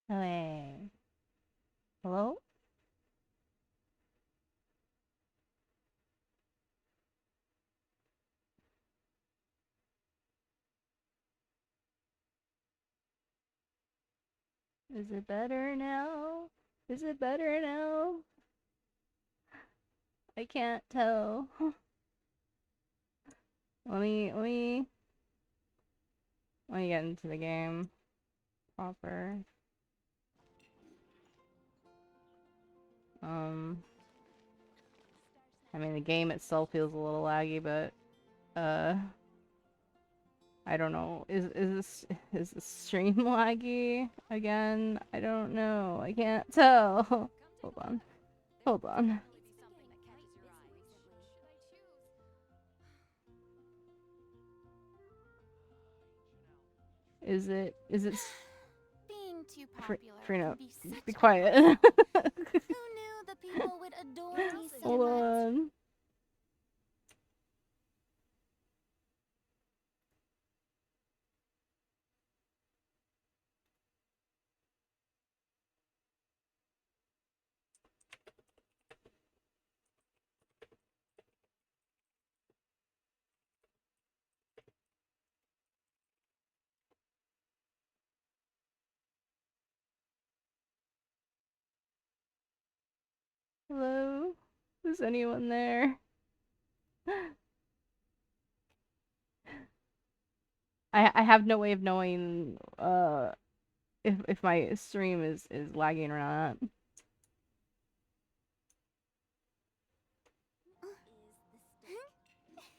Hello? Hello? Is it better now? Is it better now? I can't tell. Let me get into the game proper. Um, I mean the game itself feels a little laggy, but I don't know. Is this stream laggy again? I don't know. I can't tell. Hold on. Hold on. Is it Being too popular Frino, can be such be a quiet. heartbreak. Who knew the people would adore me so Hold much? on. Hello? Is anyone there? I have no way of knowing if my stream is lagging or not.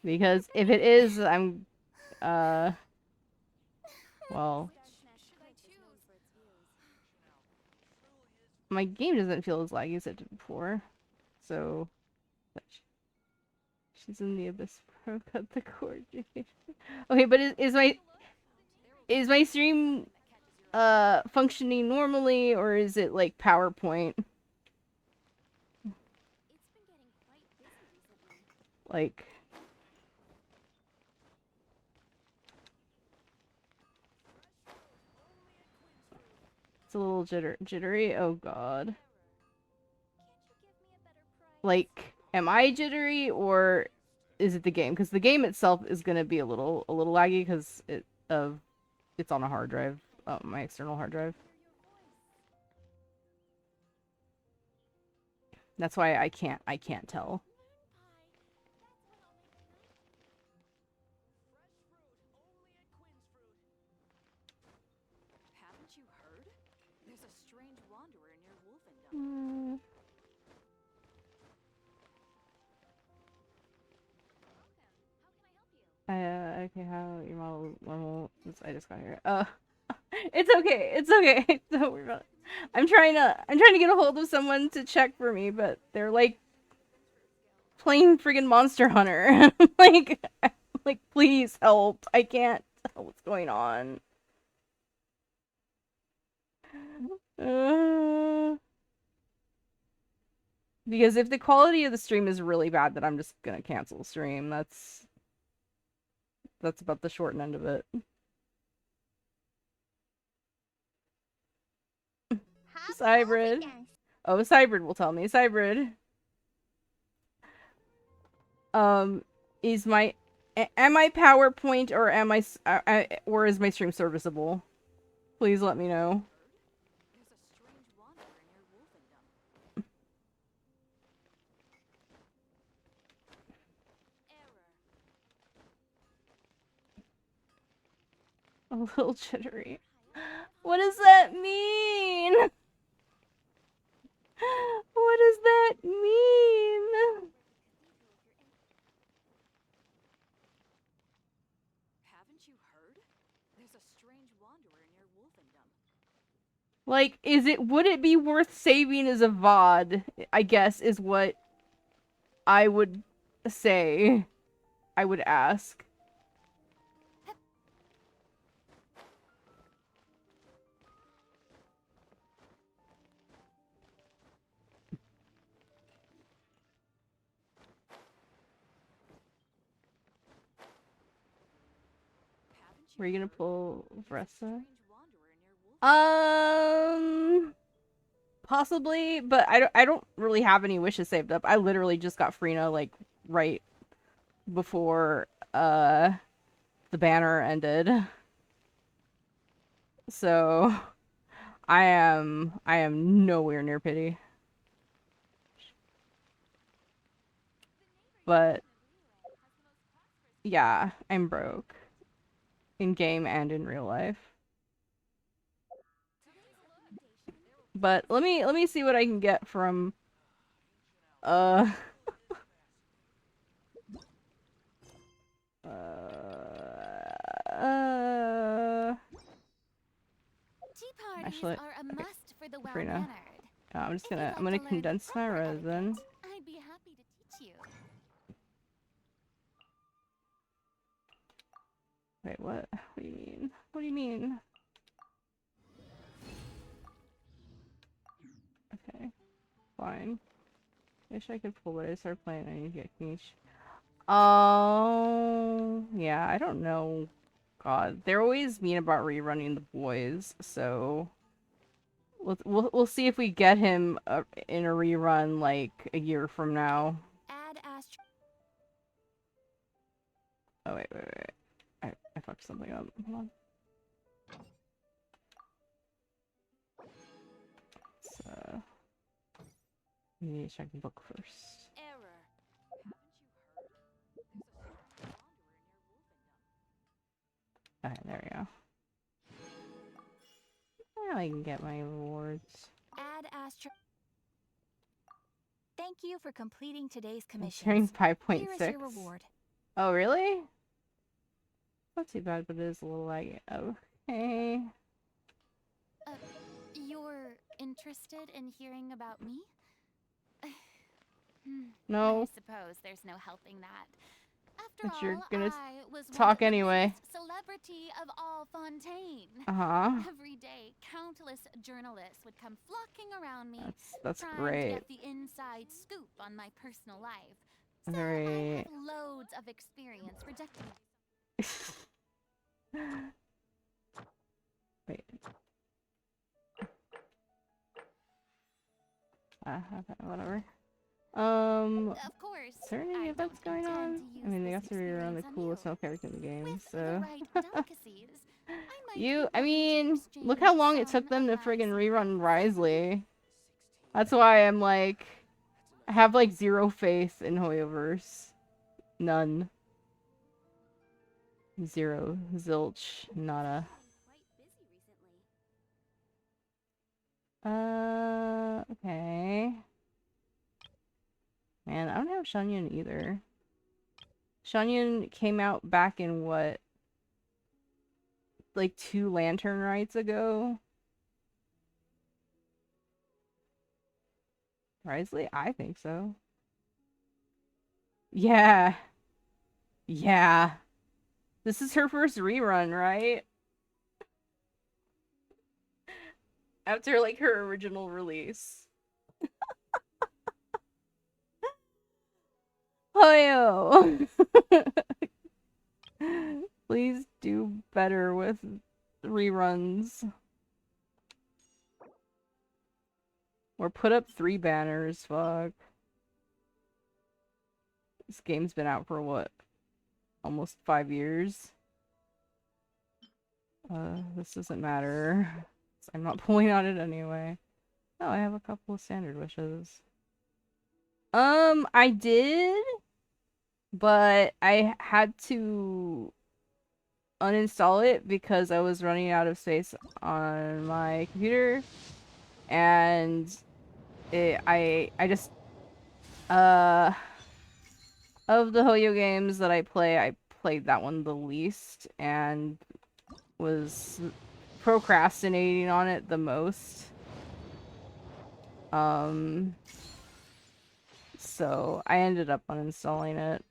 Because if it is, I'm well, my game doesn't feel as laggy as it did before. So she's in the abyss. Pro cut the cord. Okay, but is my stream functioning normally, or is it like PowerPoint? Like it's a little jittery. Oh god. Like, am I jittery or is it the game? Because the game itself is gonna be a little laggy because it's on a hard drive, my external hard drive. That's why I can't tell. Haven't you heard? There's a strange wanderer near Wolfendom. Okay, how your model normal since I just got here. It's okay. It's okay. Don't worry about it. I'm trying to get a hold of someone to check for me, but they're like playing friggin' Monster Hunter. like like please help. I can't tell what's going on. Uh, because if the quality of the stream is really bad, then I'm just gonna cancel the stream. That's about the short end of it. Cybrid. Oh, Cybrid will tell me. Cybrid. Um, is my am I PowerPoint or am or is my stream serviceable? Please let me know. There's a strange wanderer near Wolfendom. A little jittery. What does that mean? What does that mean? Haven't you heard? There's a strange wanderer near Wolfendom. Like, would it be worth saving as a VOD? I guess is what I would say. I would ask. Were you gonna pull Vressa? Possibly, but I don't really have any wishes saved up. I literally just got Frina like right before the banner ended. So I am nowhere near pity. But yeah, I'm broke in game and in real life. But let me see what I can get from uh uh Tea parties actually are a okay, must for the Frina. well-mannered. I'm just If you'd gonna I'm like to gonna learn the condense my proper etiquette, resin. I'd be happy to teach you. Wait, what? What do you mean? What do you mean? Okay, fine. Wish I could pull, but I start playing. I need to get niche. Oh, yeah. I don't know. God, they're always mean about rerunning the boys. So we'll see if we get him in a rerun like a year from now. Add astro. Oh wait. I fucked something up. Hold on. So we need to check the book first. Error. Okay, there we go. Now I can get my rewards. Add astro. Thank you for completing today's I'm sharing commissions. Here is 5.6. your reward. Oh, really? Not too bad, but it is a little laggy. Okay. You're interested in hearing about me? I No, suppose there's no helping that. After but you're all, gonna I was once talk the anyway. biggest celebrity of all Fontaine. Uh-huh. Every day, countless journalists would come flocking around me, That's trying to great. get the inside scoop on my personal life. So I Very. had loads of experience rejecting. Wait. Okay, whatever. Of course, Is there any I events don't going intend on? to I use mean, they this got to rerun the experience on you. coolest snow character in the game, With the so. right delicacies, I might be I willing to mean, look exchange how long it some took them of to my friggin' rerun secrets. Risley. That's why I'm like, I have like zero faith in Hoyoverse. None. Zero. Zilch. Nada. Quite busy recently. Okay. Man, I don't have Shunyun either. Shunyun came out back in what? Like 2 Lantern Rites ago? Risley? I think so. Yeah. Yeah. This is her first rerun, right? After like her original release. Hoyo! Please do better with reruns. Or put up 3 banners, fuck. This game's been out for what? Almost 5 years? This doesn't matter. I'm not pulling on it anyway. Oh, I have a couple of standard wishes. I did, but I had to uninstall it because I was running out of space on my computer, and I just of the Hoyo games that I play, I played that one the least and was procrastinating on it the most. So I ended up uninstalling it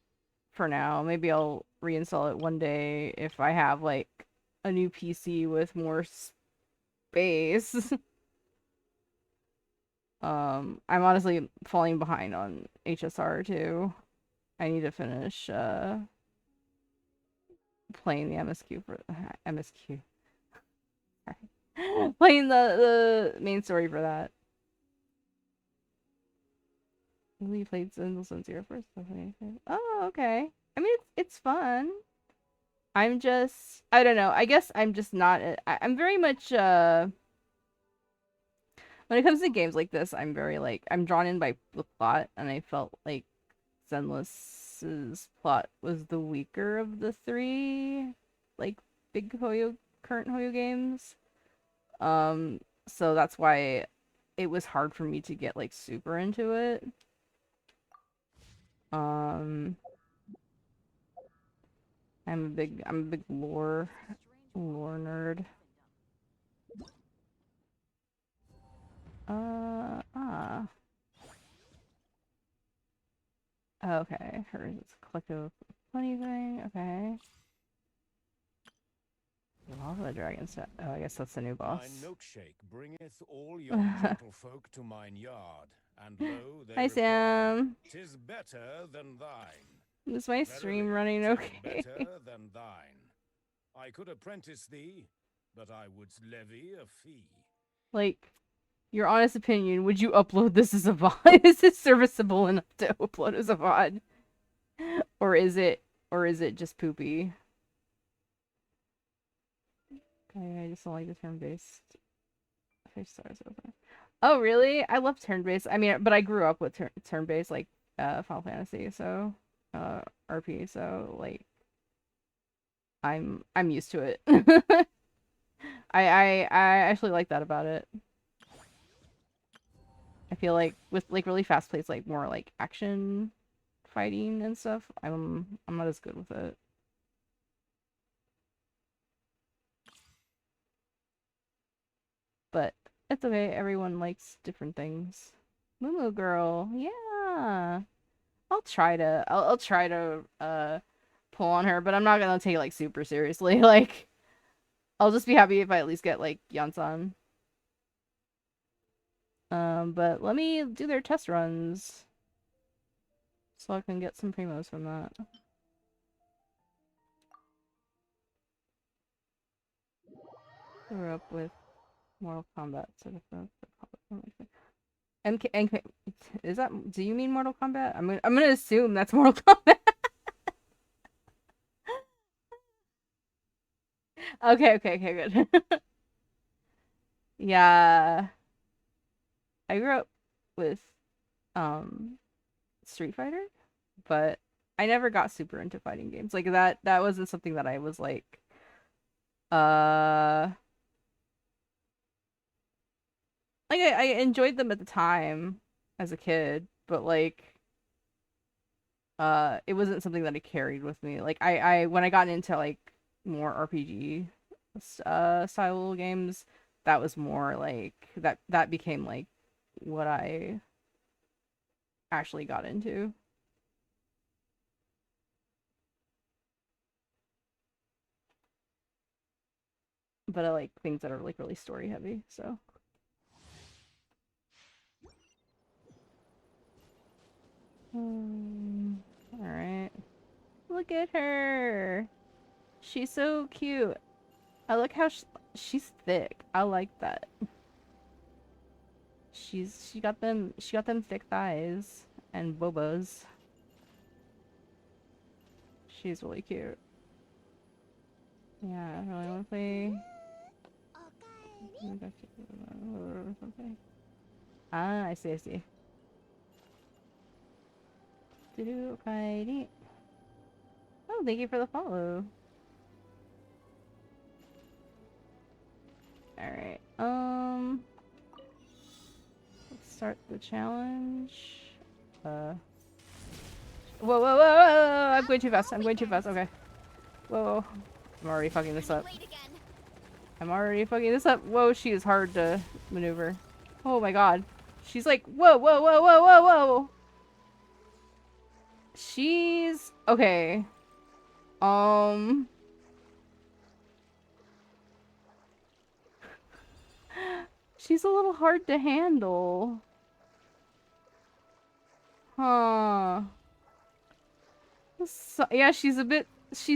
for now. Maybe I'll reinstall it one day if I have like a new PC with more space. I'm honestly falling behind on HSR too. I need to finish playing the MSQ for MSQ. Playing the main story for that. We played Since Zero first. Oh, okay. I mean, it's fun. I don't know. I guess I'm just not. I'm very much when it comes to games like this, I'm very like I'm drawn in by the plot, and I felt like Zenless's plot was the weaker of the three, like big current Hoyo games. So that's why it was hard for me to get like super into it. Um, I'm a big lore nerd. Ah. Okay, hers is a collective funny thing. Okay. Lava dragon set. Oh, I guess that's the new boss. My milkshake bringeth all yon gentlefolk to mine yard, and lo, they Hi, reply, Sam. "'Tis better than thine." Is my stream Verily, running 'tis okay? better than thine. I could apprentice thee, but I would levy a fee. Like, your honest opinion, would you upload this as a VOD? Is it serviceable enough to upload as a VOD? Or is it just poopy? Okay, I just don't like the turn-based. 5 stars over. Oh, really? I love turn-based. I mean, but I grew up with turn-based, like, Final Fantasy, so, RP, so, like, I'm used to it. I actually like that about it. I feel like with like really fast paced, like more like action fighting and stuff, I'm not as good with it. But it's okay. Everyone likes different things. Moo girl, yeah. I'll try to pull on her, but I'm not gonna take it like super seriously. Like I'll just be happy if I at least get like Yansan. But let me do their test runs so I can get some primos from that. Grew up with Mortal Kombat, so MK, is that? Do you mean Mortal Kombat? I'm gonna assume that's Mortal Kombat. Okay, good. Yeah, I grew up with um Street Fighter, but I never got super into fighting games. Like that wasn't something that I was like uh like I enjoyed them at the time as a kid, but like it wasn't something that I carried with me. Like I when I got into like more RPG style games, that was more like that became like what I actually got into. But I like things that are like really story heavy, so all right. Look at her. She's so cute. I like how she's thick. I like that. She got them thick thighs and bobas. She's really cute. Yeah, I really want to play. Or something. Ah, I see. Okay. Oh, thank you for the follow. Alright, let's start the challenge. Whoa, I'm going too fast, okay. Whoa, I'm already fucking this up. Whoa, she is hard to maneuver. Oh my god. She's like, whoa. She's... Okay. She's a little hard to handle. Huh. So, yeah, she's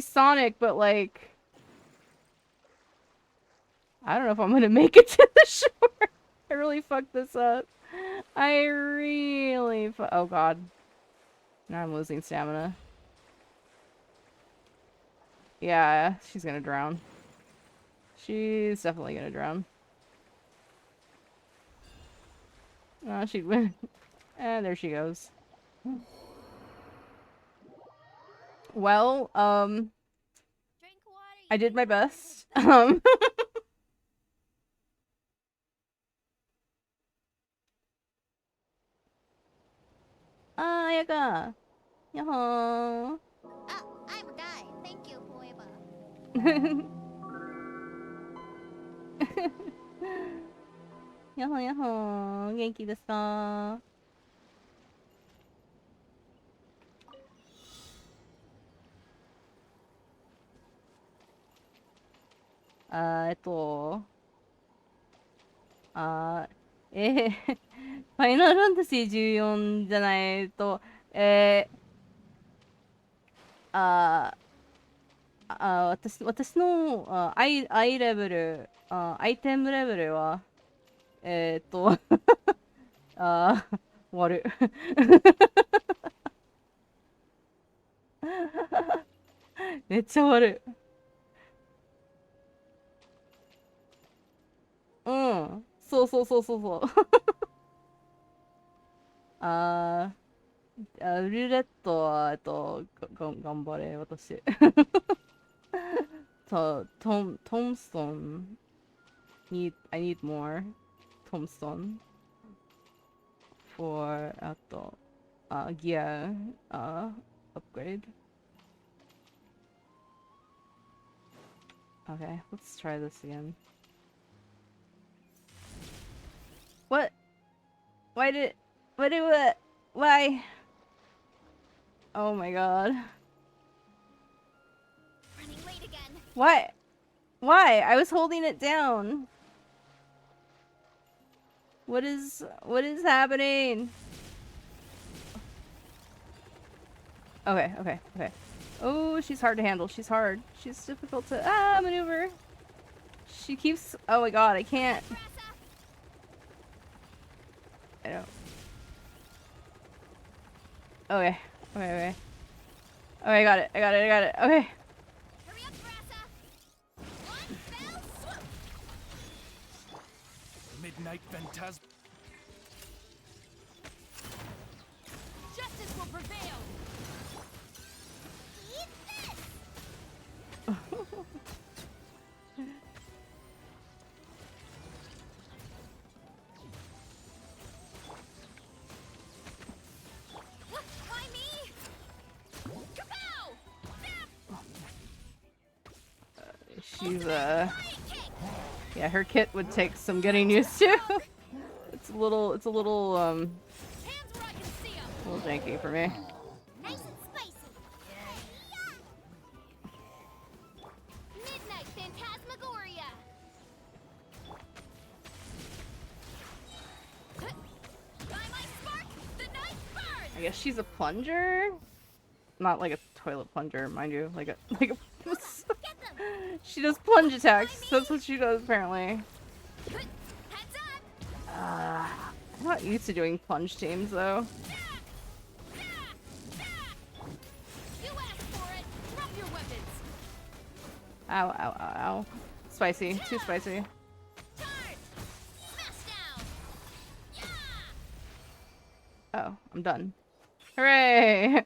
Sonic, but like... I don't know if I'm gonna make it to the shore. I really fucked this up. I really oh god. Now I'm losing stamina. Yeah, she's gonna drown. She's definitely gonna drown. Oh, she went. And there she goes. Well, Drink water, I you did my little best. Ah, Ayaka. Yaho. Ah, I'm a guy. Thank you, forever. やほやほ元気ですか？あー、あー、ファイナルファンタジー14じゃないあ私のアイレベル、アイテムレベルは、終わる。めっちゃ終わる。うん。そうそうそうそうそう。あルーレットは、頑張れ、私。トムストン。I need more tombstone for, gear, upgrade. Okay, let's try this again. What? Why? Oh my god. Running late again. Why? Why? I was holding it down. What is happening? Okay. Oh, she's hard to handle. She's hard. She's difficult to maneuver. She keeps. Oh my god, I can't. I don't. Okay. Okay. Okay, I got it. Okay. Hurry up, Brassa. One fell swoop. Midnight Phantasm. Justice will prevail. Eat this. Why me? Kapow! She's Giant kick. yeah, her kit would take some getting used to. It's a little Hands where I can see 'em. a little janky for me. Nice and spicy. Midnight Phantasmagoria. By my spark, the night burns. I guess she's a plunger? Not like a toilet plunger, mind you. Like a Get them. She does plunge attacks. That's what she does apparently. Heads up. I'm not used to doing plunge teams though. You asked for it. Drop your weapons. Ow. Spicy. Too spicy. Charge. Smash down. Yeah. Oh, I'm done. Hooray!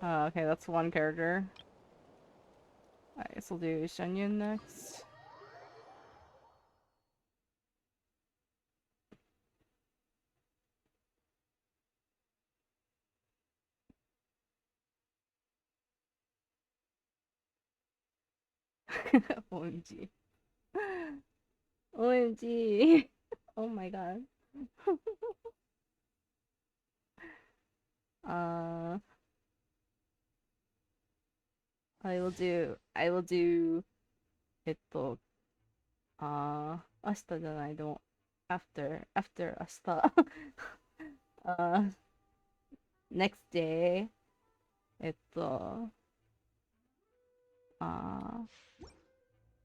Okay, that's one character. I guess we'll do Shenyun next. OMG. OMG. Oh my god. uh, I will do, 明日じゃない、でも、after 明日。next day. えっと、あー、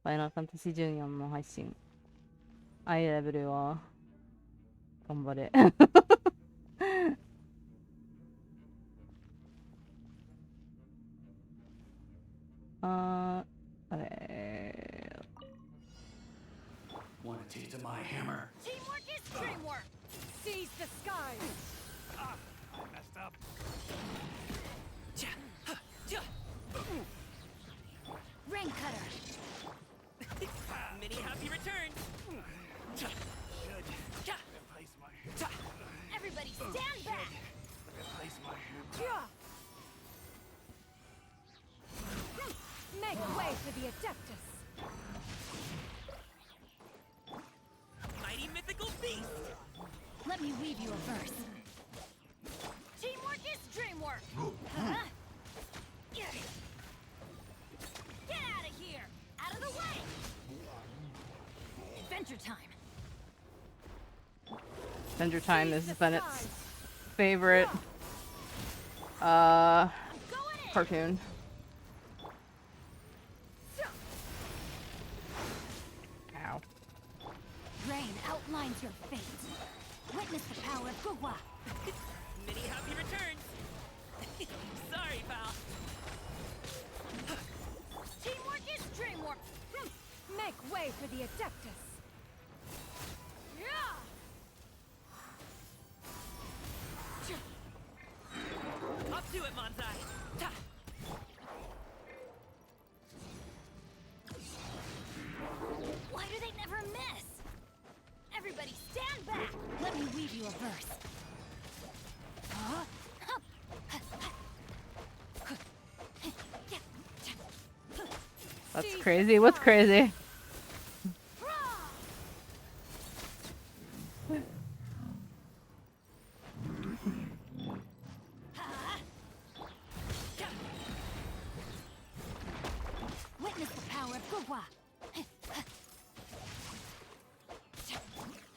ファイナルファンタジー14の配信。アイレベルは、頑張れ。あー、あれ Want a taste of my hammer? Teamwork is dreamwork. Seize the skies. I messed up. Rain cutter. Many happy returns. Should replace my hammer. Everybody stand back. Replace my hammer. Make way for the Adeptus. Mighty mythical beast. Let me weave you a verse. Teamwork is dreamwork. Huh? Get out of here! Out of the way! Adventure time. Adventure Time Seize is the Bennett's skies. favorite I'm going in. cartoon. Ow. Rain outlines your fate. Witness the power of Gugwa. Many happy returns. Sorry, pal. Teamwork is dreamwork. Make way for the Adeptus. Yeah. Up to it, Manzai. Ta. Why do they never miss? Everybody stand back. Let me weave you a verse. Huh? That's Seize the crazy. What's skies. crazy? Witness the power of Gugwa.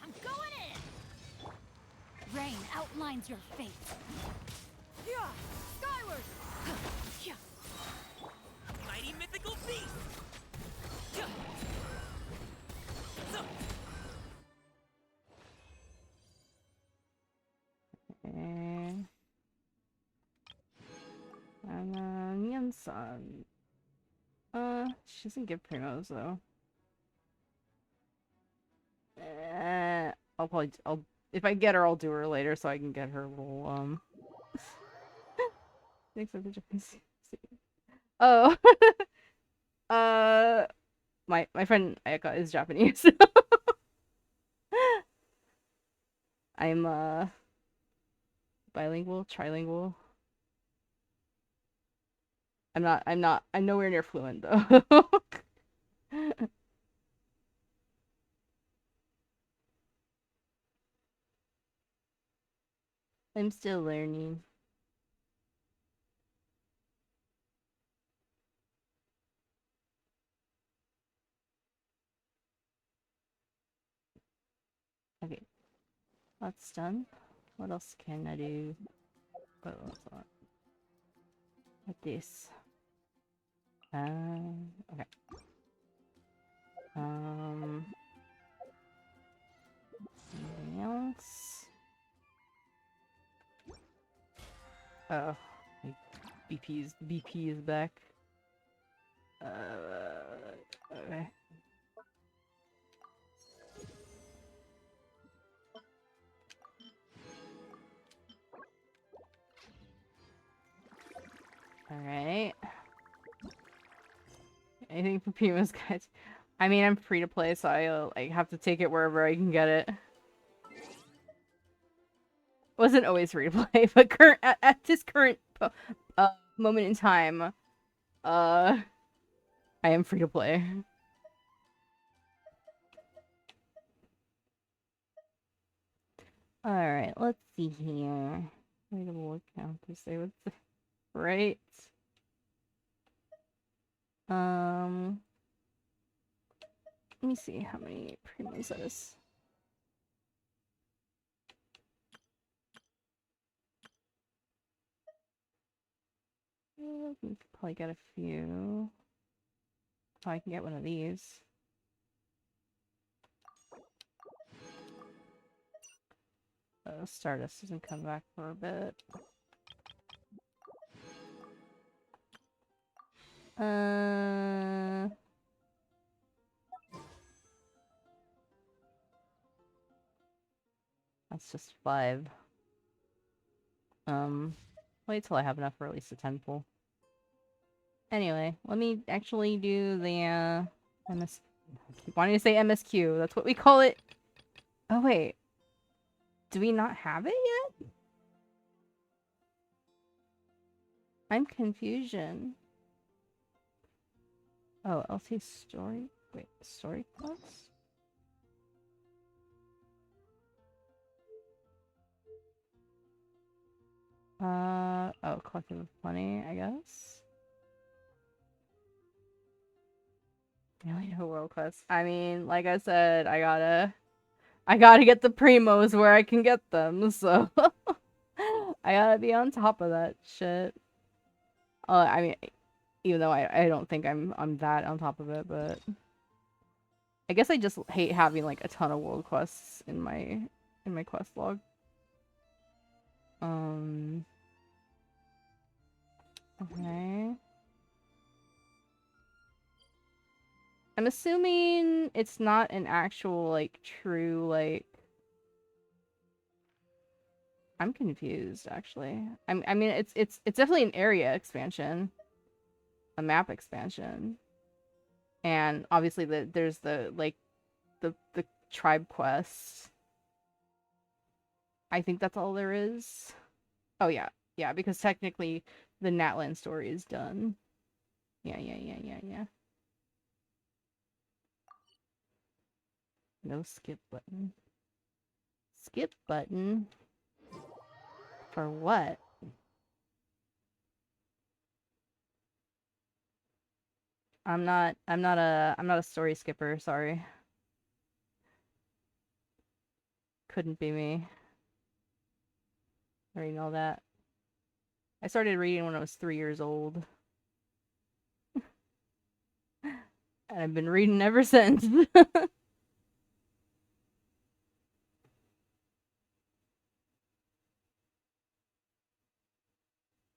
I'm going in. Rain outlines your fate. Yeah, skyward. Yeah. Mighty mythical beast. Ja. So. And Nyan-san. She doesn't give primos though. I'll if I get her, I'll do her later so I can get her little Thanks for the Japanese. Oh, my friend Ayaka is Japanese. I'm bilingual, trilingual. I'm nowhere near fluent though. I'm still learning. Okay, that's done. What else can I do? What else? What this? Okay. Anything else? Oh, my BP is back. Okay. Alright. Anything for Pumas, guys? I mean, I'm free to play, so I like have to take it wherever I can get it. Wasn't always free to play, but at this current moment in time, I am free to play. Alright, let's see here. Wait a look now to say what's right. Let me see how many premiums that is. We could probably get a few. Oh, I can get one of these. Stardust doesn't come back for a bit. That's just 5. Wait till I have enough for at least a 10 pull. Anyway, let me actually do the, MS... I keep wanting to say MSQ. That's what we call it. Oh, wait. Do we not have it yet? I'm confusion. Oh, LT story? Wait, story plus? Oh, collective of plenty, I guess. Really no world quest. I mean, like I said, I gotta get the primos where I can get them, so I gotta be on top of that shit. I mean, even though I don't think I'm that on top of it, but I guess I just hate having like a ton of world quests in my quest log. Okay. I'm assuming it's not an actual like true like. I'm confused actually. I mean it's definitely an area expansion, a map expansion, and obviously there's the like the tribe quests. I think that's all there is. Oh yeah, yeah, because technically the Natlan story is done. Yeah. No skip button. Skip button? For what? I'm not a story skipper, sorry. Couldn't be me. I already know that. I started reading when I was 3 years old. And I've been reading ever since.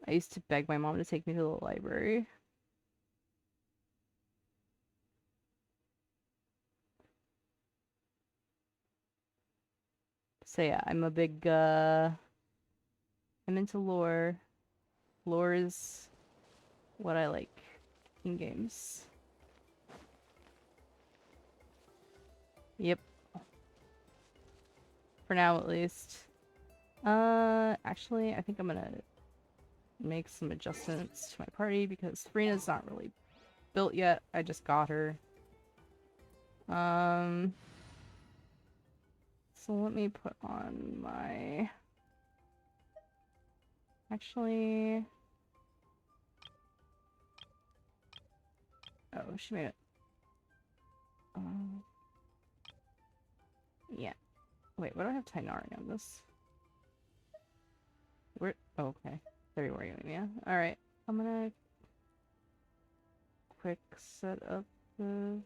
I used to beg my mom to take me to the library. So yeah, I'm a big, I'm into lore. Lore is what I like in games. Yep. For now, at least. Actually, I think I'm gonna make some adjustments to my party because Farina's not really built yet. I just got her. So let me put on my... Actually... Oh, she made it. Yeah. Wait, why do I have Tainari on this? Where? Oh, okay. There you are, yeah. Alright. I'm gonna... quick set up the...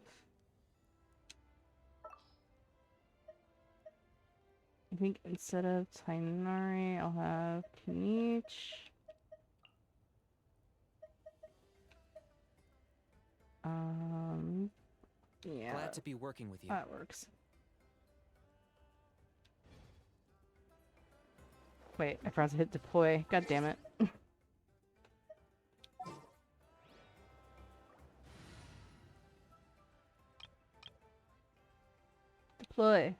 I think instead of Tainari, I'll have Kinich. Yeah. Glad to be working with you. That works. Wait, I forgot to hit deploy. God damn it. Deploy.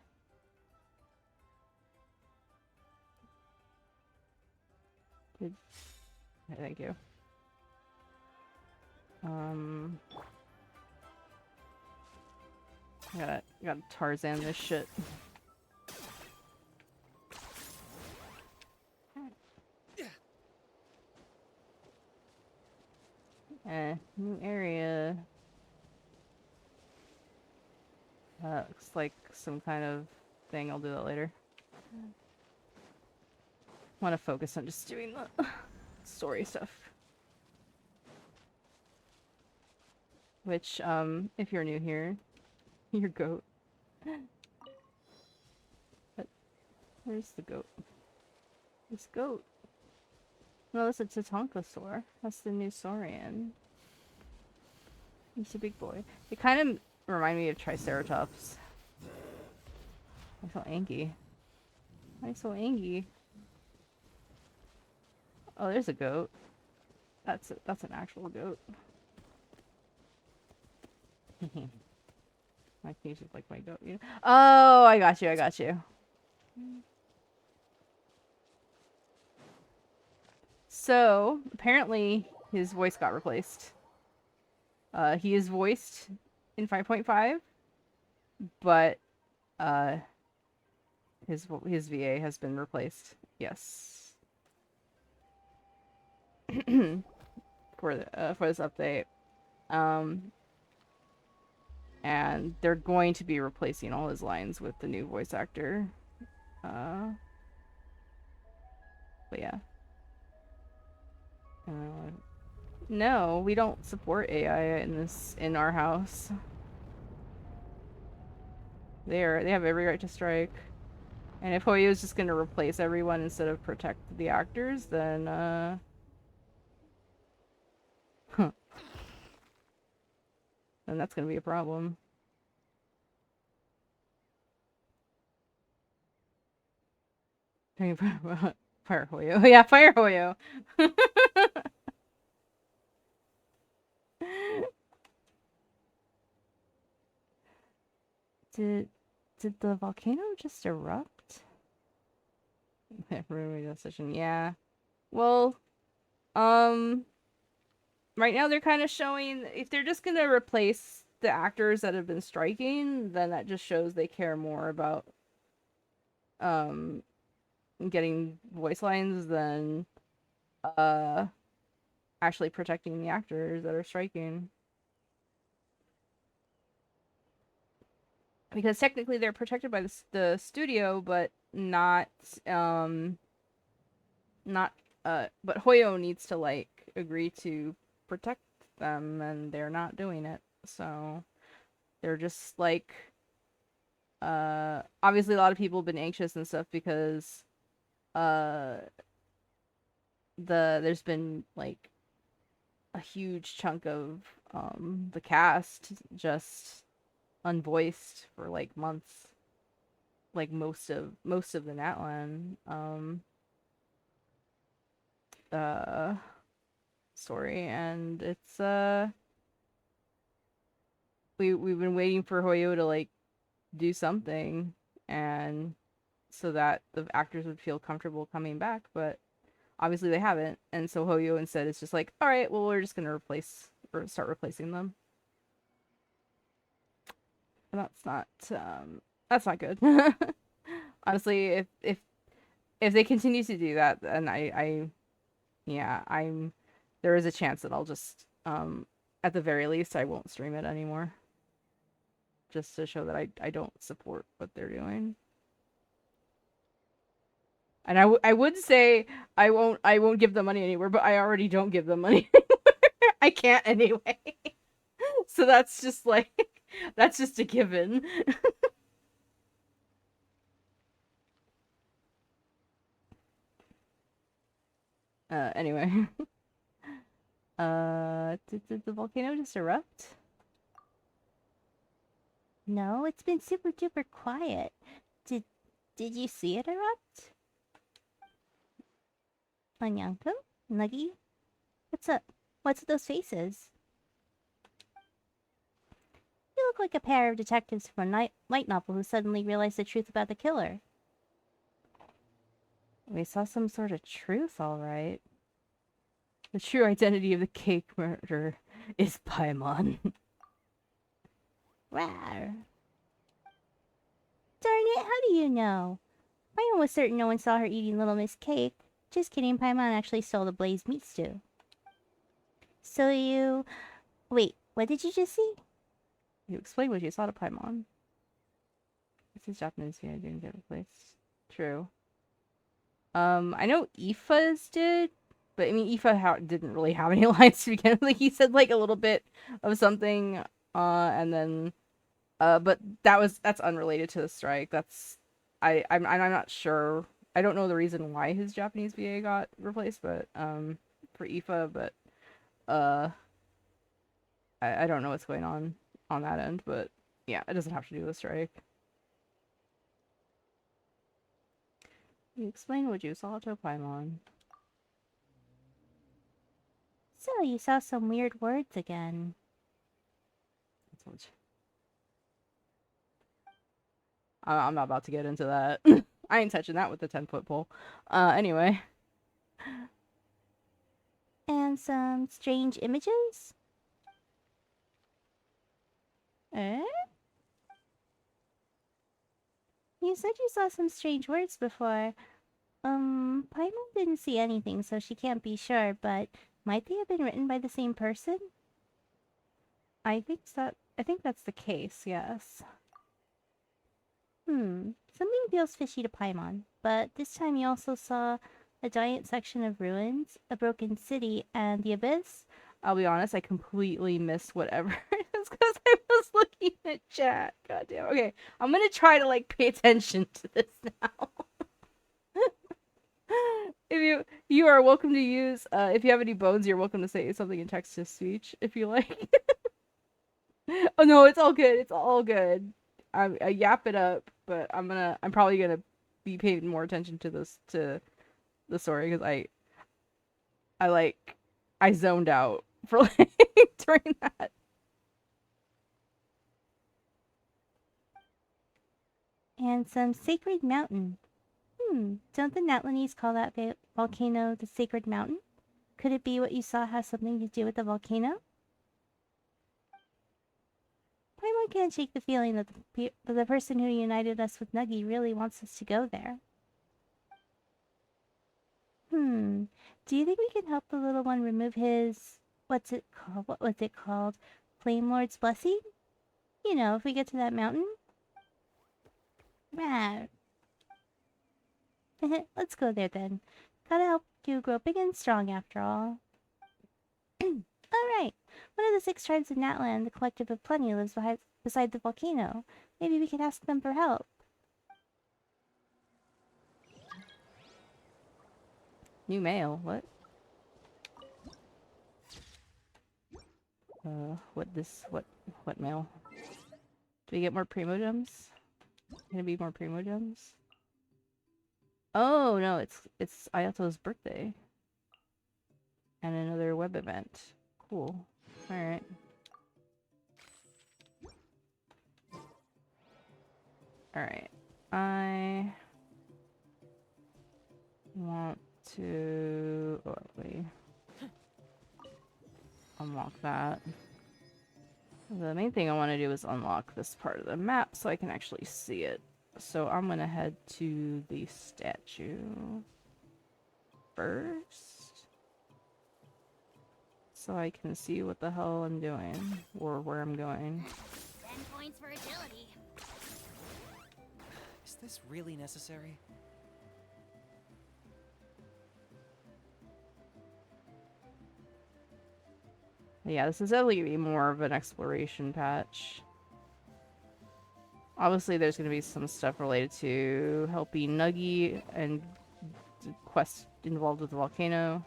Good. Okay, thank you. I gotta Tarzan this shit. New area. Looks like some kind of thing. I'll do that later. I want to focus on just doing the story stuff. which, if you're new here, your goat. But where's the goat? This goat. No, that's a Tatankasaur. That's the new Saurian. He's a big boy. They kind of remind me of Triceratops. I'm so angry. Why so angry? Oh, there's a goat. That's an actual goat. My face is like my goat. You know? Oh, I got you. I got you. So apparently his voice got replaced. He is voiced in 5.5, but his VA has been replaced. Yes. For this update. And they're going to be replacing all his lines with the new voice actor. But yeah. No, we don't support AI in our house. They have every right to strike. And if Hoyo is just gonna replace everyone instead of protect the actors, then then that's gonna be a problem. Fire Hoyo. Yeah, fire Hoyo. Did the volcano just erupt? Ruining that session. Yeah. Well, right now they're kind of showing if they're just gonna replace the actors that have been striking, then that just shows they care more about getting voice lines than actually protecting the actors that are striking. Because technically they're protected by the studio, but not but Hoyo needs to like agree to protect them, and they're not doing it. So they're just like obviously a lot of people have been anxious and stuff because there's been like a huge chunk of the cast just unvoiced for like months, like most of the Natlan story, and it's we've been waiting for Hoyo to like do something, and so that the actors would feel comfortable coming back, but obviously they haven't, and so Hoyo instead is just like, all right, well, we're just gonna start replacing them. And that's not good. Honestly, if they continue to do that, then there is a chance that I'll just at the very least I won't stream it anymore. Just to show that I don't support what they're doing. And I would say I won't give them money anywhere, but I already don't give them money anywhere. I can't anyway. So that's just like that's just a given. Anyway. Did the volcano just erupt? No, it's been super duper quiet. Did you see it erupt? Anyanko? Nuggy? What's up? What's with those faces? You look like a pair of detectives from a light novel who suddenly realized the truth about the killer. We saw some sort of truth, all right. The true identity of the cake murderer is Paimon. Rawr. Darn it, how do you know? Paimon was certain no one saw her eating Little Miss Cake. Just kidding, Paimon actually stole the blazed meat stew. So you... Wait, what did you just see? You explained what you saw to Paimon. This is Japanese here, I didn't get replaced. True. I know Aoife's did, But I mean, Aoife didn't really have any lines to begin with. Like, he said like a little bit of something, and then, but that's unrelated to the strike. I'm not sure. I don't know the reason why his Japanese VA got replaced, but for Aoife, but uh, I don't know what's going on that end. But yeah, it doesn't have to do with the strike. You explain what you saw to Paimon. So, you saw some weird words again. That's what I'm not about to get into that. I ain't touching that with the 10-foot pole. Anyway. And some strange images? Eh? You said you saw some strange words before. Paimon didn't see anything, so she can't be sure, but might they have been written by the same person? I think that's the case, yes. Something feels fishy to Paimon, but this time you also saw a giant section of ruins, a broken city, and the abyss. I'll be honest, I completely missed whatever it is because I was looking at chat. God damn. Okay, I'm gonna try to like pay attention to this now. If you are welcome to use if you have any bones, you're welcome to say something in text to speech if you like. Oh no, it's all good. It's all good. I yap it up, but I'm probably gonna be paying more attention to the story because I zoned out for like during that. And some sacred mountain. Don't the Natlanese call that volcano the sacred mountain? Could it be what you saw has something to do with the volcano? Paimon can't shake the feeling that the person who united us with Nuggy really wants us to go there. Do you think we can help the little one remove his... What's it called? What was it called? Flame Lord's blessing? You know, if we get to that mountain? Rah. Let's go there then. Gotta help you grow big and strong after all. Alright. One of the 6 tribes of Natland, the Collective of Plenty, lives beside the volcano. Maybe we can ask them for help. New mail. What? What mail? Do we get more Primogems? Gonna be more Primogems? Oh no, it's Ayato's birthday. And another web event. Cool. Alright. Alright. I want to unlock that. The main thing I want to do is unlock this part of the map so I can actually see it. So I'm gonna head to the statue first so I can see what the hell I'm doing or where I'm going. 10 points for agility. Is this really necessary? Yeah, this is definitely gonna be more of an exploration patch. Obviously, there's gonna be some stuff related to helping Nuggy and quests involved with the volcano.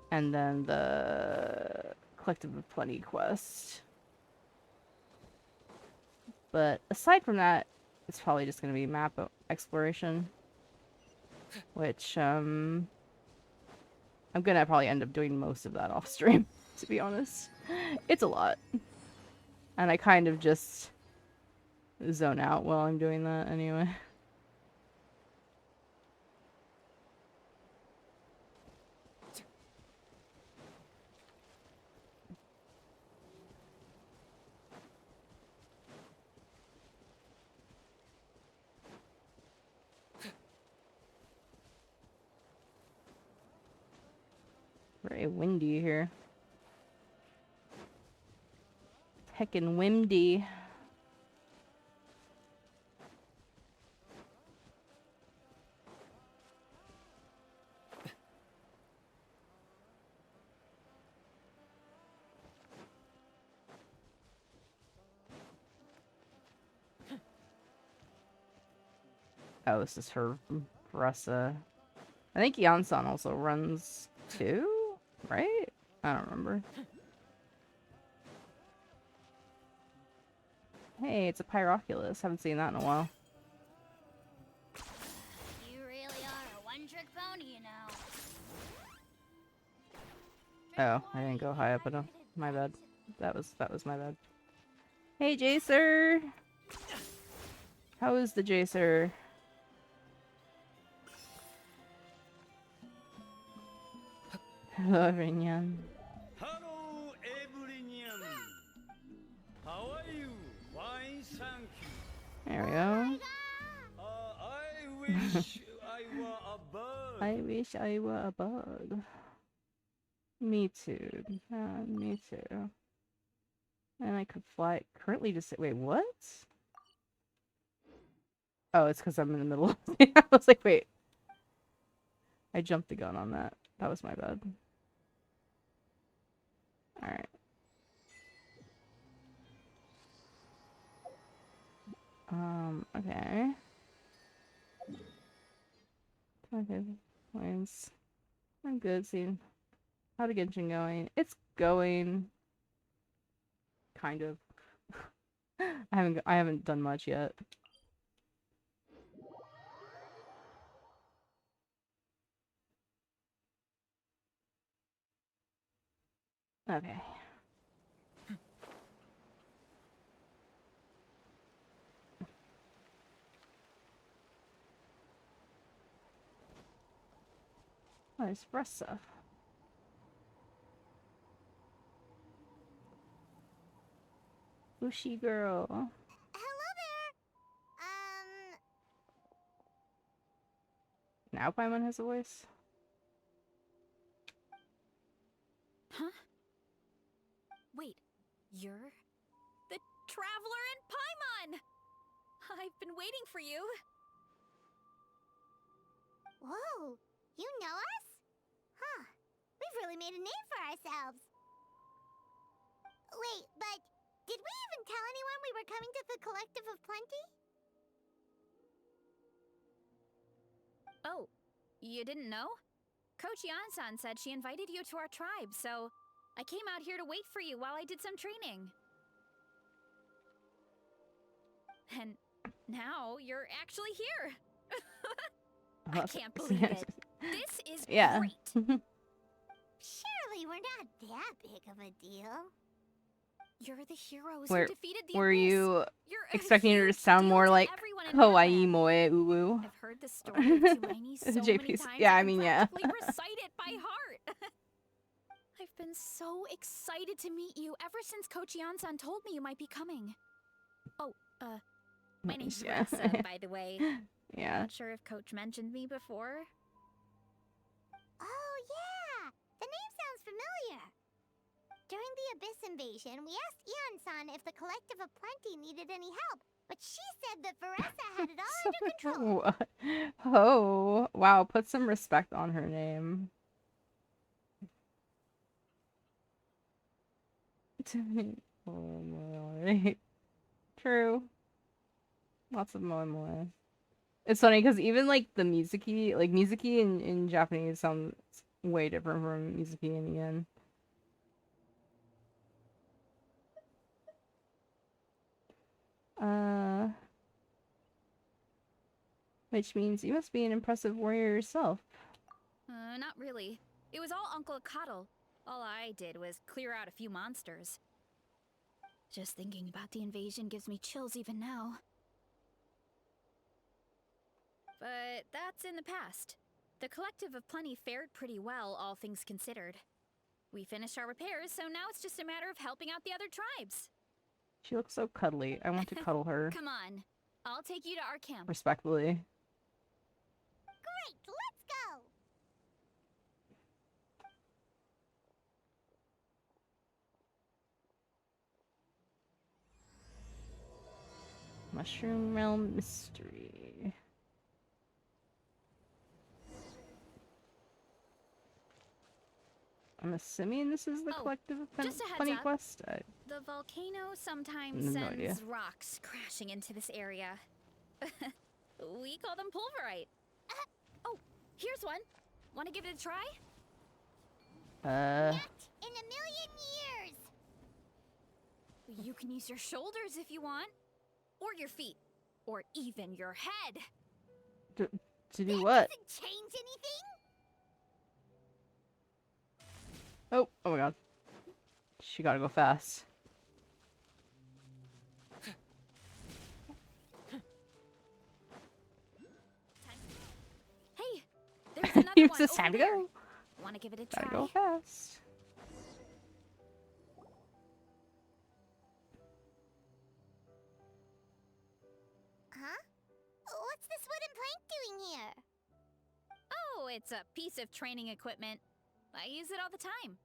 And then the Collective of Plenty quest. But aside from that, it's probably just gonna be map exploration. Which, I'm gonna probably end up doing most of that off stream, to be honest. It's a lot. And I kind of just zone out while I'm doing that anyway. Very windy here. Heckin' windy. Oh, this is for Bressa. I think Yansan also runs too, right? I don't remember. Hey, it's a Pyroculus. Haven't seen that in a while. You really are a one-trick pony, you know. Oh, I didn't go high up enough. My bad. That was my bad. Hey, Jacer. How is the Jacer? Hello, everyone. Hello, everyone. How are you? Fine, thank you. There we go. I wish I were a bird. I wish I were a bug. Me too. Me too. And I could fly. Currently just wait, what? Oh, it's because I'm in the middle. I was like, wait. I jumped the gun on that. That was my bad. Alright. Okay. Okay. Points. I'm good. Seeing how the Genshin going. It's going. Kind of. I haven't done much yet. Okay. Oh, espresso. Bushy girl. Hello there. Now Paimon has a voice. Huh? Wait, you're the Traveler in Paimon! I've been waiting for you. Whoa, you know us? Huh, we've really made a name for ourselves. Wait, but did we even tell anyone we were coming to the Collective of Plenty? Oh, you didn't know? Coach Yansan said she invited you to our tribe, so I came out here to wait for you while I did some training. And now you're actually here. I can't believe it. This is Yeah. great. Surely we're not that big of a deal. You're the heroes who defeated the Were Abyss. you You're a expecting her to huge sound deal more to like everyone in kawaii Neverland. moe uwu? I've heard the story of Tumaini so many JP's times yeah, I I can mean, yeah. practically recite it by heart. I've been so excited to meet you ever since Coach Yansan told me you might be coming. Oh, my name's Yeah. Ressa, by the way. Yeah. Not sure if Coach mentioned me before. Oh, yeah! The name sounds familiar. During the Abyss invasion, we asked Ian-san if the Collective of Plenty needed any help, but she said that Veressa had it all under control. What? Oh, wow, put some respect on her name. Oh my. True. Lots of moe moe. It's funny because even like the Mizuki in Japanese sounds way different from Mizuki in Yen. Which means you must be an impressive warrior yourself. Not really. It was all Uncle Cuddle. All I did was clear out a few monsters. Just thinking about the invasion gives me chills even now. But that's in the past. The Collective of Plenty fared pretty well, all things considered. We finished our repairs, so now it's just a matter of helping out the other tribes. She looks so cuddly. I want to cuddle her. Come on. I'll take you to our camp. Respectfully. Great, let's go! Mushroom Realm Mystery. I'm assuming this is the Collective of just a heads Plenty up. quest. The volcano sometimes No idea. sends rocks crashing into this area. We call them pulverite. Oh, here's one. Want to give it a try? Not in a million years. You can use your shoulders if you want. Or your feet. Or even your head. To do what? Doesn't change anything. Oh my god. She gotta go fast. Hey, there's another It's one just over time to there. go. Want to give it a try? Gotta go fast. Huh? What's this wooden plank doing here? Oh, it's a piece of training equipment. I use it all the time.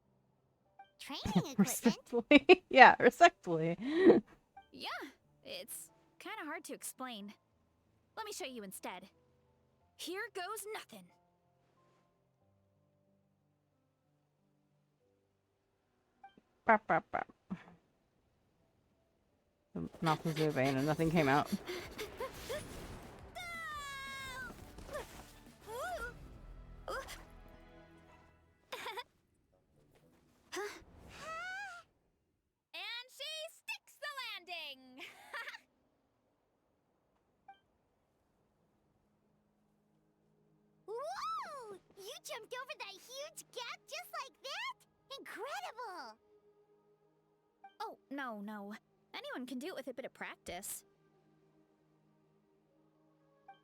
Training equipment? Respectfully. Yeah, respectfully. Yeah, it's kind of hard to explain. Let me show you instead. Here goes nothing. Bop, bop, bop. The mouth was moving and nothing came out. And she sticks the landing! Whoa! You jumped over that huge gap just like that? Incredible! Oh, no. Anyone can do it with a bit of practice.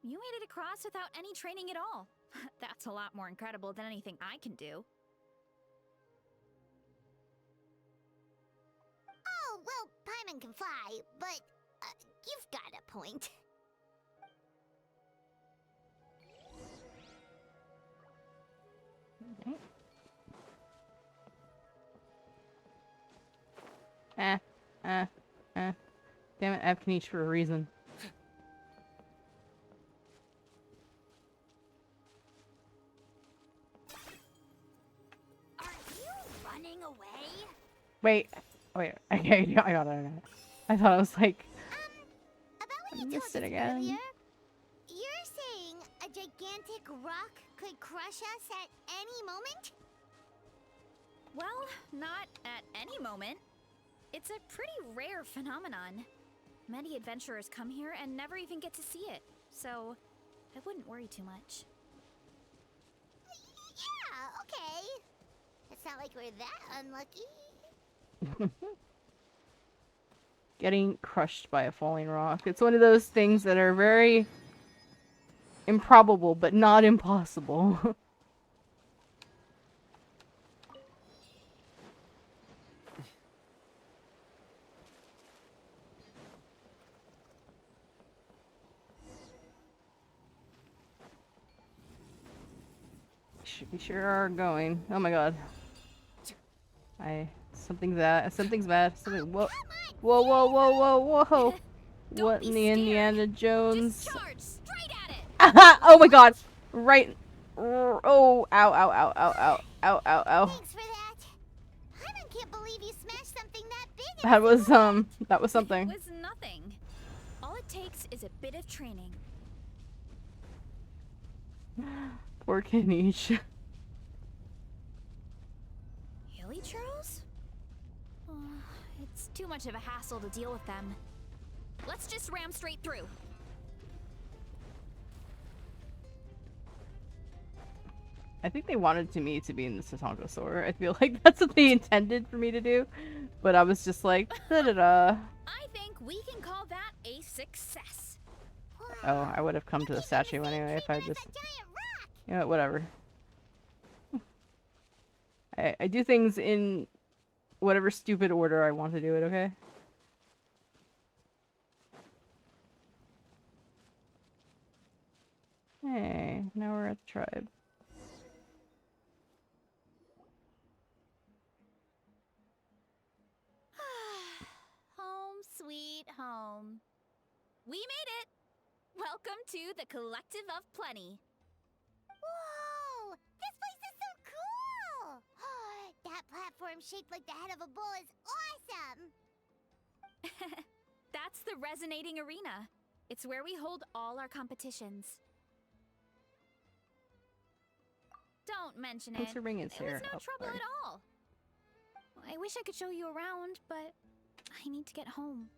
You made it across without any training at all. That's a lot more incredible than anything I can do. Oh, well, Paimon can fly, but you've got a point. Damn it, I have Kanish for a reason. Are you running away? Wait. Okay, I got it. I thought I was like, About I what you missed told it us again. earlier, you're saying a gigantic rock could crush us at any moment? Well, not at any moment. It's a pretty rare phenomenon. Many adventurers come here and never even get to see it, so I wouldn't worry too much. Yeah, okay. It's not like we're that unlucky. Getting crushed by a falling rock. It's one of those things that are very improbable, but not impossible. We sure are going. Oh my god. Something's bad. Something. Whoa. Whoa. Don't What be in the scared. Indiana Jones? Just charge straight at it! Oh my god. Right. Oh. Ow. Thanks for that. I can't believe you smashed something that big. That was It something. was nothing. All it takes is a bit of training. Poor Kanish. Hilly churros? Oh, it's too much of a hassle to deal with them. Let's just ram straight through. I think they wanted me to be in the Satongosaur. I feel like that's what they intended for me to do. But I was just like, da-da-da. I think we can call that a success. Oh, I would have come to the statue anyway if I just... You know what, whatever. I do things in whatever stupid order I want to do it, okay? Hey, now we're at the tribe. Home sweet home. We made it! Welcome to the Collective of Plenty. Whoa! This place is so cool! That platform shaped like the head of a bull is awesome! That's the resonating arena. It's where we hold all our competitions. Don't mention it. Thanks for bringing It was Sarah no up. trouble at all. I wish I could show you around, but I need to get home.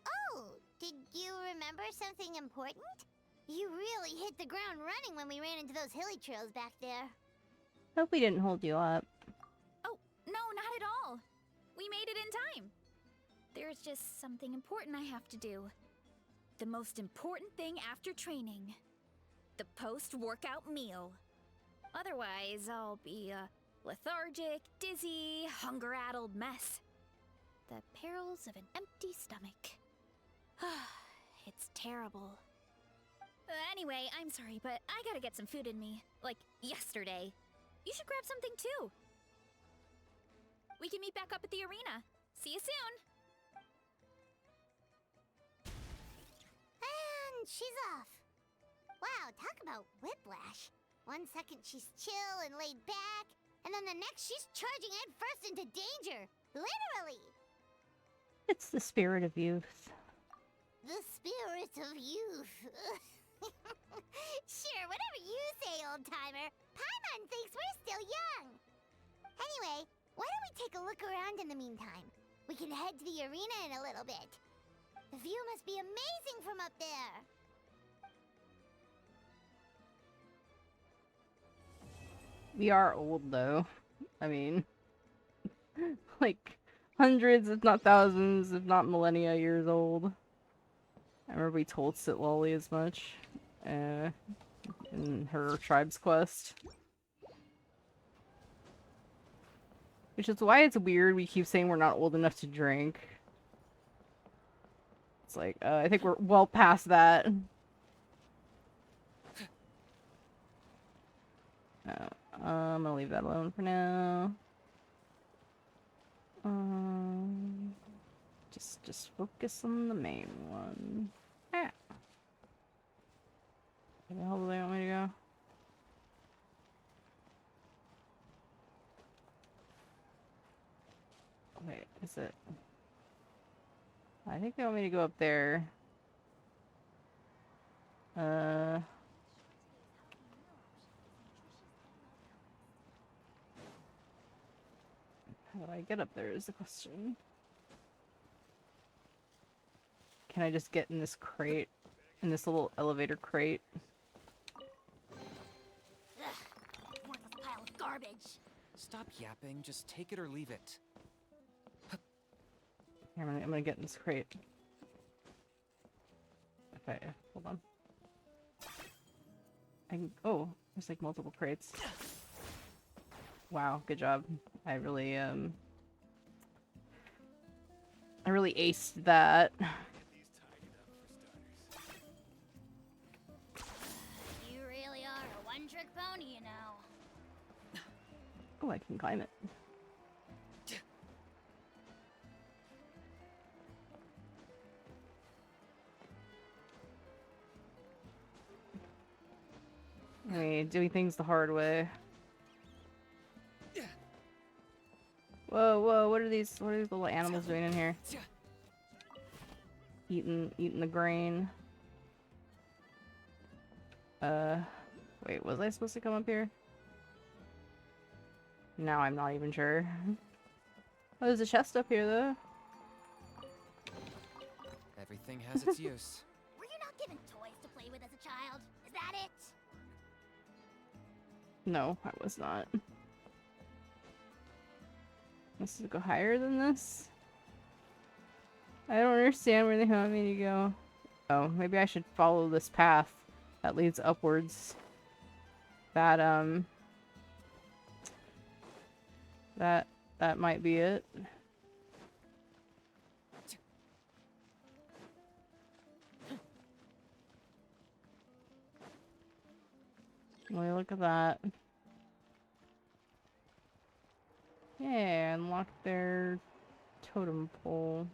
Oh, did you remember something important? You really hit the ground running when we ran into those hilly trails back there. Hope we didn't hold you up. Oh, no, not at all. We made it in time. There's just something important I have to do. The most important thing after training. The post-workout meal. Otherwise, I'll be a lethargic, dizzy, hunger-addled mess. The perils of an empty stomach. It's terrible. Anyway, I'm sorry, but I gotta get some food in me. Like, yesterday. You should grab something too. We can meet back up at the arena. See you soon! And she's off. Wow, talk about whiplash. 1 second she's chill and laid back, and then the next she's charging head first into danger. Literally! It's the spirit of youth. The spirit of youth. Sure, whatever you say, old-timer. Paimon thinks we're still young. Anyway, why don't we take a look around in the meantime? We can head to the arena in a little bit. The view must be amazing from up there. We are old though. I mean, like hundreds, if not thousands, if not millennia years old. I remember we told Sitlolly as much in her tribe's quest. Which is why it's weird we keep saying we're not old enough to drink. It's like, I think we're well past that. I'm gonna leave that alone for now. Just focus on the main one. Ah. Where the hell do they want me to go? Wait, is it? I think they want me to go up there. How do I get up there is the question. Can I just get in this crate? In this little elevator crate? Ugh, worthless pile of garbage. Stop yapping, just take it or leave it. Here, I'm gonna get in this crate. Okay, hold on. Oh, there's like multiple crates. Wow, good job. I really aced that. You really are a one-trick pony, you know. Oh, I can climb it. Hey, doing things the hard way. Whoa, whoa, what are these little animals doing in here? Eating the grain. Wait, was I supposed to come up here? Now I'm not even sure. Oh, there's a chest up here, though. Everything has its use. Were you not given toys to play with as a child? Is that it? No, I was not. This is go higher than this? I don't understand where they want me to go. Oh, maybe I should follow this path that leads upwards. That might be it. Well, look at that. Yeah, unlock their totem pole.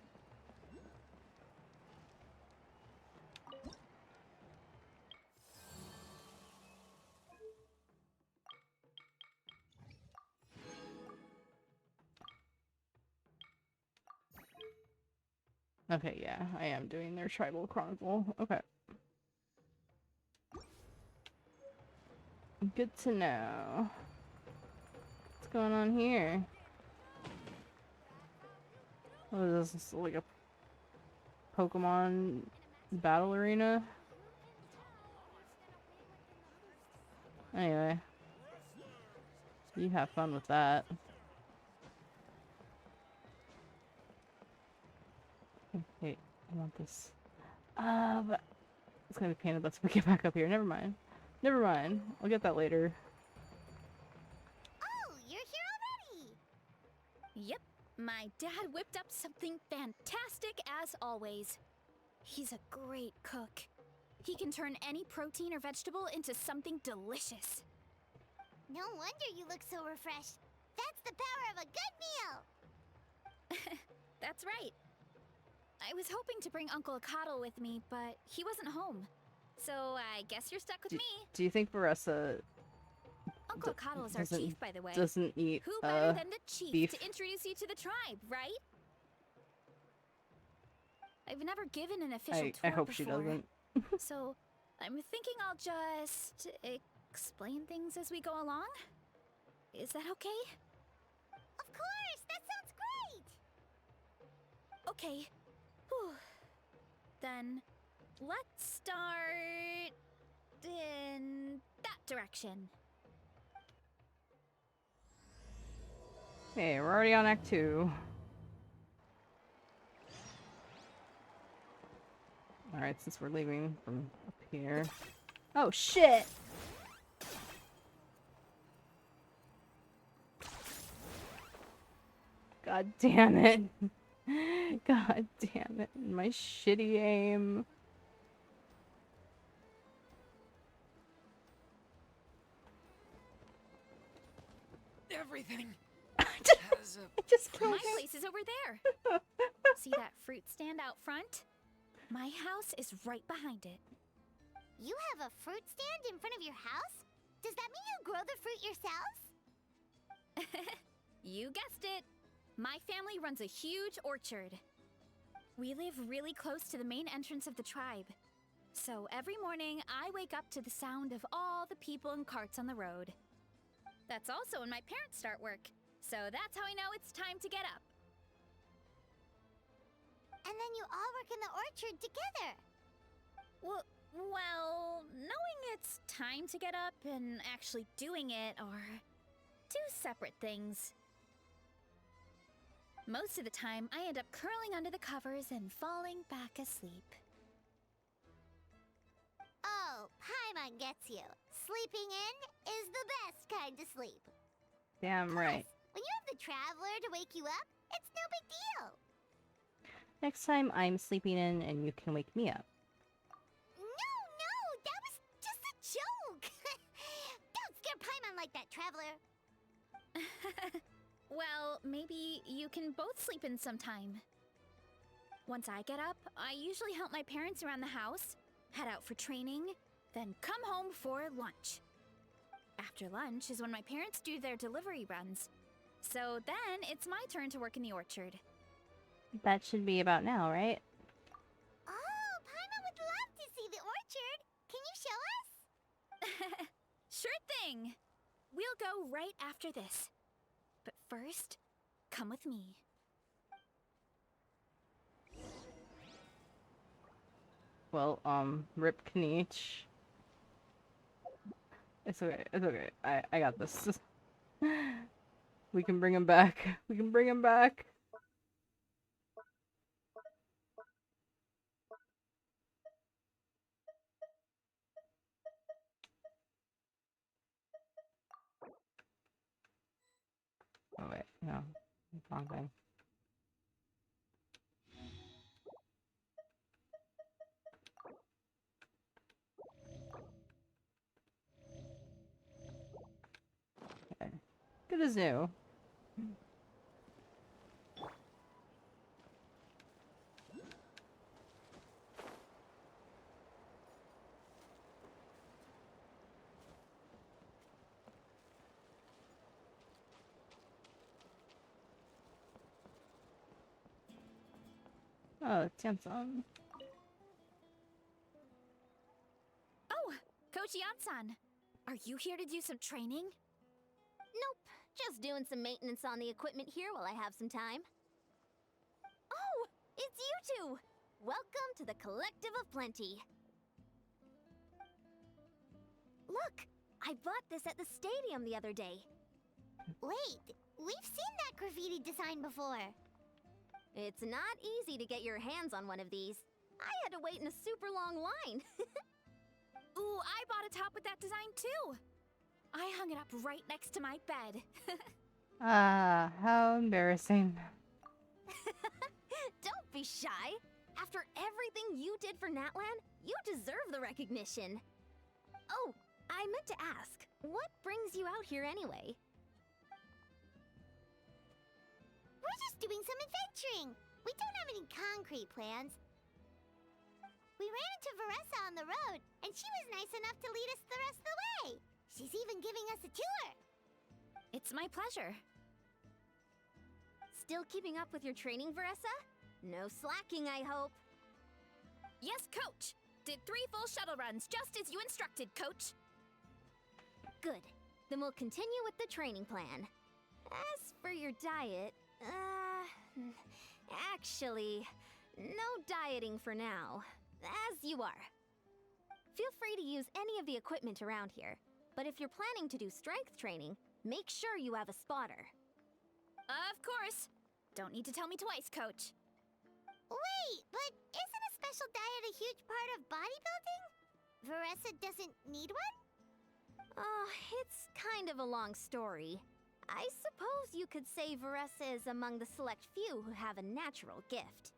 Okay, yeah, I am doing their tribal chronicle. Okay. Good to know. What's going on here? What is this? Like a Pokemon battle arena? Anyway. You have fun with that. Wait, I want this. But it's gonna be a pain in the butt to get back up here. Never mind. Never mind. I'll get that later. Oh, you're here already! Yep, my dad whipped up something fantastic as always. He's a great cook. He can turn any protein or vegetable into something delicious. No wonder you look so refreshed. That's the power of a good meal! That's right. I was hoping to bring Uncle Akatl with me, but he wasn't home. So I guess you're stuck with me. Do you think Varessa Uncle Akatl is our chief, by the way. doesn't eat Who better than the chief beef? to introduce you to the tribe, right? I've never given an official tour I hope before, she doesn't. so I'm thinking I'll just explain things as we go along. Is that okay? Of course! That sounds great! Okay. Whew. Then let's start in that direction. Okay, we're already on Act 2. Alright, since we're leaving from up here. Oh, shit! God damn it. God damn it. My shitty aim. Everything I has a just killed My him. place is over there. See that fruit stand out front? My house is right behind it. You have a fruit stand in front of your house? Does that mean you grow the fruit yourselves? You guessed it. My family runs a huge orchard. We live really close to the main entrance of the tribe. So every morning, I wake up to the sound of all the people and carts on the road. That's also when my parents start work. So that's how I know it's time to get up. And then you all work in the orchard together. Well, knowing it's time to get up and actually doing it are two separate things. Most of the time, I end up curling under the covers and falling back asleep. Oh, Paimon gets you. Sleeping in is the best kind of sleep. Damn right. When you have the traveler to wake you up, it's no big deal. Next time I'm sleeping in and you can wake me up. No, that was just a joke. Don't scare Paimon like that, traveler. Well, maybe you can both sleep in sometime. Once I get up, I usually help my parents around the house, head out for training, then come home for lunch. After lunch is when my parents do their delivery runs. So then it's my turn to work in the orchard. That should be about now, right? Oh, Paimon would love to see the orchard. Can you show us? Sure thing! We'll go right after this. But first, come with me. Well, Rip Kniech. It's okay, it's okay. I got this. We can bring him back. We can bring him back. Oh wait, no. Wrong thing. Okay. Good as new. Oh, Tianson. Oh, Coach Yansan. Are you here to do some training? Nope, just doing some maintenance on the equipment here while I have some time. Oh, it's you two! Welcome to the Collective of Plenty. Look, I bought this at the stadium the other day. Wait, we've seen that graffiti design before. It's not easy to get your hands on one of these. I had to wait in a super long line. Ooh, I bought a top with that design too. I hung it up right next to my bed. Ah, how embarrassing. Don't be shy. After everything you did for Natlan, you deserve the recognition. Oh, I meant to ask, what brings you out here anyway? We're just doing some adventuring. We don't have any concrete plans. We ran into Veressa on the road, and she was nice enough to lead us the rest of the way. She's even giving us a tour. It's my pleasure. Still keeping up with your training, Veressa? No slacking, I hope. Yes, Coach. Did 3 full shuttle runs, just as you instructed, Coach. Good. Then we'll continue with the training plan. As for your diet, actually, no dieting for now. As you are. Feel free to use any of the equipment around here, but if you're planning to do strength training, make sure you have a spotter. Of course. Don't need to tell me twice, Coach. Wait, but isn't a special diet a huge part of bodybuilding? Veressa doesn't need one? Oh, it's kind of a long story. I suppose you could say Veressa is among the select few who have a natural gift.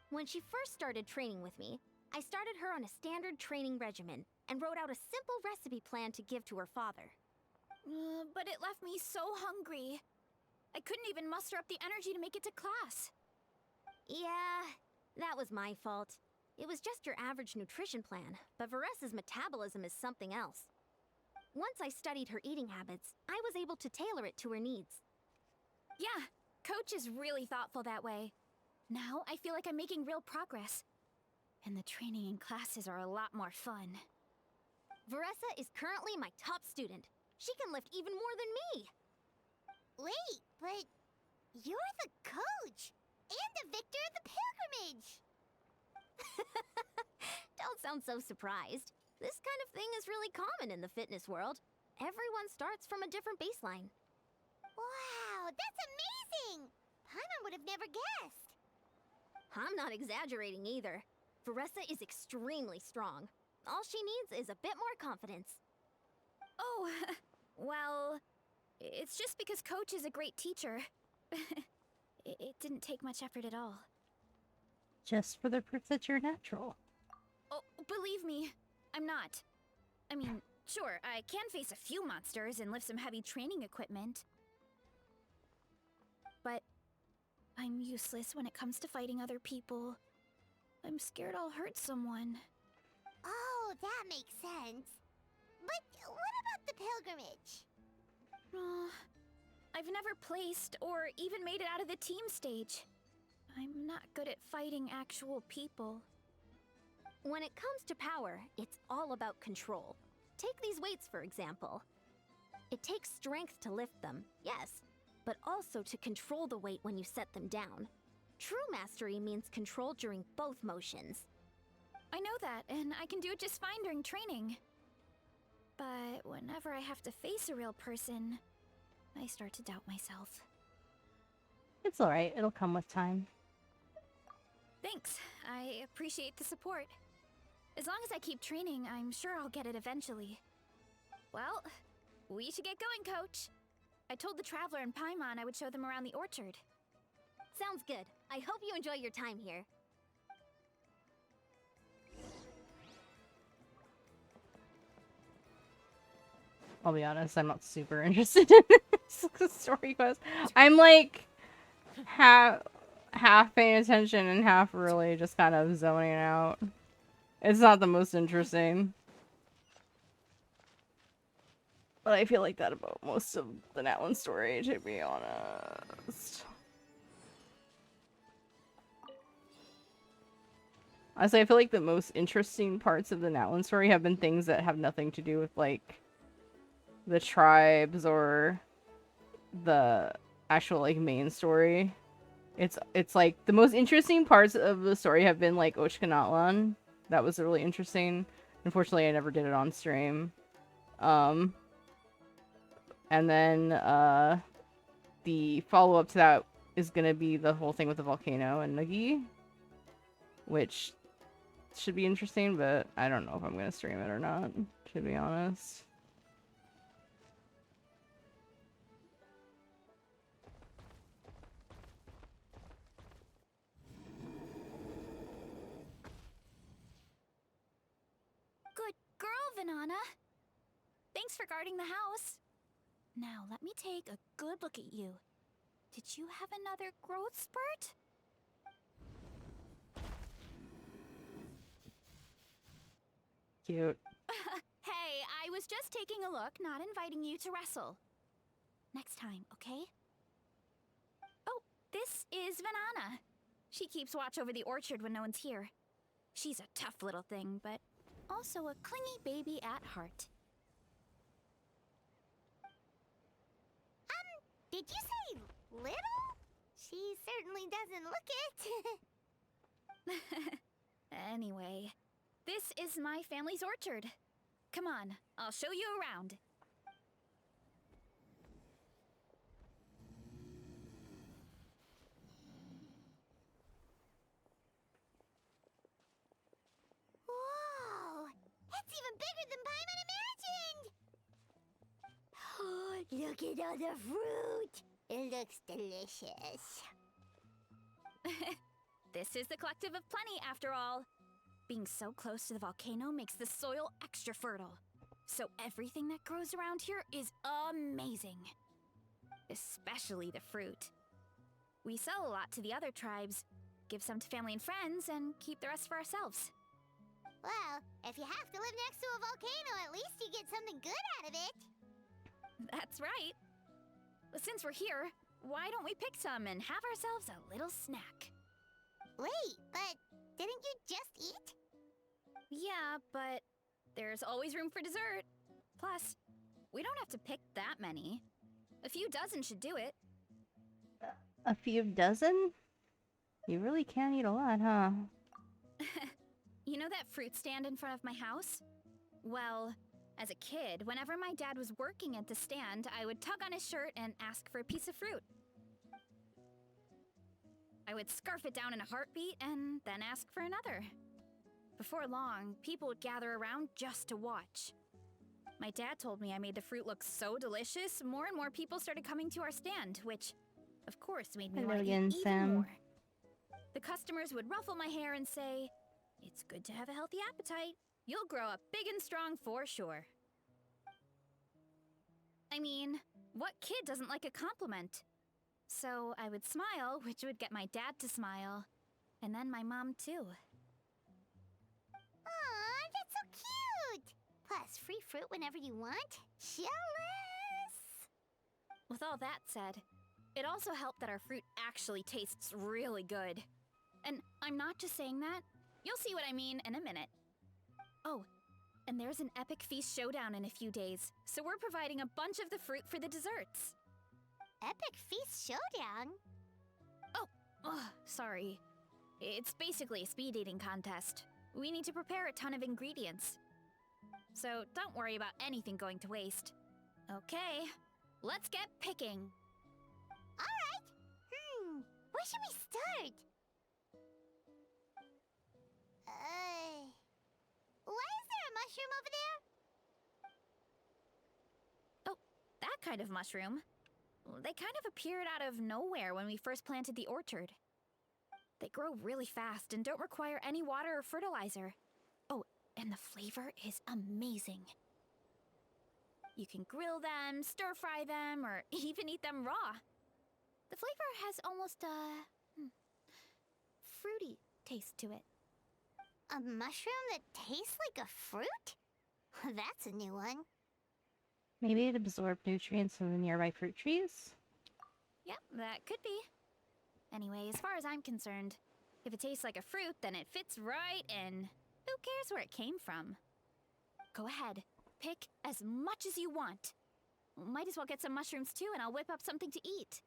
When she first started training with me, I started her on a standard training regimen and wrote out a simple recipe plan to give to her father. But it left me so hungry. I couldn't even muster up the energy to make it to class. Yeah, that was my fault. It was just your average nutrition plan, but Veressa's metabolism is something else. Once I studied her eating habits, I was able to tailor it to her needs. Yeah, Coach is really thoughtful that way. Now I feel like I'm making real progress. And the training and classes are a lot more fun. Veressa is currently my top student. She can lift even more than me. Wait, but you're the coach and the victor of the pilgrimage. Don't sound so surprised. This kind of thing is really common in the fitness world. Everyone starts from a different baseline. Wow, that's amazing! Paimon would have never guessed. I'm not exaggerating either. Veressa is extremely strong. All she needs is a bit more confidence. Oh, well, it's just because Coach is a great teacher. It didn't take much effort at all. Just for the proof that you're natural. Oh, believe me, I'm not. I mean, sure, I can face a few monsters and lift some heavy training equipment. But I'm useless when it comes to fighting other people. I'm scared I'll hurt someone. Oh, that makes sense. But what about the pilgrimage? I've never placed or even made it out of the team stage. I'm not good at fighting actual people. When it comes to power, it's all about control. Take these weights, for example. It takes strength to lift them, yes, but also to control the weight when you set them down. True mastery means control during both motions. I know that, and I can do it just fine during training. But whenever I have to face a real person, I start to doubt myself. It's alright, it'll come with time. Thanks, I appreciate the support. As long as I keep training, I'm sure I'll get it eventually. Well, we should get going, Coach. I told the Traveler and Paimon I would show them around the orchard. Sounds good. I hope you enjoy your time here. I'll be honest, I'm not super interested in this story quest. I'm like half paying attention and half really just kind of zoning out. It's not the most interesting. But I feel like that about most of the Natlan story, to be honest. Honestly, I feel like the most interesting parts of the Natlan story have been things that have nothing to do with, like, the tribes or the actual, like, main story. It's like, the most interesting parts of the story have been, like, Ochkanatlan. That was really interesting. Unfortunately, I never did it on stream. And then, the follow-up to that is gonna be the whole thing with the volcano and Nagi, which should be interesting, but I don't know if I'm gonna stream it or not, to be honest. Good girl, Vanana. Thanks for guarding the house. Now, let me take a good look at you. Did you have another growth spurt? Cute. Hey, I was just taking a look, not inviting you to wrestle. Next time, okay? Oh, this is Vanana. She keeps watch over the orchard when no one's here. She's a tough little thing, but also a clingy baby at heart. Did you say little? She certainly doesn't look it. Anyway, this is my family's orchard. Come on, I'll show you around. Whoa! It's even bigger than Paimon imagined! Look at all the fruit! It looks delicious. This is the Collective of Plenty, after all. Being so close to the volcano makes the soil extra fertile. So everything that grows around here is amazing. Especially the fruit. We sell a lot to the other tribes, give some to family and friends, and keep the rest for ourselves. Well, if you have to live next to a volcano, at least you get something good out of it. That's right. Since we're here, why don't we pick some and have ourselves a little snack? Wait, but didn't you just eat? Yeah, but there's always room for dessert. Plus, we don't have to pick that many. A few dozen should do it. A few dozen? You really can eat a lot, huh? You know that fruit stand in front of my house? Well, as a kid, whenever my dad was working at the stand, I would tug on his shirt and ask for a piece of fruit. I would scarf it down in a heartbeat and then ask for another. Before long, people would gather around just to watch. My dad told me I made the fruit look so delicious, more and more people started coming to our stand, which, of course, made me Hello want to again, eat even Sam. more. The customers would ruffle my hair and say, "It's good to have a healthy appetite. You'll grow up big and strong for sure." I mean, what kid doesn't like a compliment? So I would smile, which would get my dad to smile. And then my mom, too. Aw, that's so cute! Plus, free fruit whenever you want. Jealous! With all that said, it also helped that our fruit actually tastes really good. And I'm not just saying that. You'll see what I mean in a minute. Oh, and there's an epic feast showdown in a few days, so we're providing a bunch of the fruit for the desserts. Epic Feast Showdown? Oh, sorry. It's basically a speed eating contest. We need to prepare a ton of ingredients. So don't worry about anything going to waste. Okay, let's get picking. Alright! Where should we start? Why is there a mushroom over there? Oh, that kind of mushroom. They kind of appeared out of nowhere when we first planted the orchard. They grow really fast and don't require any water or fertilizer. Oh, and the flavor is amazing. You can grill them, stir-fry them, or even eat them raw. The flavor has almost a fruity taste to it. A mushroom that tastes like a fruit? That's a new one. Maybe it absorbed nutrients from the nearby fruit trees? Yep, that could be. Anyway, as far as I'm concerned, If it tastes like a fruit, then it fits right in. Who cares where it came from? Go ahead. Pick as much as you want. Might as well get some mushrooms too, and I'll whip up something to eat.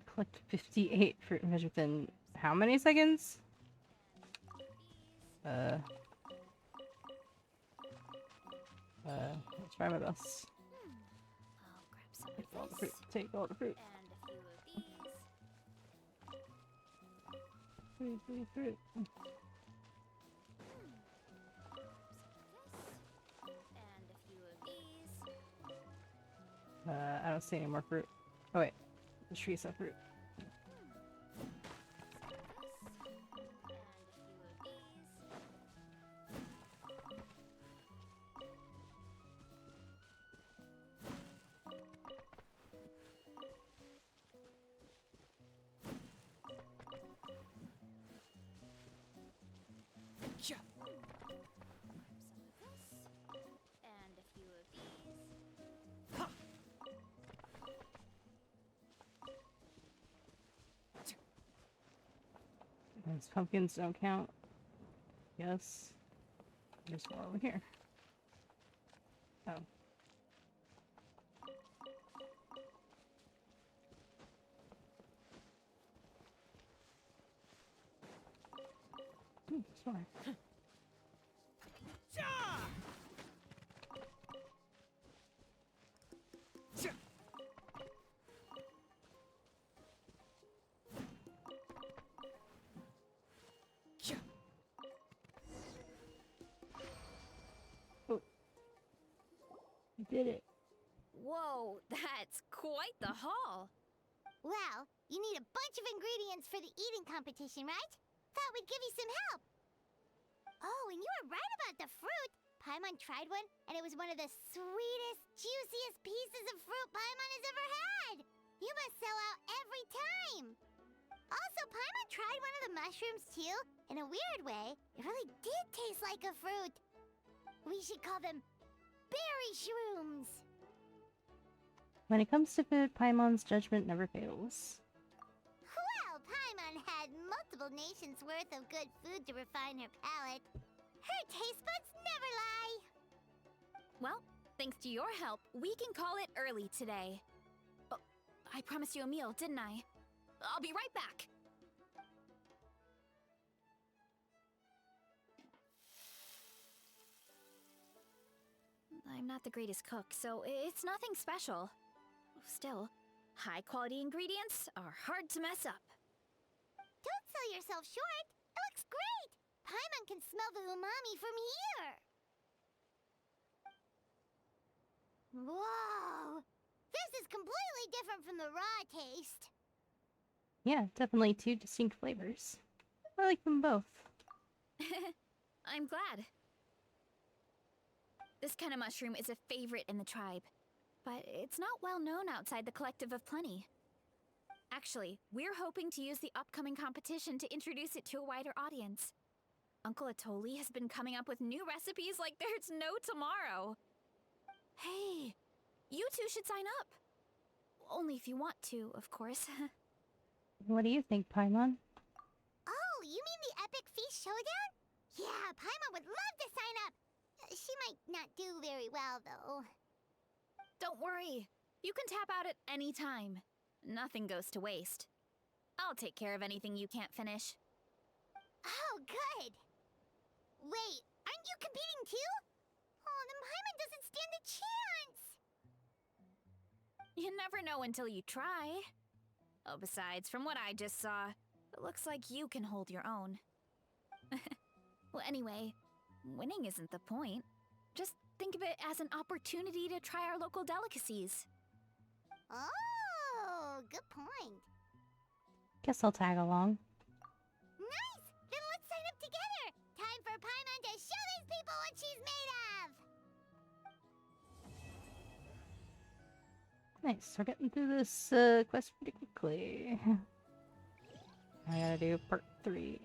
Collect 58 fruit and veg within how many seconds? Let's try my best. I'll grab some Take all of the this. fruit. Take all the fruit. And a few of these. Fruit, fruit, fruit. And a few of these. I don't see any more fruit. Oh wait, the trees have fruit. Yeah. And a few of these. Ha! These pumpkins don't count. Yes. There's more over here. Oh. There's more. You did it. Whoa, that's quite the haul. Well, you need a bunch of ingredients for the eating competition, right? Thought we'd give you some help. Oh, and you were right about the fruit. Paimon tried one, and it was one of the sweetest, juiciest pieces of fruit Paimon has ever had. You must sell out every time. Also, Paimon tried one of the mushrooms too. In a weird way, it really did taste like a fruit. We should call them berry shrooms. When it comes to food, Paimon's judgment never fails. Well, Paimon had multiple nations' worth of good food to refine her palate. Her taste buds never lie. Well, thanks to your help, we can call it early today. Oh, I promised you a meal, didn't I? I'll be right back. I'm not the greatest cook, so it's nothing special. Still, high-quality ingredients are hard to mess up. Don't sell yourself short. It looks great. Paimon can smell the umami from here. Whoa! This is completely different from the raw taste. Yeah, definitely two distinct flavors. I like them both. I'm glad. This kind of mushroom is a favorite in the tribe, but it's not well known outside the Collective of Plenty. Actually, we're hoping to use the upcoming competition to introduce it to a wider audience. Uncle Atoli has been coming up with new recipes like there's no tomorrow. Hey, you two should sign up. Only if you want to, of course. What do you think, Paimon? Oh, you mean the Epic Feast Showdown? Yeah, Paimon would love to sign up. She might not do very well, though. Don't worry. You can tap out at any time. Nothing goes to waste. I'll take care of anything you can't finish. Oh, good. Wait, aren't you competing too? Oh, then Paimon doesn't stand a chance. You never know until you try. Oh, besides, from what I just saw, it looks like you can hold your own. Well, anyway, winning isn't the point. Just think of it as an opportunity to try our local delicacies. Oh, good point. Guess I'll tag along. Nice! Then let's sign up together! Time for Paimon to show these people what she's made of! Nice, we're getting through this quest pretty quickly. I gotta do part 3.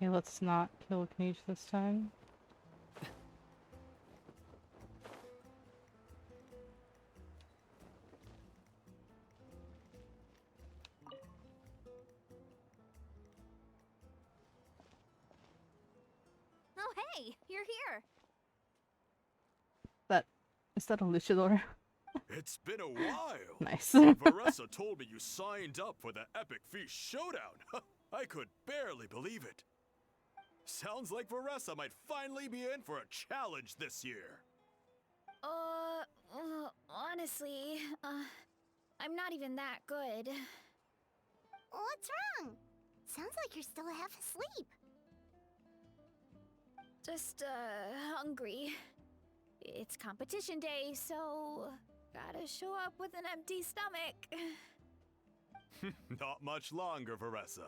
Okay, let's not kill Kniech this time. Oh, hey, you're here. Is that a luchador? It's been a while. Nice. Varessa told me you signed up for the Epic Feast Showdown. I could barely believe it. Sounds like Varessa might finally be in for a challenge this year. Honestly, I'm not even that good. What's wrong? Sounds like you're still half asleep. Just, hungry. It's competition day, so gotta show up with an empty stomach. Not much longer, Varessa.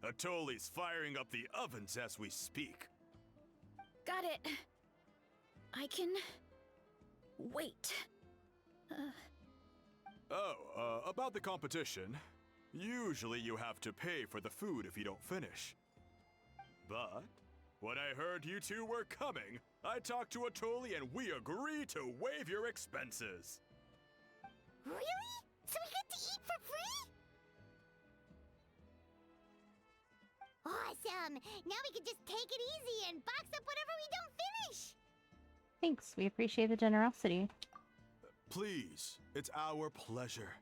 Atoli's firing up the ovens as we speak. Got it. I can wait. About the competition. Usually you have to pay for the food if you don't finish. But when I heard you two were coming, I talked to Atoli and we agreed to waive your expenses. Really? So we get to eat for free? Awesome! Now we can just take it easy and box up whatever we don't finish! Thanks, we appreciate the generosity. Please, it's our pleasure.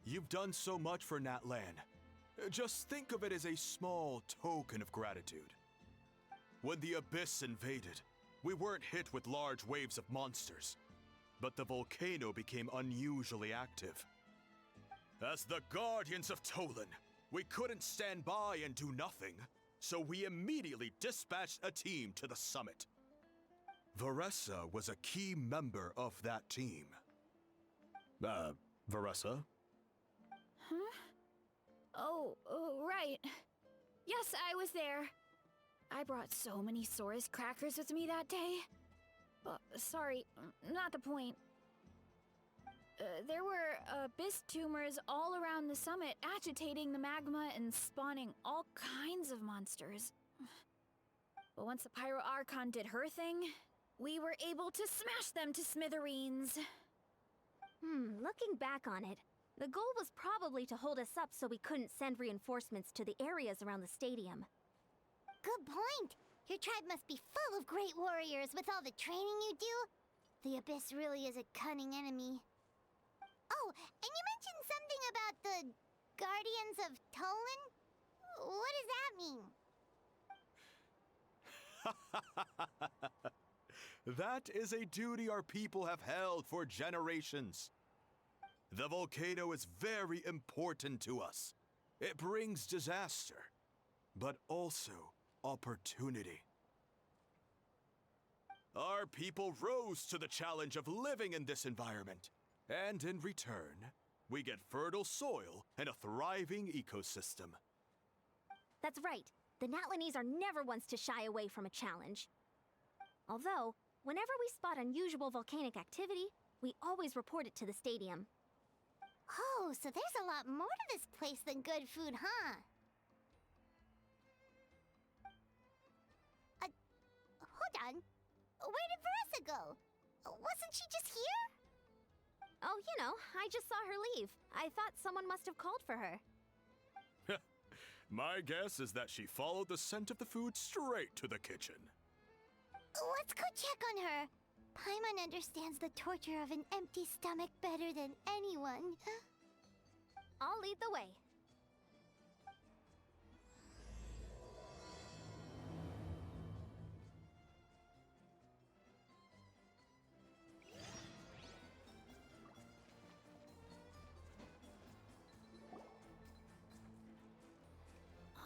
You've done so much for Natlan. Just think of it as a small token of gratitude. When the Abyss invaded, we weren't hit with large waves of monsters, but the volcano became unusually active. As the Guardians of Tolan, we couldn't stand by and do nothing, so we immediately dispatched a team to the summit. Varessa was a key member of that team. Varessa? Huh? Oh, right. Yes, I was there. I brought so many Saurus crackers with me that day. Sorry, not the point. There were abyss tumors all around the summit, agitating the magma and spawning all kinds of monsters. But once the Pyro Archon did her thing, we were able to smash them to smithereens. Looking back on it, the goal was probably to hold us up so we couldn't send reinforcements to the areas around the stadium. Good point! Your tribe must be full of great warriors with all the training you do. The Abyss really is a cunning enemy. Oh, and you mentioned something about the Guardians of Tolan? What does that mean? That is a duty our people have held for generations. The volcano is very important to us. It brings disaster, but also opportunity. Our people rose to the challenge of living in this environment, and in return, we get fertile soil and a thriving ecosystem. That's right. The Natlanese are never ones to shy away from a challenge. Although, whenever we spot unusual volcanic activity, we always report it to the stadium. Oh, so there's a lot more to this place than good food, huh? Hold on. Where did Varessa go? Wasn't she just here? Oh, you know, I just saw her leave. I thought someone must have called for her. My guess is that she followed the scent of the food straight to the kitchen. Let's go check on her. Paimon understands the torture of an empty stomach better than anyone. I'll lead the way.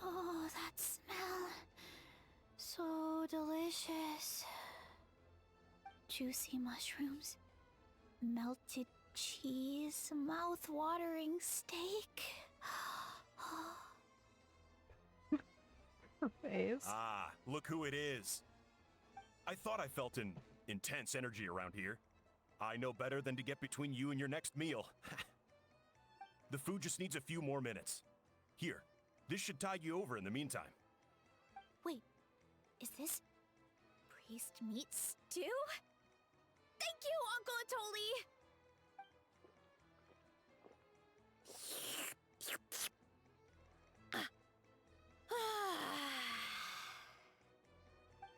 Oh, that smell. So delicious. Juicy mushrooms, melted cheese, mouth-watering steak. Her face. Ah, look who it is. I thought I felt an intense energy around here. I know better than to get between you and your next meal. The food just needs a few more minutes. Here, this should tide you over in the meantime. Wait, Is this priest meat stew? Thank you, Uncle Atoli!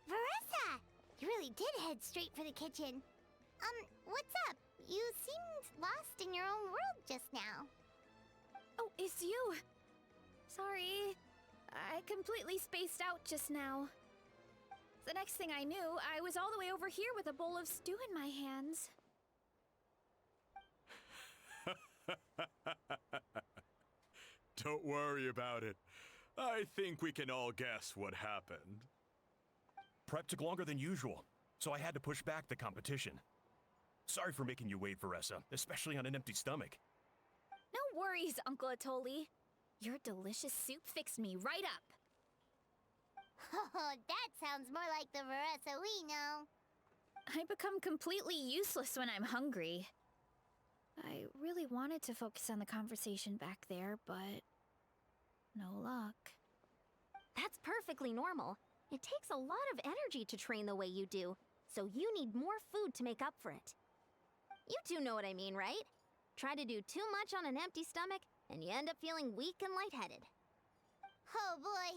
Veressa! You really did head straight for the kitchen. What's up? You seemed lost in your own world just now. Oh, it's you. Sorry. I completely spaced out just now. The next thing I knew, I was all the way over here with a bowl of stew in my hands. Don't worry about it. I think we can all guess what happened. Prep took longer than usual, so I had to push back the competition. Sorry for making you wait, Veressa, especially on an empty stomach. No worries, Uncle Atoli. Your delicious soup fixed me right up. Oh, that sounds more like the Veressa we know. I become completely useless when I'm hungry. I really wanted to focus on the conversation back there, but no luck. That's perfectly normal. It takes a lot of energy to train the way you do, so you need more food to make up for it. You two know what I mean, right? Try to do too much on an empty stomach, and you end up feeling weak and lightheaded. Oh boy,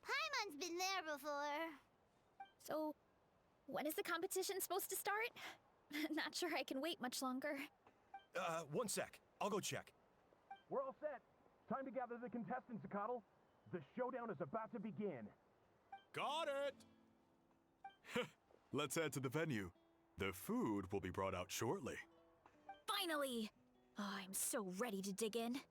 Paimon's been there before. So, when is the competition supposed to start? Not sure I can wait much longer. 1 sec. I'll go check. We're all set. Time to gather the contestants, Zakatl. The showdown is about to begin. Got it! Let's head to the venue. The food will be brought out shortly. Finally! Oh, I'm so ready to dig in.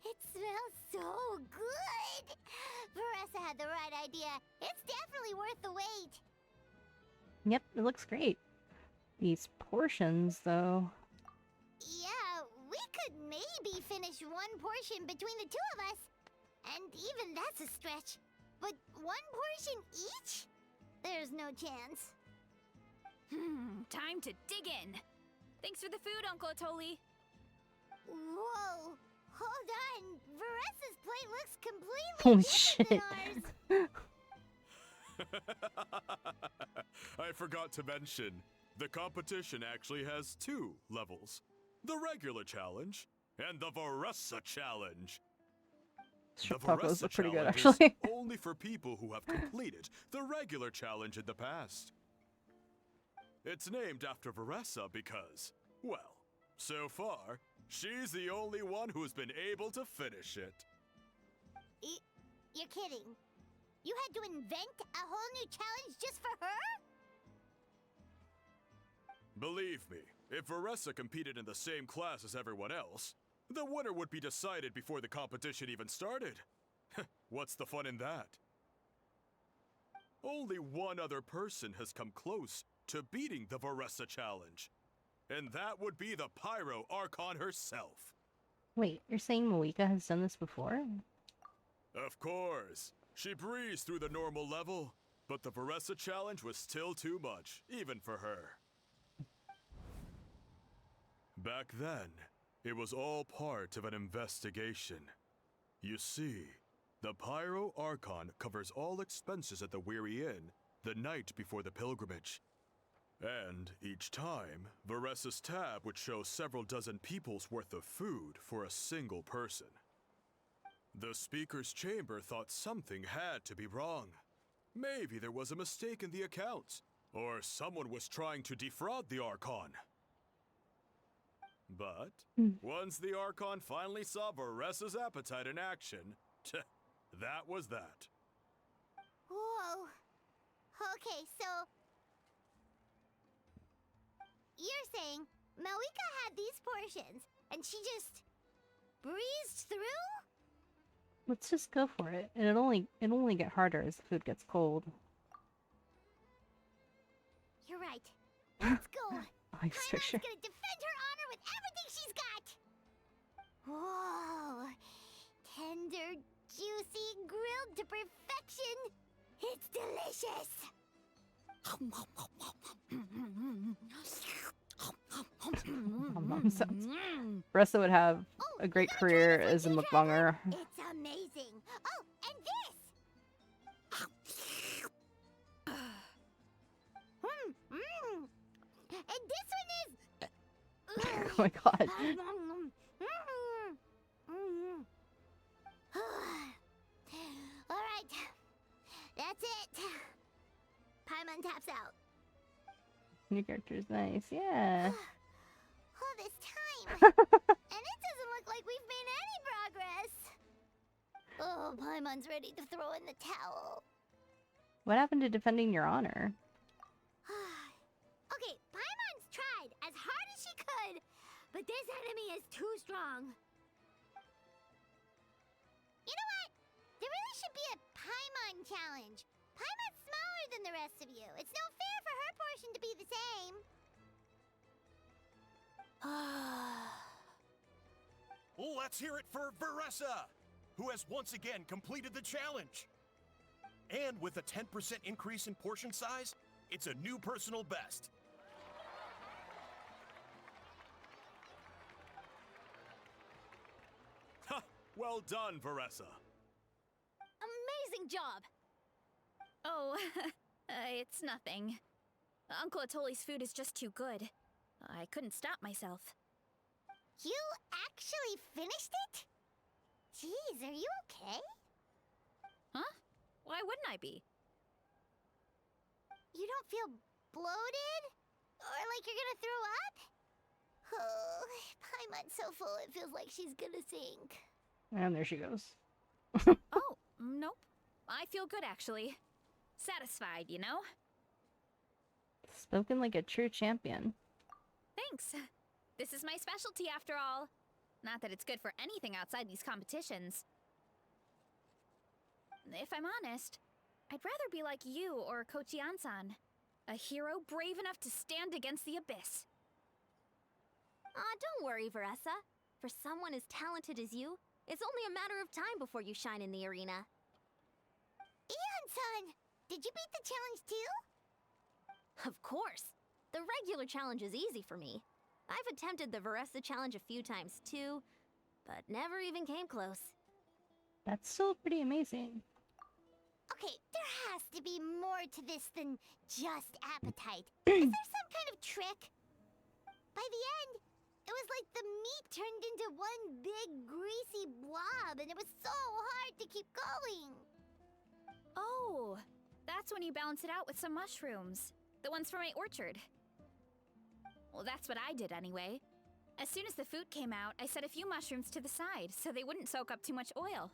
It smells so good! Veressa had the right idea. It's definitely worth the wait. Yep, it looks great. These portions, though. Yeah, we could maybe finish one portion between the two of us. And even that's a stretch. But one portion each? There's no chance. Time to dig in. Thanks for the food, Uncle Atoli. Whoa! Hold on! Veressa's plate looks completely Holy different than ours! I forgot to mention, the competition actually has 2 levels. The regular challenge and the Veressa challenge. Shrimp The tacos Veressa look pretty good, challenge actually. is only for people who have completed the regular challenge in the past. It's named after Veressa because, well, so far, she's the only one who's been able to finish it. You're kidding. You had to invent a whole new challenge just for her? Believe me, if Veressa competed in the same class as everyone else, the winner would be decided before the competition even started. What's the fun in that? Only one other person has come close to beating the Veressa challenge, and that would be the Pyro Archon herself. Wait, you're saying Malika has done this before? Of course. She breezed through the normal level, but the Veressa challenge was still too much, even for her. Back then, it was all part of an investigation. You see, the Pyro Archon covers all expenses at the Weary Inn the night before the pilgrimage. And each time, Veressa's tab would show several dozen people's worth of food for a single person. The Speaker's Chamber thought something had to be wrong. Maybe there was a mistake in the accounts, or someone was trying to defraud the Archon. But once the Archon finally saw Veressa's appetite in action, that was that. Whoa. Okay, so saying Malika had these portions, and she just breezed through? Let's just go for it. And it'll only get harder as the food gets cold. You're right. Let's go. Ice Paimon's picture. gonna defend her honor with everything she's got. Whoa. Tender, juicy, grilled to perfection. It's delicious. Ressa would have a great career as a mukbanger. It's amazing. Oh, and this. And this one is. Oh my god. All right, that's it. Paimon taps out. New character's nice, yeah. All this time, and it doesn't look like we've made any progress. Oh, Paimon's ready to throw in the towel. What happened to defending your honor? Okay, Paimon's tried as hard as she could, but this enemy is too strong. You know what? There really should be a Paimon challenge. Paimon's smaller than the rest of you. It's no fair for her portion to be the same. Let's hear it for Veressa, who has once again completed the challenge. And with a 10% increase in portion size, it's a new personal best. Ha! Well done, Veressa. Amazing job! Oh, it's nothing. Uncle Atoli's food is just too good. I couldn't stop myself. You actually finished it? Jeez, are you okay? Huh? Why wouldn't I be? You don't feel bloated? Or like you're gonna throw up? Oh, Paimon's so full it feels like she's gonna sink. And there she goes. Oh, nope. I feel good, actually. Satisfied, you know? Spoken like a true champion. Thanks. This is my specialty, after all. Not that it's good for anything outside these competitions. If I'm honest, I'd rather be like you or Kochi-an-san. A hero brave enough to stand against the abyss. Don't worry, Veressa. For someone as talented as you, it's only a matter of time before you shine in the arena. Ian-san, did you beat the challenge too? Of course. The regular challenge is easy for me. I've attempted the Veressa challenge a few times too, but never even came close. That's still pretty amazing. Okay, there has to be more to this than just appetite. Is there some kind of trick? By the end, it was like the meat turned into one big greasy blob, and it was so hard to keep going. Oh, that's when you balance it out with some mushrooms. The ones from my orchard. Well, that's what I did anyway. As soon as the food came out, I set a few mushrooms to the side so they wouldn't soak up too much oil.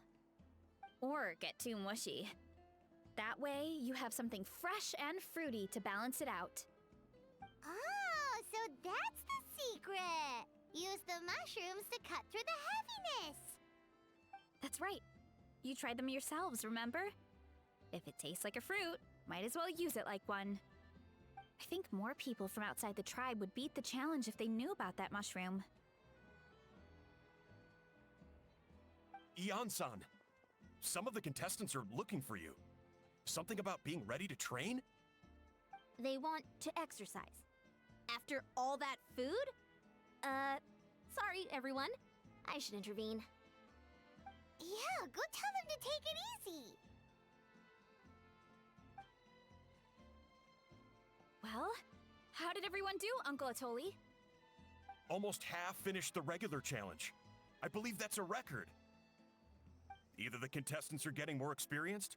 Or get too mushy. That way, you have something fresh and fruity to balance it out. Oh, so that's the secret. Use the mushrooms to cut through the heaviness. That's right. You tried them yourselves, remember? If it tastes like a fruit, might as well use it like one. I think more people from outside the tribe would beat the challenge if they knew about that mushroom. Ian-san, some of the contestants are looking for you. Something about being ready to train? They want to exercise. After all that food? Sorry, everyone. I should intervene. Yeah, go tell them to take it easy. Well, how did everyone do, Uncle Atoli? Almost half finished the regular challenge. I believe that's a record. Either the contestants are getting more experienced,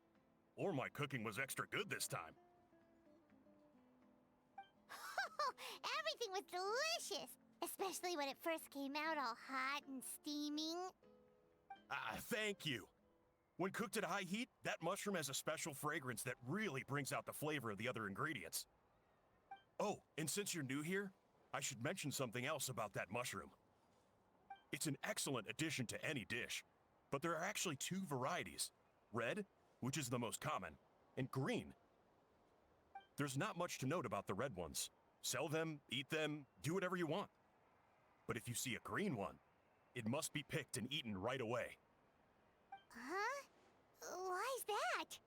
or my cooking was extra good this time. Everything was delicious, especially when it first came out all hot and steaming. Thank you. When cooked at high heat, that mushroom has a special fragrance that really brings out the flavor of the other ingredients. Oh, and since you're new here, I should mention something else about that mushroom. It's an excellent addition to any dish, but there are actually two varieties. Red, which is the most common, and green. There's not much to note about the red ones. Sell them, eat them, do whatever you want. But if you see a green one, it must be picked and eaten right away. Huh? Why's that?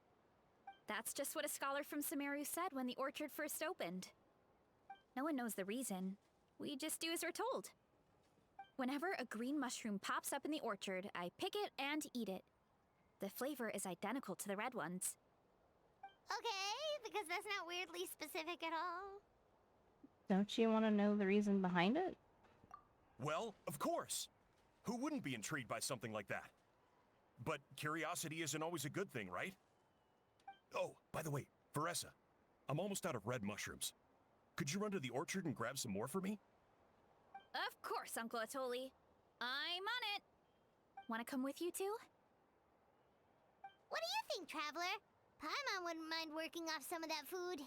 That's just what a scholar from Sumeru said when the orchard first opened. No one knows the reason. We just do as we're told. Whenever a green mushroom pops up in the orchard, I pick it and eat it. The flavor is identical to the red ones. Okay, because that's not weirdly specific at all. Don't you want to know the reason behind it? Well, of course. Who wouldn't be intrigued by something like that? But curiosity isn't always a good thing, right? Oh, by the way, Veressa, I'm almost out of red mushrooms. Could you run to the orchard and grab some more for me? Of course, Uncle Atoli. I'm on it. Want to come with you too? What do you think, Traveler? Paimon wouldn't mind working off some of that food.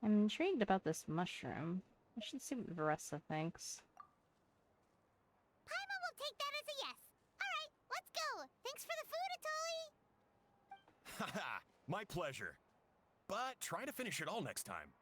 I'm intrigued about this mushroom. I should see what Veressa thinks. Paimon will take that as a yes. Alright, let's go. Thanks for the food, Atoli. Haha, my pleasure. But try to finish it all next time.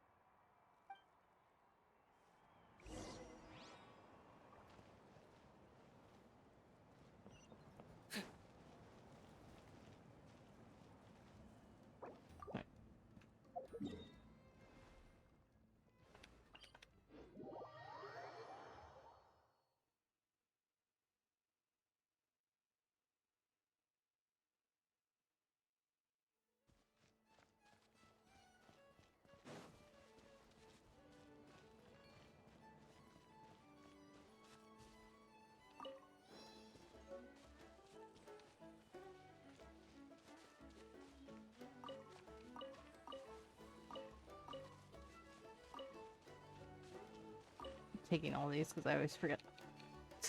Taking all these because I always forget.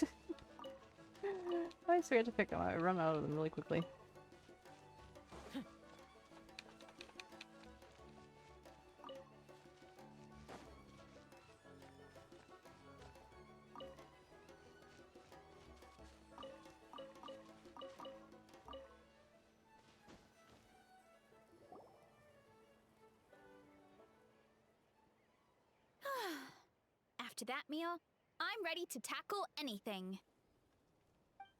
I always forget to pick them up. I run out of them really quickly. After that meal, I'm ready to tackle anything.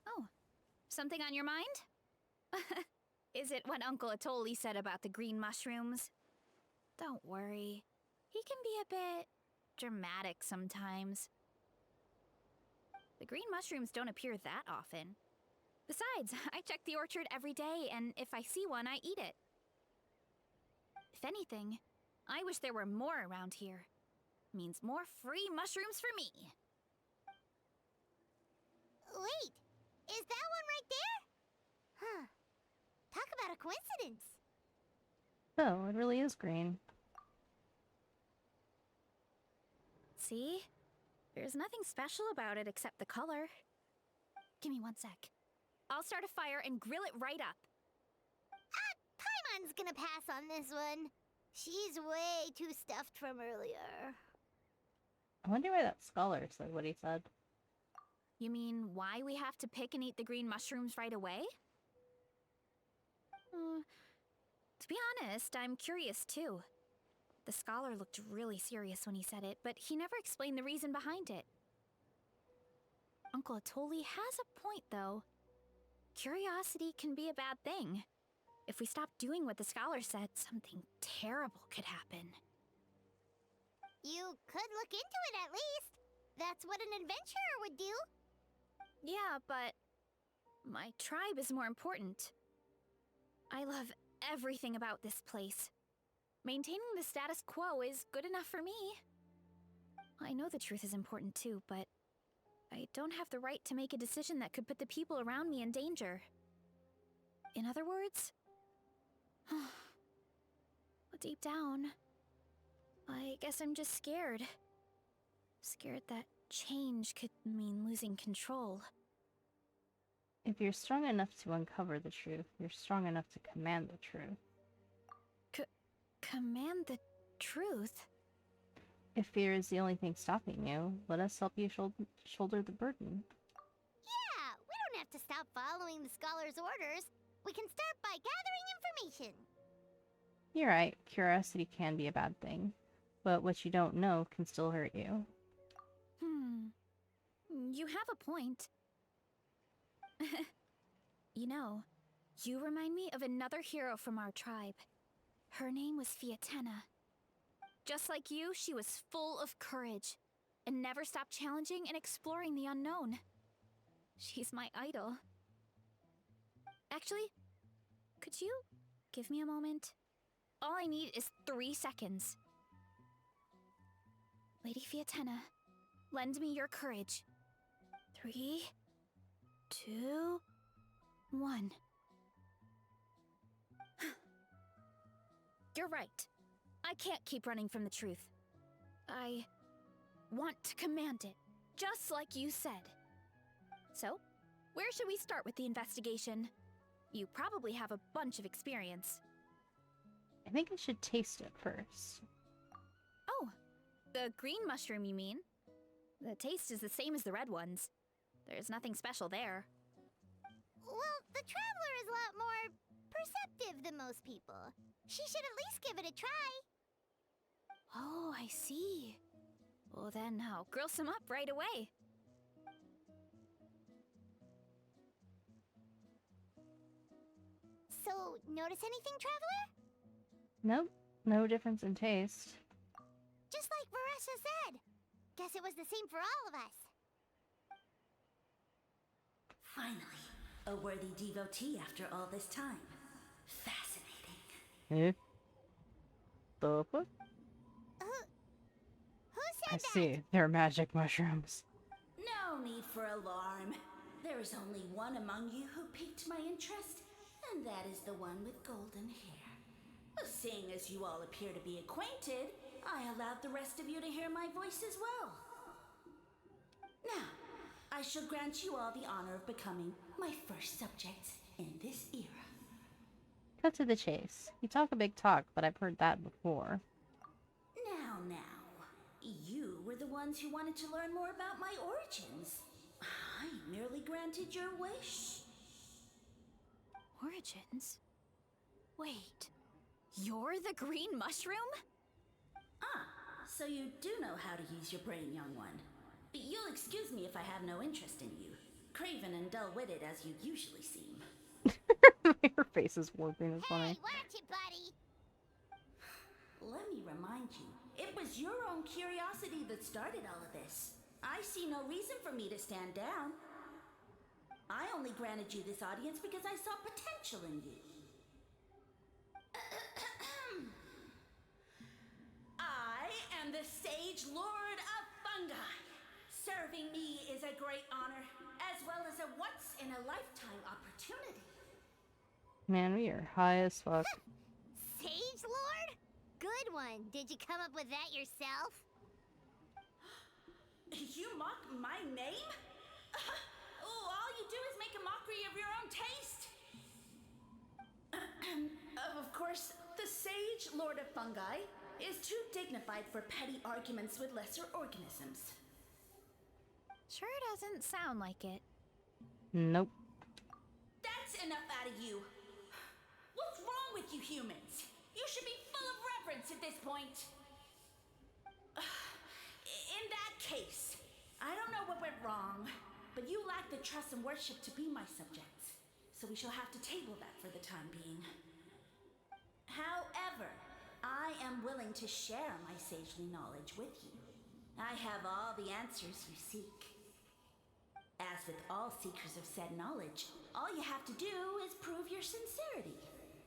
Oh, something on your mind? Is it what Uncle Atoli said about the green mushrooms? Don't worry. He can be a bit dramatic sometimes. The green mushrooms don't appear that often. Besides, I check the orchard every day, and if I see one, I eat it. If anything, I wish there were more around here. Means more free mushrooms for me. Wait, is that one right there? Huh. Talk about a coincidence. Oh, it really is green. See? There's nothing special about it except the color. Give me 1 sec. I'll start a fire and grill it right up. Paimon's gonna pass on this one. She's way too stuffed from earlier. I wonder why that scholar said what he said. You mean why we have to pick and eat the green mushrooms right away? To be honest, I'm curious too. The scholar looked really serious when he said it, but he never explained the reason behind it. Uncle Atoli has a point, though. Curiosity can be a bad thing. If we stop doing what the scholar said, something terrible could happen. You could look into it at least. That's what an adventurer would do. Yeah, but my tribe is more important. I love everything about this place. Maintaining the status quo is good enough for me. I know the truth is important too, but I don't have the right to make a decision that could put the people around me in danger. In other words, deep down, I guess I'm just scared. Scared that change could mean losing control. If you're strong enough to uncover the truth, you're strong enough to command the truth. Command the truth? If fear is the only thing stopping you, let us help you shoulder the burden. Yeah, we don't have to stop following the scholar's orders. We can start by gathering information. You're right, curiosity can be a bad thing, but what you don't know can still hurt you. You have a point. You know, you remind me of another hero from our tribe. Her name was Fiatena. Just like you, she was full of courage and never stopped challenging and exploring the unknown. She's my idol. Actually, could you give me a moment? All I need is 3 seconds. Lady Fiatena, lend me your courage. 3, 2, 1. You're right. I can't keep running from the truth. I want to command it, just like you said. So, where should we start with the investigation? You probably have a bunch of experience. I think I should taste it first. Oh, the green mushroom, you mean? The taste is the same as the red ones. There's nothing special there. Well, the Traveler is a lot more perceptive than most people. She should at least give it a try. Oh, I see. Well then, I'll grill some up right away. So, notice anything, Traveler? Nope, no difference in taste. Just like Varessa said. Guess it was the same for all of us. Finally, a worthy devotee after all this time. Fascinating. Eh? The fuck? Who said I that? see, they're magic mushrooms. No need for alarm. There is only one among you who piqued my interest, and that is the one with golden hair. Seeing as you all appear to be acquainted, I allowed the rest of you to hear my voice as well. Now, I shall grant you all the honor of becoming my first subjects in this era. Cut to the chase. You talk a big talk, but I've heard that before. Now. You were the ones who wanted to learn more about my origins. I merely granted your wish. Origins? Wait, you're the green mushroom? Ah, so you do know how to use your brain, young one. You'll excuse me if I have no interest in you. Craven and dull-witted as you usually seem. Her face is warping, it's funny. Hey, watch it, buddy. Let me remind you, it was your own curiosity that started all of this. I see no reason for me to stand down. I only granted you this audience because I saw potential in you. I am the Sage Lord of Fungi. Serving me is a great honor, as well as a once-in-a-lifetime opportunity. Man, we are high as fuck. Sage Lord? Good one. Did you come up with that yourself? You mock my name? All you do is make a mockery of your own taste. Of course, the Sage Lord of Fungi is too dignified for petty arguments with lesser organisms. Sure doesn't sound like it. Nope. That's enough out of you. What's wrong with you humans? You should be full of reverence at this point. In that case, I don't know what went wrong, but you lack the trust and worship to be my subjects. So we shall have to table that for the time being. However, I am willing to share my sagely knowledge with you. I have all the answers you seek. As with all seekers of said knowledge, all you have to do is prove your sincerity,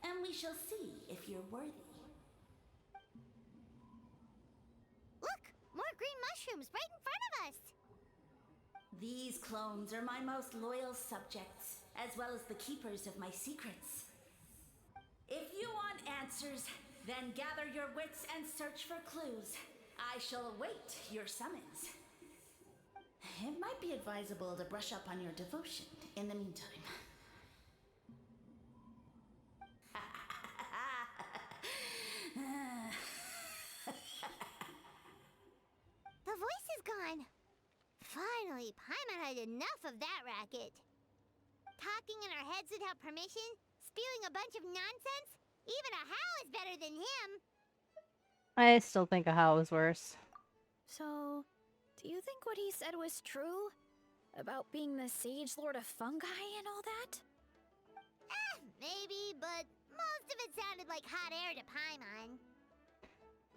and we shall see if you're worthy. Look, more green mushrooms right in front of us. These clones are my most loyal subjects, as well as the keepers of my secrets. If you want answers, then gather your wits and search for clues. I shall await your summons. It might be advisable to brush up on your devotion in the meantime. Finally, Paimon had enough of that racket. Talking in our heads without permission, spewing a bunch of nonsense. Even a How is better than him. I still think a How is worse. So, do you think what he said was true? About being the Sage Lord of Fungi and all that? Maybe, but most of it sounded like hot air to Paimon.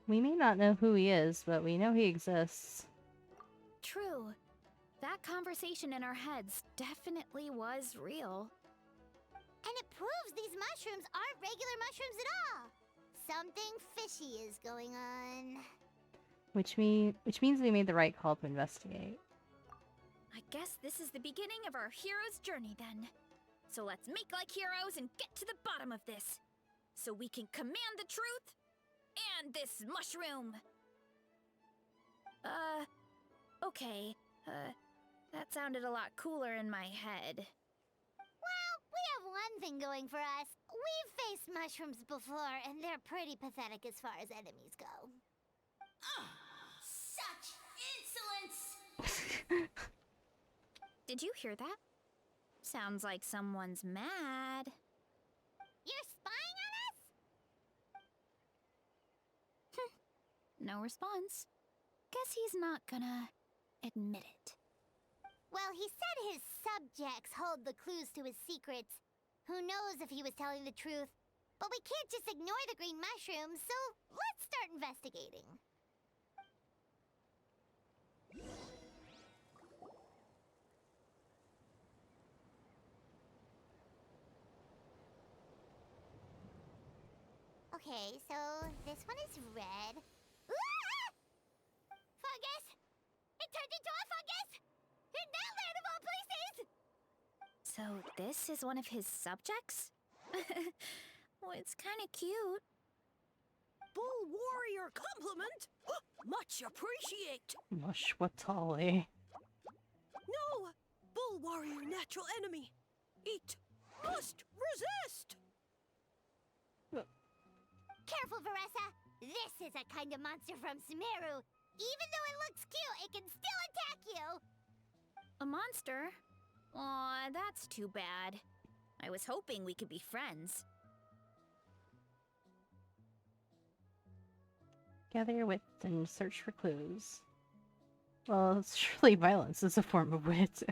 We may not know who he is, but we know he exists. True. That conversation in our heads definitely was real. And it proves these mushrooms aren't regular mushrooms at all. Something fishy is going on. Which means we made the right call to investigate. I guess this is the beginning of our hero's journey then. So let's make like heroes and get to the bottom of this. So we can command the truth and this mushroom. Okay. That sounded a lot cooler in my head. Well, we have one thing going for us. We've faced mushrooms before, and they're pretty pathetic as far as enemies go. Such insolence! Did you hear that? Sounds like someone's mad. You're spying on us? No response. Guess he's not gonna admit it. Well, he said his subjects hold the clues to his secrets. Who knows if he was telling the truth? But we can't just ignore the green mushrooms, so let's start investigating. Okay, so this one is red. Ah! Fungus! It turned into a fungus! In that land of all places! So this is one of his subjects? Well, it's kind of cute. Bull warrior compliment! Much appreciate! Mushwatali. No! Bull warrior natural enemy! Eat! Must resist! Careful, Veressa! This is a kind of monster from Sumeru. Even though it looks cute, it can still attack you! A monster? Aw, that's too bad. I was hoping we could be friends. Gather your wits and search for clues. Well, surely violence is a form of wit.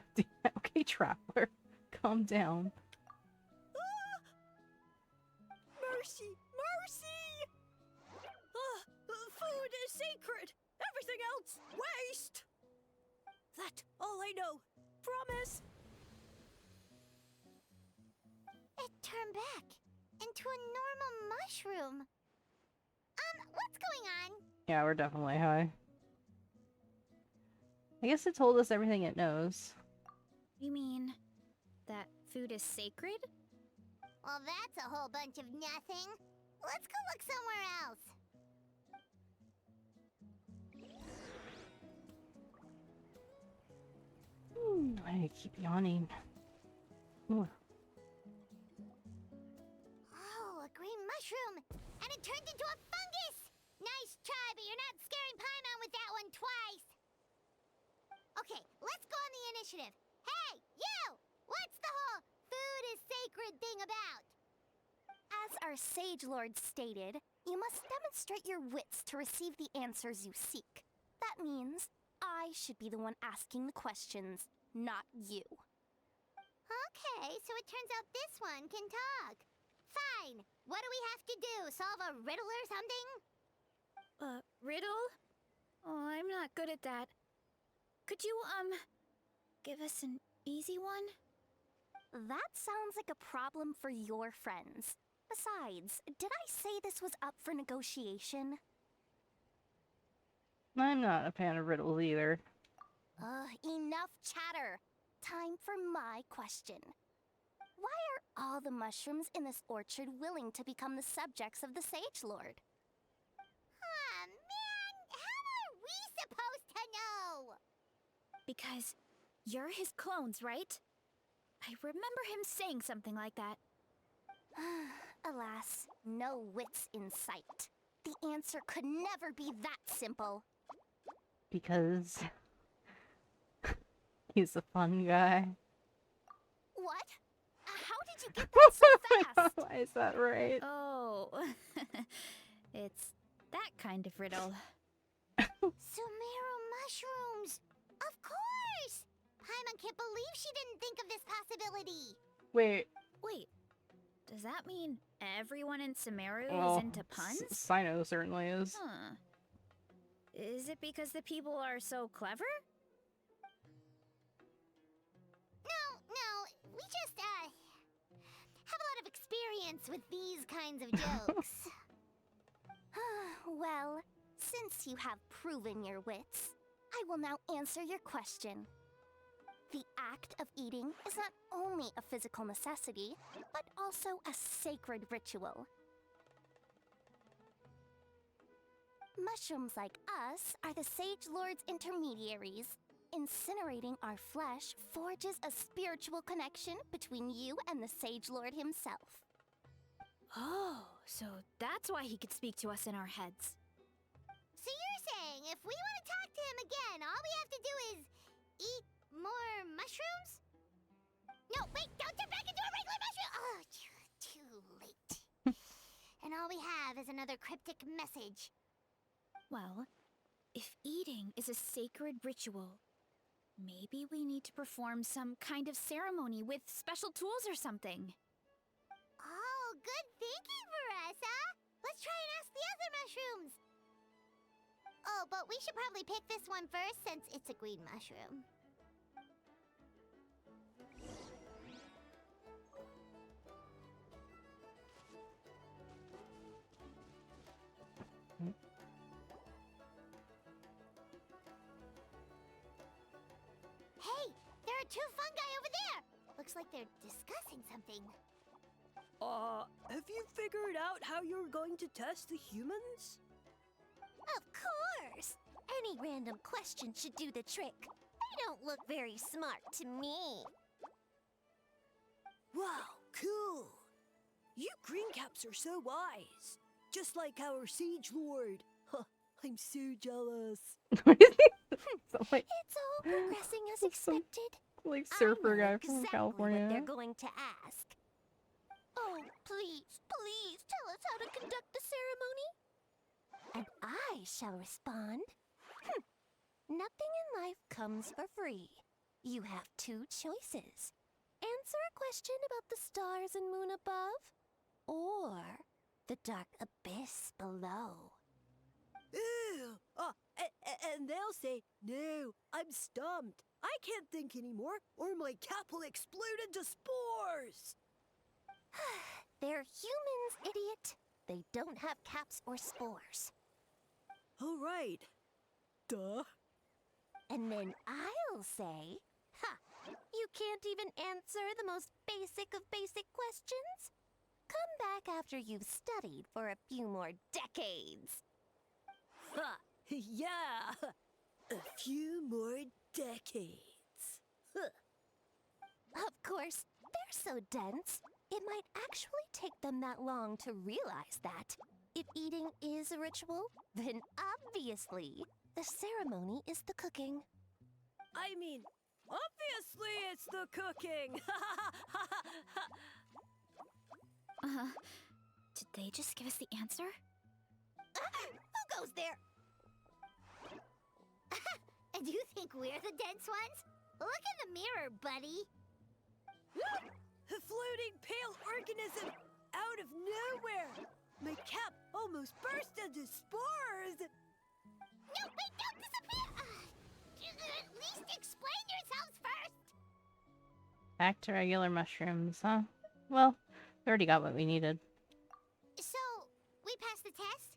Okay, Traveler. Calm down. Mercy! Mercy! Food is sacred! Everything else, waste! That's all I know. Promise! It turned back into a normal mushroom. What's going on? Yeah, we're definitely high. I guess it told us everything it knows. You mean that food is sacred? Well, that's a whole bunch of nothing. Let's go look somewhere else. I keep yawning. Ooh. Oh, a green mushroom! And it turned into a fungus! Nice try, but you're not scaring Paimon with that one twice! Okay, let's go on the initiative. Hey, you! What's the whole food is sacred thing about? As our Sage Lord stated, you must demonstrate your wits to receive the answers you seek. That means I should be the one asking the questions, not you. Okay, so it turns out this one can talk. Fine. What do we have to do? Solve a riddle or something? Riddle? Oh, I'm not good at that. Could you, give us an easy one? That sounds like a problem for your friends. Besides, did I say this was up for negotiation? I'm not a fan of riddles either. Enough chatter. Time for my question. Why are all the mushrooms in this orchard willing to become the subjects of the Sage Lord? Man, how are we supposed to know? Because you're his clones, right? I remember him saying something like that. Alas, no wits in sight. The answer could never be that simple. Because He's a fun guy. What? How did you get that so fast? Why is that right? Oh, it's that kind of riddle. Sumeru mushrooms! Of course! Paimon can't believe she didn't think of this possibility. Wait. Wait, does that mean everyone in Sumeru Well, is into puns? Sino certainly is. Huh. Is it because the people are so clever? No, we just, have a lot of experience with these kinds of jokes. Well, since you have proven your wits, I will now answer your question. The act of eating is not only a physical necessity, but also a sacred ritual. Mushrooms like us are the Sage Lord's intermediaries. Incinerating our flesh forges a spiritual connection between you and the Sage Lord himself. Oh, so that's why he could speak to us in our heads. So you're saying if we want to talk to him again, all we have to do is eat more mushrooms? No, wait, don't turn back into a regular mushroom! Oh, too late. And all we have is another cryptic message. Well, if eating is a sacred ritual, maybe we need to perform some kind of ceremony with special tools or something. Oh, good thinking, Veressa! Let's try and ask the other mushrooms! Oh, but we should probably pick this one first since it's a green mushroom. Hey, there are two fungi over there! Looks like they're discussing something. Have you figured out how you're going to test the humans? Of course! Any random question should do the trick. They don't look very smart to me. Wow, cool! You greencaps are so wise. Just like our Sage Lord. Huh, I'm so jealous. So, like, It's all progressing as expected. like surfer I know guy from exactly California. what they're going to ask. Oh, please, please tell us how to conduct the ceremony. And I shall respond. Nothing in life comes for free. You have two choices. Answer a question about the stars and moon above, or the dark abyss below. Ew! And they'll say, no, I'm stumped. I can't think anymore, or my cap will explode into spores. They're humans, idiot. They don't have caps or spores. All right. Duh. And then I'll say, you can't even answer the most basic of basic questions? Come back after you've studied for a few more decades. Ha! Yeah! A few more decades. Of course, they're so dense, it might actually take them that long to realize that. If eating is a ritual, then obviously, the ceremony is the cooking. I mean, obviously it's the cooking! Did they just give us the answer? Who goes there? And you think we're the dense ones? Look in the mirror, buddy. A floating pale organism out of nowhere! My cap almost burst into spores! No, wait, don't disappear! At least explain yourselves first! Back to regular mushrooms, huh? Well, we already got what we needed. So, we passed the test?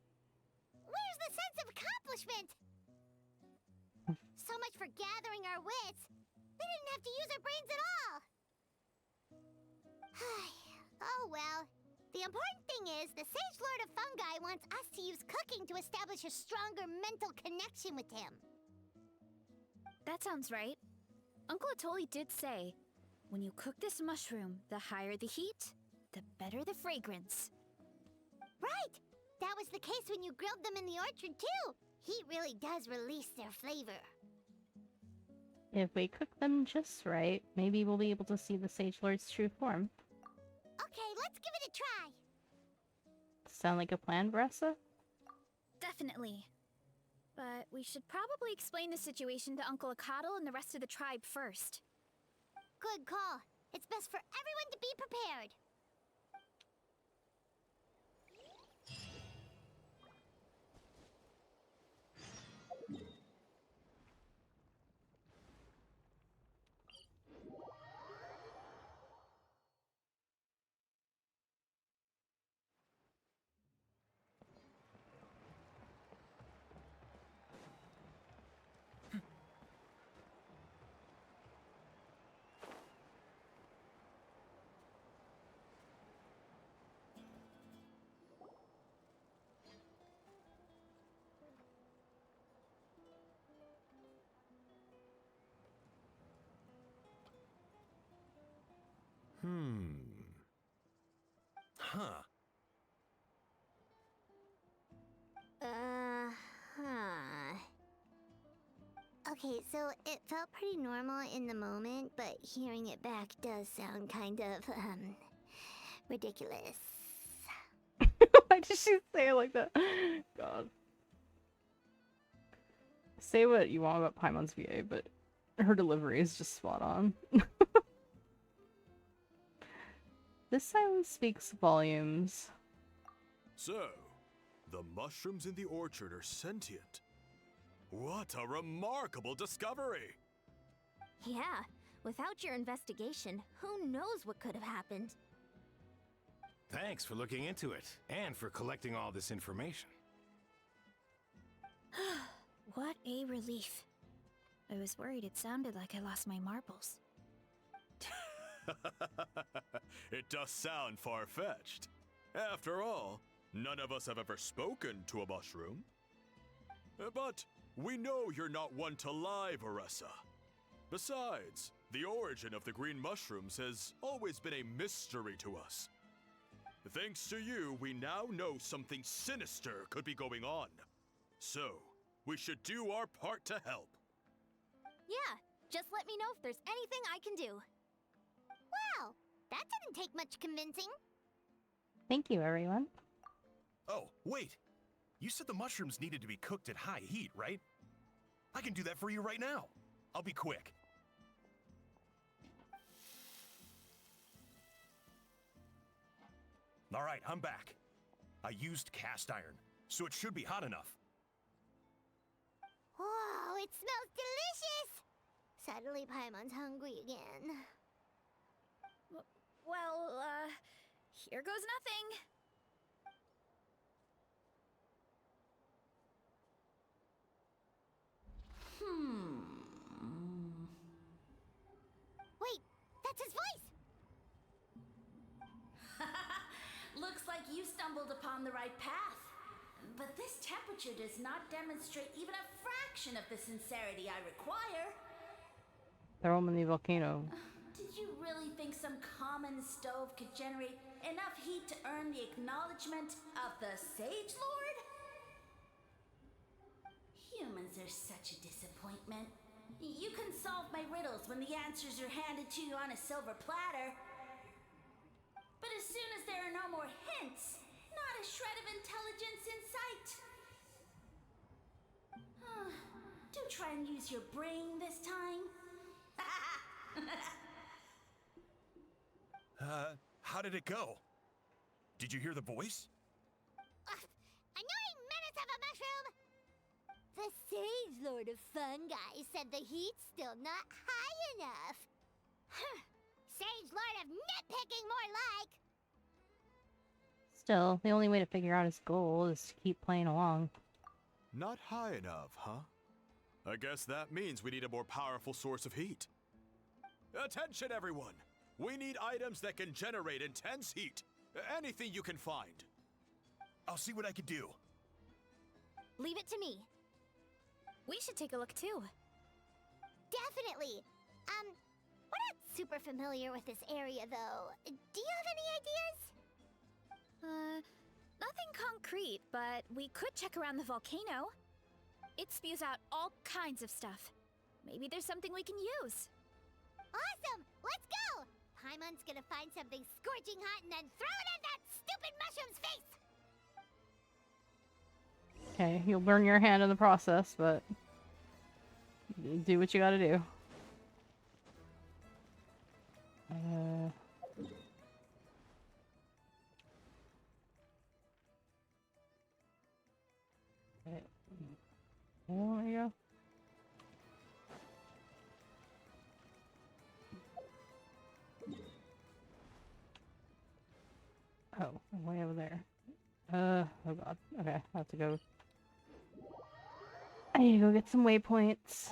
Where's the sense of accomplishment? So much for gathering our wits. We didn't have to use our brains at all. Oh well. The important thing is, the Sage Lord of Fungi wants us to use cooking to establish a stronger mental connection with him. That sounds right. Uncle Atoli did say, when you cook this mushroom, the higher the heat, the better the fragrance. Right! That was the case when you grilled them in the orchard, too. Heat really does release their flavor. If we cook them just right, maybe we'll be able to see the Sage Lord's true form. Okay, let's give it a try. Sound like a plan, Bressa? Definitely. But we should probably explain the situation to Uncle Akadal and the rest of the tribe first. Good call. It's best for everyone to be prepared. Huh. Okay, so it felt pretty normal in the moment, but hearing it back does sound kind of, ridiculous. Why did she say it like that? God. Say what you want about Paimon's VA, but her delivery is just spot on. This silence speaks volumes. So, the mushrooms in the orchard are sentient. What a remarkable discovery! Yeah, without your investigation, who knows what could have happened? Thanks for looking into it, and for collecting all this information. What a relief. I was worried it sounded like I lost my marbles. It does sound far-fetched. After all, none of us have ever spoken to a mushroom. But we know you're not one to lie, Veressa. Besides, the origin of the green mushrooms has always been a mystery to us. Thanks to you, we now know something sinister could be going on. So, we should do our part to help. Yeah, just let me know if there's anything I can do. Wow, that didn't take much convincing. Thank you, everyone. Oh, wait. You said the mushrooms needed to be cooked at high heat, right? I can do that for you right now. I'll be quick. All right, I'm back. I used cast iron, so it should be hot enough. Whoa, it smells delicious! Suddenly Paimon's hungry again. Well, here goes nothing. Wait, that's his voice! Looks like you stumbled upon the right path. But this temperature does not demonstrate even a fraction of the sincerity I require. Throw them in the volcano. Did you really think some common stove could generate enough heat to earn the acknowledgement of the Sage Lord? Humans are such a disappointment. You can solve my riddles when the answers are handed to you on a silver platter. But as soon as there are no more hints, not a shred of intelligence in sight. Do try and use your brain this time. How did it go? Did you hear the voice? Annoying menace of a mushroom! The Sage Lord of Fungi said the heat's still not high enough. Sage Lord of nitpicking, more like! Still, the only way to figure out his goal is to keep playing along. Not high enough, huh? I guess that means we need a more powerful source of heat. Attention, everyone! We need items that can generate intense heat. Anything you can find. I'll see what I can do. Leave it to me. We should take a look too. Definitely! We're not super familiar with this area, though. Do you have any ideas? Nothing concrete, but we could check around the volcano. It spews out all kinds of stuff. Maybe there's something we can use. Awesome! Let's go! Paimon's gonna find something scorching hot and then throw it in that stupid mushroom's face! Okay, you'll burn your hand in the process, but do what you gotta do. Okay. Oh, there you go. Oh, way over there. Oh god. Okay, I have to go. I need to go get some waypoints.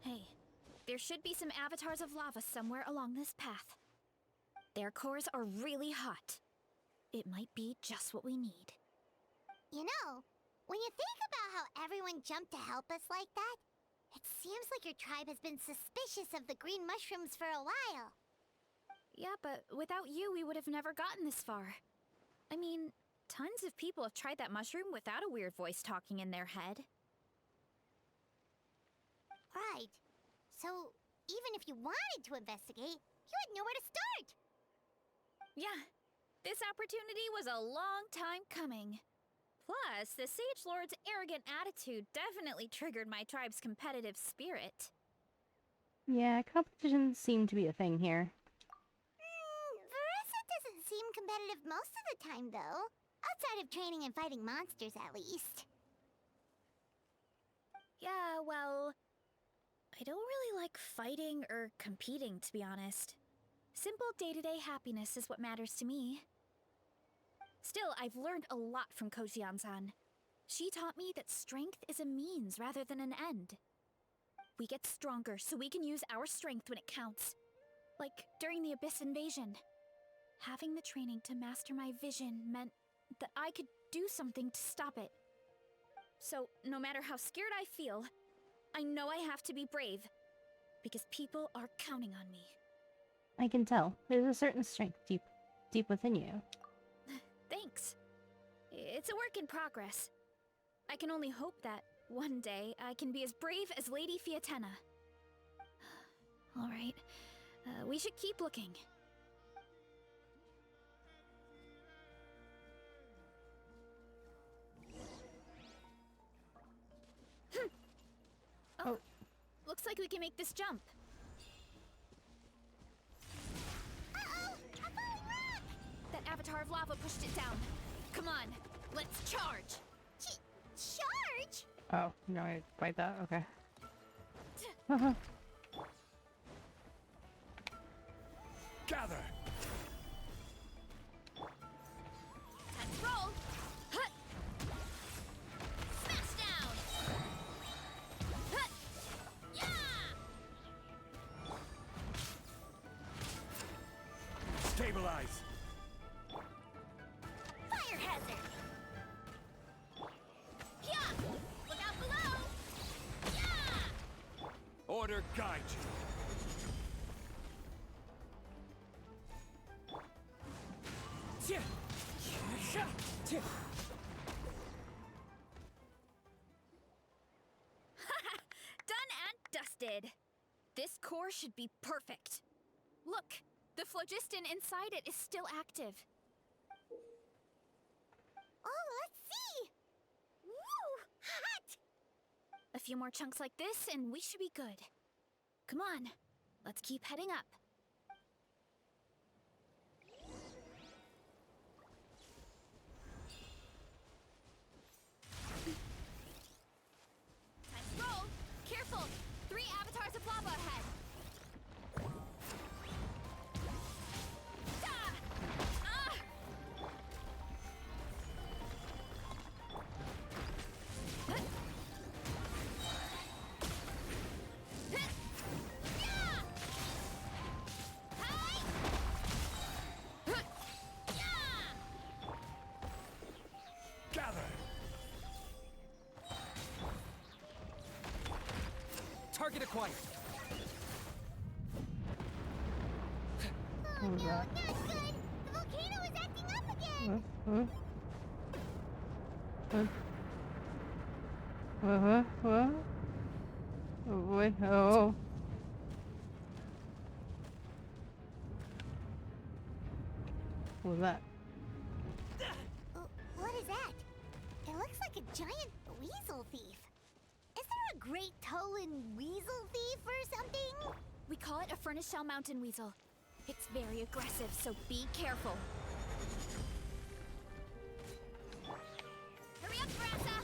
Hey, there should be some avatars of lava somewhere along this path. Their cores are really hot. It might be just what we need. You know, when you think about how everyone jumped to help us like that, it seems like your tribe has been suspicious of the green mushrooms for a while. Yeah, but without you, we would have never gotten this far. I mean, tons of people have tried that mushroom without a weird voice talking in their head. Right. So, even if you wanted to investigate, you had nowhere to start. Yeah, this opportunity was a long time coming. Plus, the Sage Lord's arrogant attitude definitely triggered my tribe's competitive spirit. Yeah, competition seemed to be a thing here. Veressa doesn't seem competitive most of the time, though. Outside of training and fighting monsters, at least. Yeah, well, I don't really like fighting or competing, to be honest. Simple day-to-day happiness is what matters to me. Still, I've learned a lot from Kojian-san. She taught me that strength is a means rather than an end. We get stronger so we can use our strength when it counts. Like during the Abyss invasion. Having the training to master my vision meant that I could do something to stop it. So, no matter how scared I feel, I know I have to be brave. Because people are counting on me. I can tell. There's a certain strength deep within you. Thanks. It's a work in progress. I can only hope that one day I can be as brave as Lady Fiatenna. Alright, we should keep looking. Oh, looks like we can make this jump. Uh-oh! A falling rock! That avatar of lava pushed it down. Come on, let's charge! Charge? Oh, no, I fight that? Okay. Gather! Let's roll! Hut! Smash down! Hut! Yeah! Stabilize! Fire hazard! Yeah! Look out below! Yeah! Order guide you. Done and dusted. This core should be perfect. Look, the phlogiston inside it is still active. Oh, let's see! Woo! Hot! A few more chunks like this and we should be good. Come on, let's keep heading up. Time to roll! Careful! 3 avatars of lava ahead! Ah! Ah! Huh? Huh? Yeah! Hi! Huh? Yeah! Gather! Target acquired. Oh no, not good! The volcano is acting up again! What? Wait, oh. What was that? What is that? It looks like a giant weasel thief. Is there a great Tolan weasel thief or something? We call it a furnace shell mountain weasel. It's very aggressive, so be careful. Hurry up, Brassa!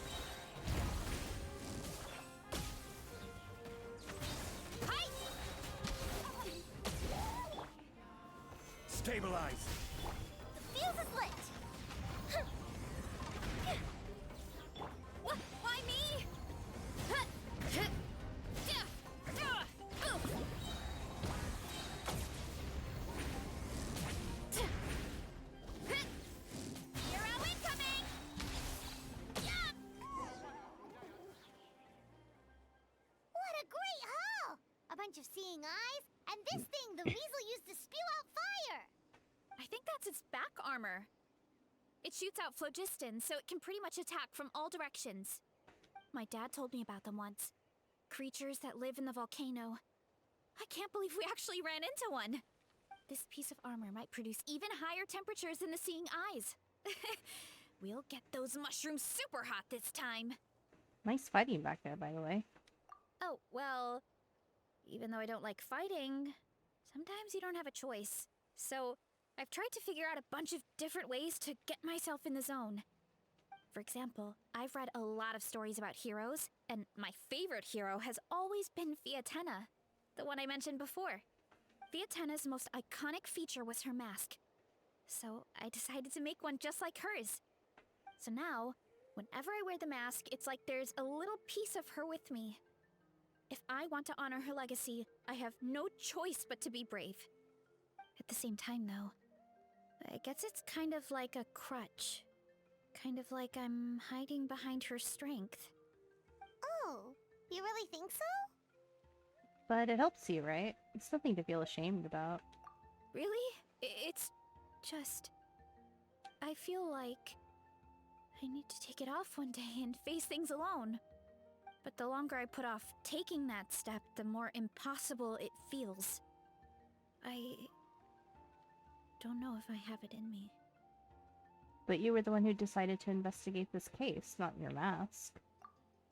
Hi! Stabilize! The fuse is lit! Why me? Hero incoming! What a great haul! A bunch of seeing eyes, and this thing the weasel used to spew out fire! I think that's its back armor. It shoots out phlogiston, so it can pretty much attack from all directions. My dad told me about them once. Creatures that live in the volcano. I can't believe we actually ran into one. This piece of armor might produce even higher temperatures than the seeing eyes. We'll get those mushrooms super hot this time. Nice fighting back there, by the way. Oh, well, even though I don't like fighting, sometimes you don't have a choice. So, I've tried to figure out a bunch of different ways to get myself in the zone. For example, I've read a lot of stories about heroes, and my favorite hero has always been Fiatenna, the one I mentioned before. Fiatenna's most iconic feature was her mask. So I decided to make one just like hers. So now, whenever I wear the mask, it's like there's a little piece of her with me. If I want to honor her legacy, I have no choice but to be brave. At the same time, though, I guess it's kind of like a crutch. Kind of like I'm hiding behind her strength. Oh, you really think so? But it helps you, right? It's nothing to feel ashamed about. Really? It's just... I feel like I need to take it off one day and face things alone. But the longer I put off taking that step, the more impossible it feels. I don't know if I have it in me. But you were the one who decided to investigate this case, not your mask.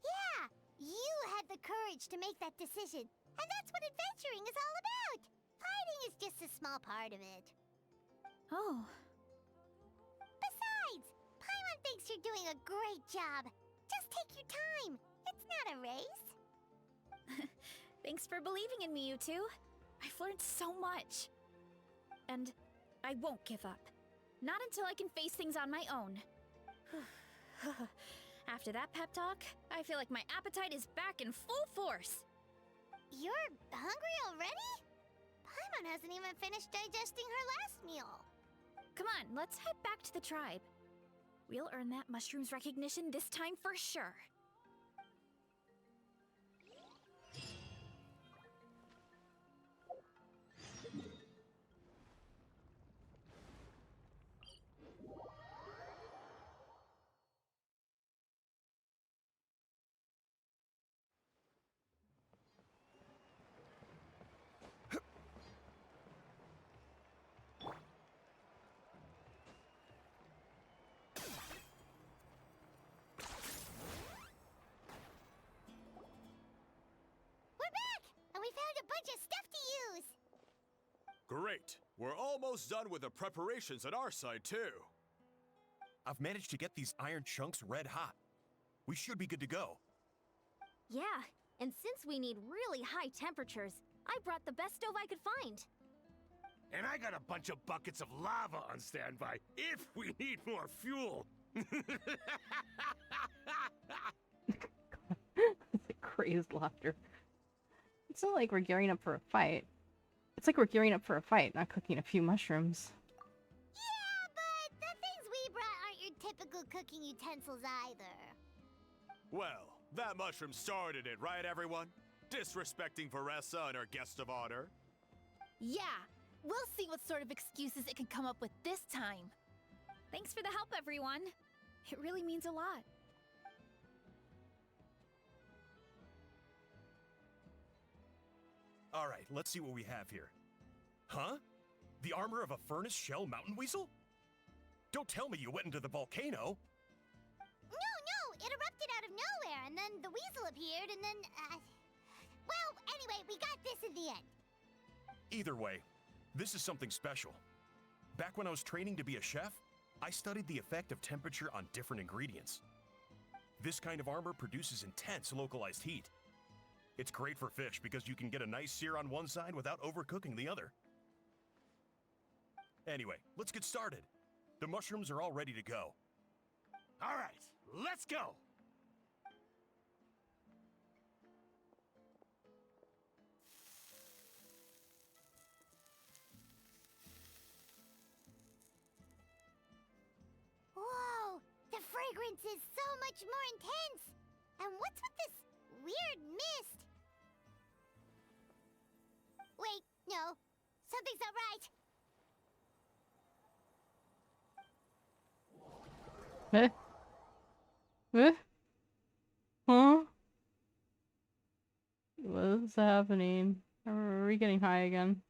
Yeah! You had the courage to make that decision. And that's what adventuring is all about! Fighting is just a small part of it. Oh. Besides, Paimon thinks you're doing a great job. Just take your time. It's not a race. Thanks for believing in me, you two. I've learned so much. And I won't give up. Not until I can face things on my own. After that pep talk, I feel like my appetite is back in full force. You're hungry already? Paimon hasn't even finished digesting her last meal. Come on, let's head back to the tribe. We'll earn that mushroom's recognition this time for sure. We're back! And we found a bunch of stuff to use! Great. We're almost done with the preparations at our side, too. I've managed to get these iron chunks red hot. We should be good to go. Yeah, and since we need really high temperatures, I brought the best stove I could find. And I got a bunch of buckets of lava on standby if we need more fuel. It's like crazed laughter. It's not like we're gearing up for a fight. It's like we're gearing up for a fight, not cooking a few mushrooms. Yeah, but the things we brought aren't your typical cooking utensils either. Well, that mushroom started it, right, everyone? Disrespecting Veressa and her guest of honor. Yeah, we'll see what sort of excuses it can come up with this time. Thanks for the help, everyone. It really means a lot. All right, let's see what we have here. Huh? The armor of a furnace shell mountain weasel? Don't tell me you went into the volcano. No, it erupted out of nowhere, and then the weasel appeared, and then, well, anyway, we got this in the end. Either way, this is something special. Back when I was training to be a chef, I studied the effect of temperature on different ingredients. This kind of armor produces intense localized heat. It's great for fish because you can get a nice sear on one side without overcooking the other. Anyway, let's get started. The mushrooms are all ready to go. All right, let's go. Whoa, the fragrance is so much more intense. And what's with this weird mist? Wait, no, something's not right. Huh? What's happening? Are we getting high again?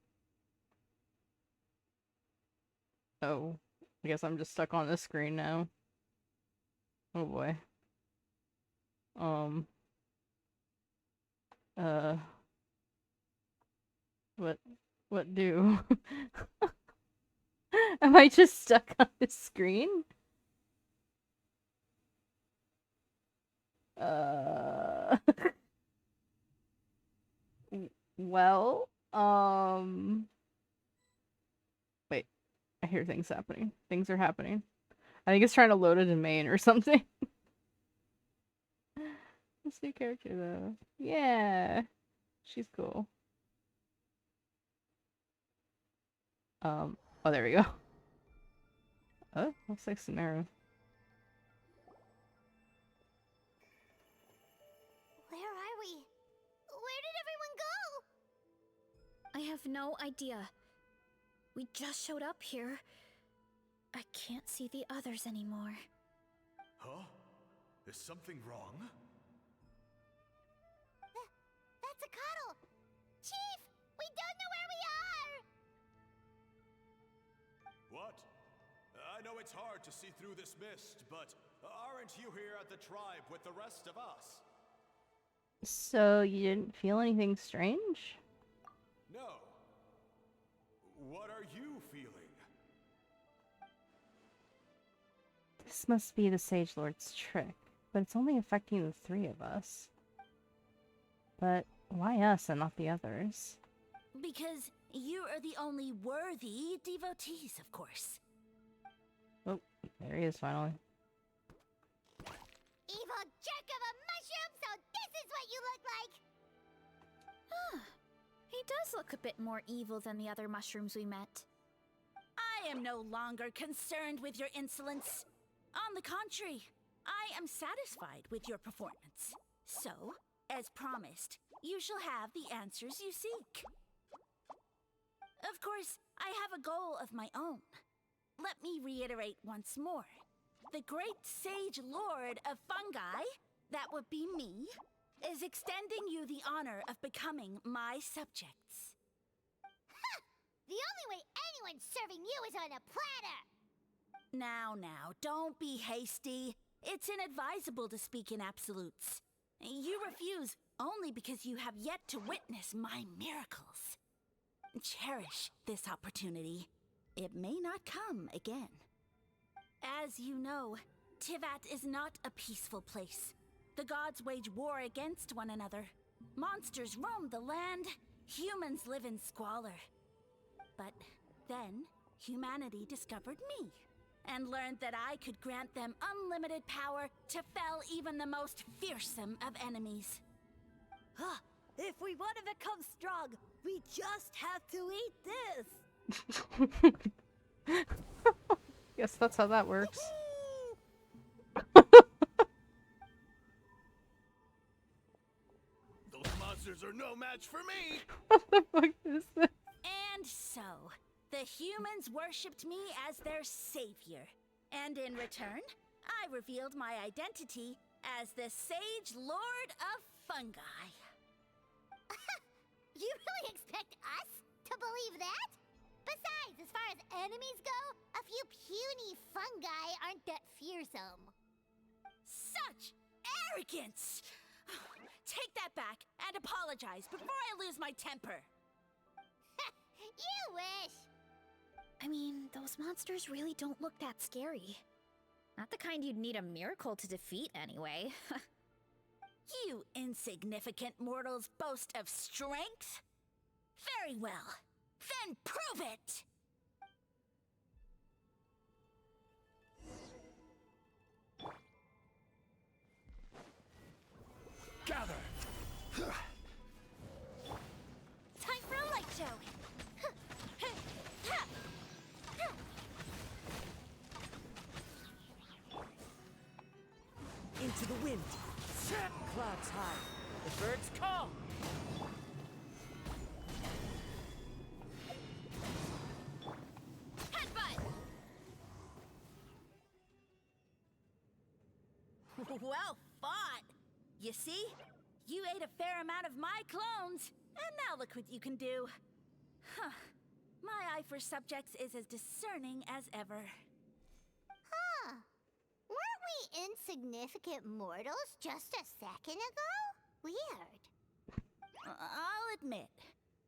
Oh, I guess I'm just stuck on this screen now. Oh boy. What do? Am I just stuck on this screen? Well, wait, I hear things happening. Things are happening. I think it's trying to load it in main or something. This new character though. Yeah. She's cool. Oh, there we go. Oh, looks like Samara. Where are we? Where did everyone go? I have no idea. We just showed up here. I can't see the others anymore. Huh? Is something wrong? That's a cuddle. Chief, we don't know where we are. What? I know it's hard to see through this mist, but aren't you here at the tribe with the rest of us? So you didn't feel anything strange? No. What are you feeling? This must be the Sage Lord's trick, but it's only affecting the three of us. But why us and not the others? Because you are the only worthy devotees, of course. Oh, there he is finally. Evil jerk of a mushroom, so this is what you look like. He does look a bit more evil than the other mushrooms we met. I am no longer concerned with your insolence. On the contrary, I am satisfied with your performance. So, as promised, you shall have the answers you seek. Of course, I have a goal of my own. Let me reiterate once more. The great sage lord of fungi, that would be me, is extending you the honor of becoming my subjects. The only way anyone's serving you is on a platter! Now, don't be hasty. It's inadvisable to speak in absolutes. You refuse only because you have yet to witness my miracles. Cherish this opportunity. It may not come again. As you know, Tivat is not a peaceful place. The gods wage war against one another. Monsters roam the land. Humans live in squalor. But then, humanity discovered me, and learned that I could grant them unlimited power to fell even the most fearsome of enemies. If we want to become strong, we just have to eat this! Guess that's how that works. Those monsters are no match for me! What the fuck is this? And so, the humans worshipped me as their savior. And in return, I revealed my identity as the Sage Lord of Fungi. You really expect us to believe that? Besides, as far as enemies go, a few puny fungi aren't that fearsome. Such arrogance! Take that back and apologize before I lose my temper. You wish! I mean, those monsters really don't look that scary. Not the kind you'd need a miracle to defeat, anyway. You insignificant mortals boast of strength? Very well. Then prove it! Gather! Time for a light show! Into the wind. Clouds high. The birds call. Headbutt! Well fought! You see? You ate a fair amount of my clones, and now look what you can do. Huh. My eye for subjects is as discerning as ever. Huh. Weren't we insignificant mortals just a second ago? Weird. I'll admit,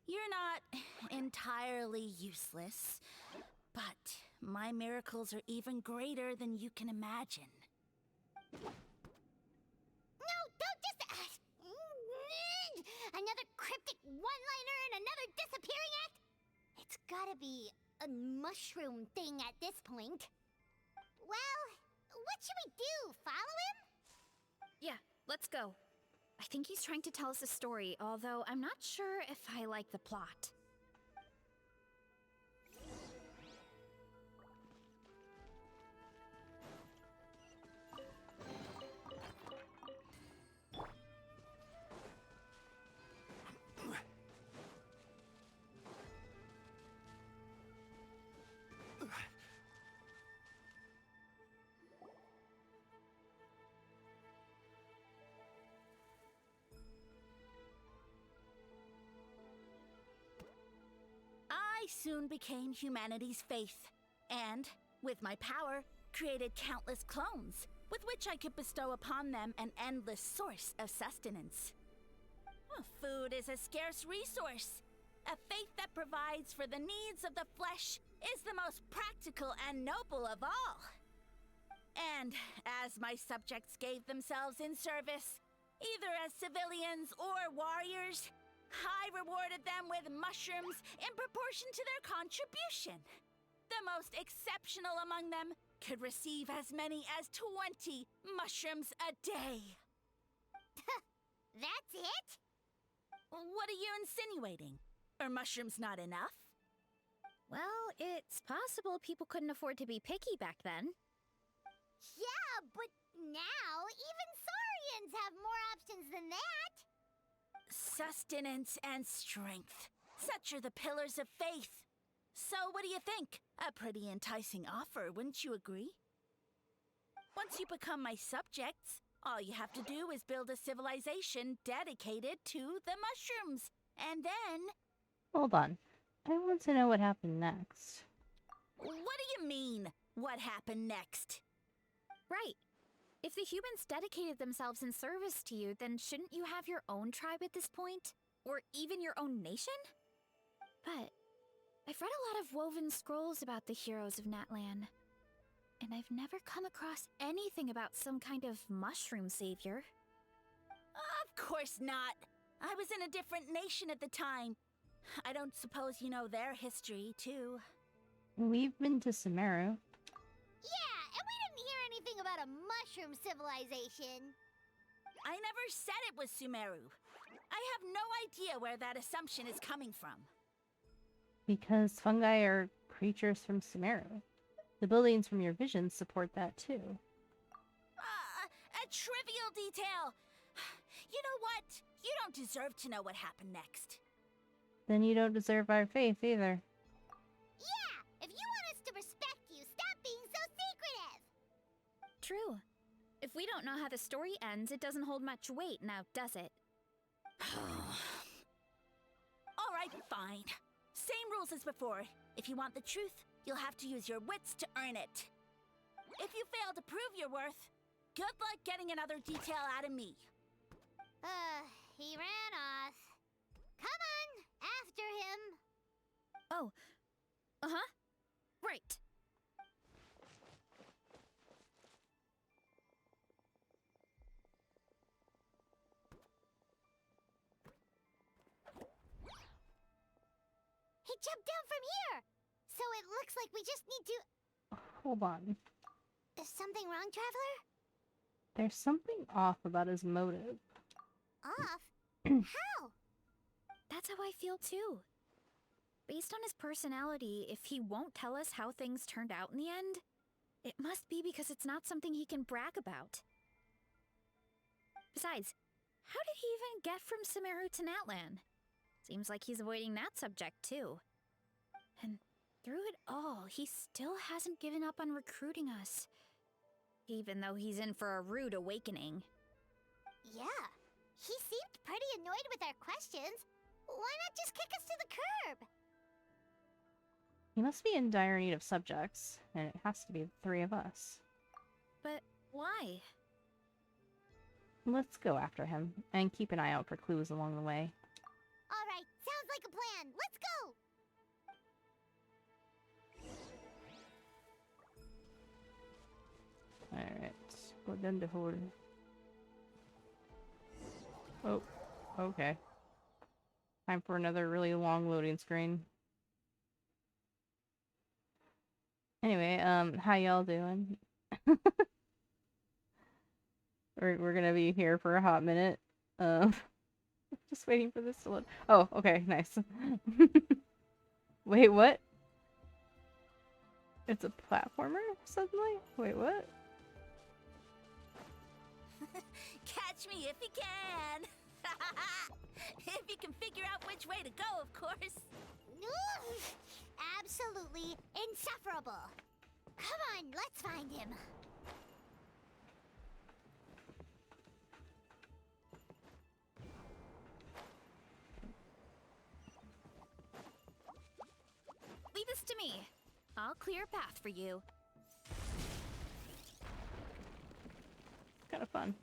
you're not entirely useless, but my miracles are even greater than you can imagine. No, don't just... another cryptic one-liner and another disappearing act? It's gotta be a mushroom thing at this point. Well, what should we do? Follow him? Yeah, let's go. I think he's trying to tell us a story, although I'm not sure if I like the plot. I soon became humanity's faith, and, with my power, created countless clones, with which I could bestow upon them an endless source of sustenance. Well, food is a scarce resource. A faith that provides for the needs of the flesh is the most practical and noble of all. And as my subjects gave themselves in service, either as civilians or warriors, I rewarded them with mushrooms in proportion to their contribution. The most exceptional among them could receive as many as 20 mushrooms a day. That's it? What are you insinuating? Are mushrooms not enough? Well, it's possible people couldn't afford to be picky back then. Yeah, but now even Saurians have more options than that. Sustenance and strength. Such are the pillars of faith. So what do you think? A pretty enticing offer, wouldn't you agree? Once you become my subjects, all you have to do is build a civilization dedicated to the mushrooms. And then... Hold on. I want to know what happened next. What do you mean, what happened next? Right. If the humans dedicated themselves in service to you, then shouldn't you have your own tribe at this point? Or even your own nation? But I've read a lot of woven scrolls about the heroes of Natlan, and I've never come across anything about some kind of mushroom savior. Of course not. I was in a different nation at the time. I don't suppose you know their history, too. We've been to Sumeru. Yeah, and we didn't hear anything about a mushroom civilization. I never said it was Sumeru. I have no idea where that assumption is coming from. Because fungi are creatures from Sumeru. The buildings from your visions support that too. A trivial detail. You know what? You don't deserve to know what happened next. Then you don't deserve our faith either. Yeah, if you want us to respect you, stop being so secretive. True. If we don't know how the story ends, it doesn't hold much weight now, does it? All right, fine. Same rules as before. If you want the truth, you'll have to use your wits to earn it. If you fail to prove your worth, good luck getting another detail out of me. He ran off. Come on, after him. Oh. Uh-huh. Right. He jumped down from here. So it looks like we just need to... Hold on. Is something wrong, Traveler? There's something off about his motive. Off? How? That's how I feel too. Based on his personality, if he won't tell us how things turned out in the end, it must be because it's not something he can brag about. Besides, how did he even get from Sumeru to Natlan? Seems like he's avoiding that subject too. And through it all, he still hasn't given up on recruiting us. Even though he's in for a rude awakening. Yeah, he seemed pretty annoyed with our questions. Why not just kick us to the curb? He must be in dire need of subjects, and it has to be the three of us. But why? Let's go after him, and keep an eye out for clues along the way. Alright, sounds like a plan. Let's go! Alright, go down the hole. Oh, okay. Time for another really long loading screen. Anyway, how y'all doing? We're gonna be here for a hot minute. Just waiting for this to load. Oh, okay, nice. Wait, what? It's a platformer suddenly? Wait, what? Catch me if you can! If you can figure out which way to go, of course. Absolutely insufferable. Come on, let's find him. Leave this to me. I'll clear a path for you. It's kind of fun.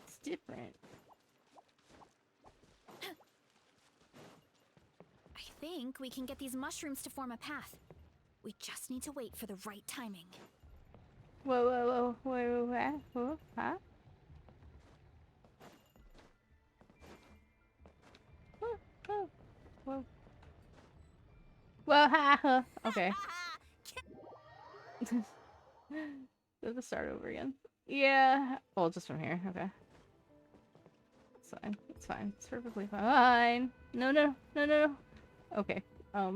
It's different. I think we can get these mushrooms to form a path. We just need to wait for the right timing. Whoa, whoa, whoa, whoa, whoa, whoa, huh? Whoa, whoa, whoa. Whoa, ha, ha. Okay. Let's start over again. Yeah. Well, just from here. Okay. It's fine. It's fine. It's perfectly fine. No, no, no, no. Okay. Okay,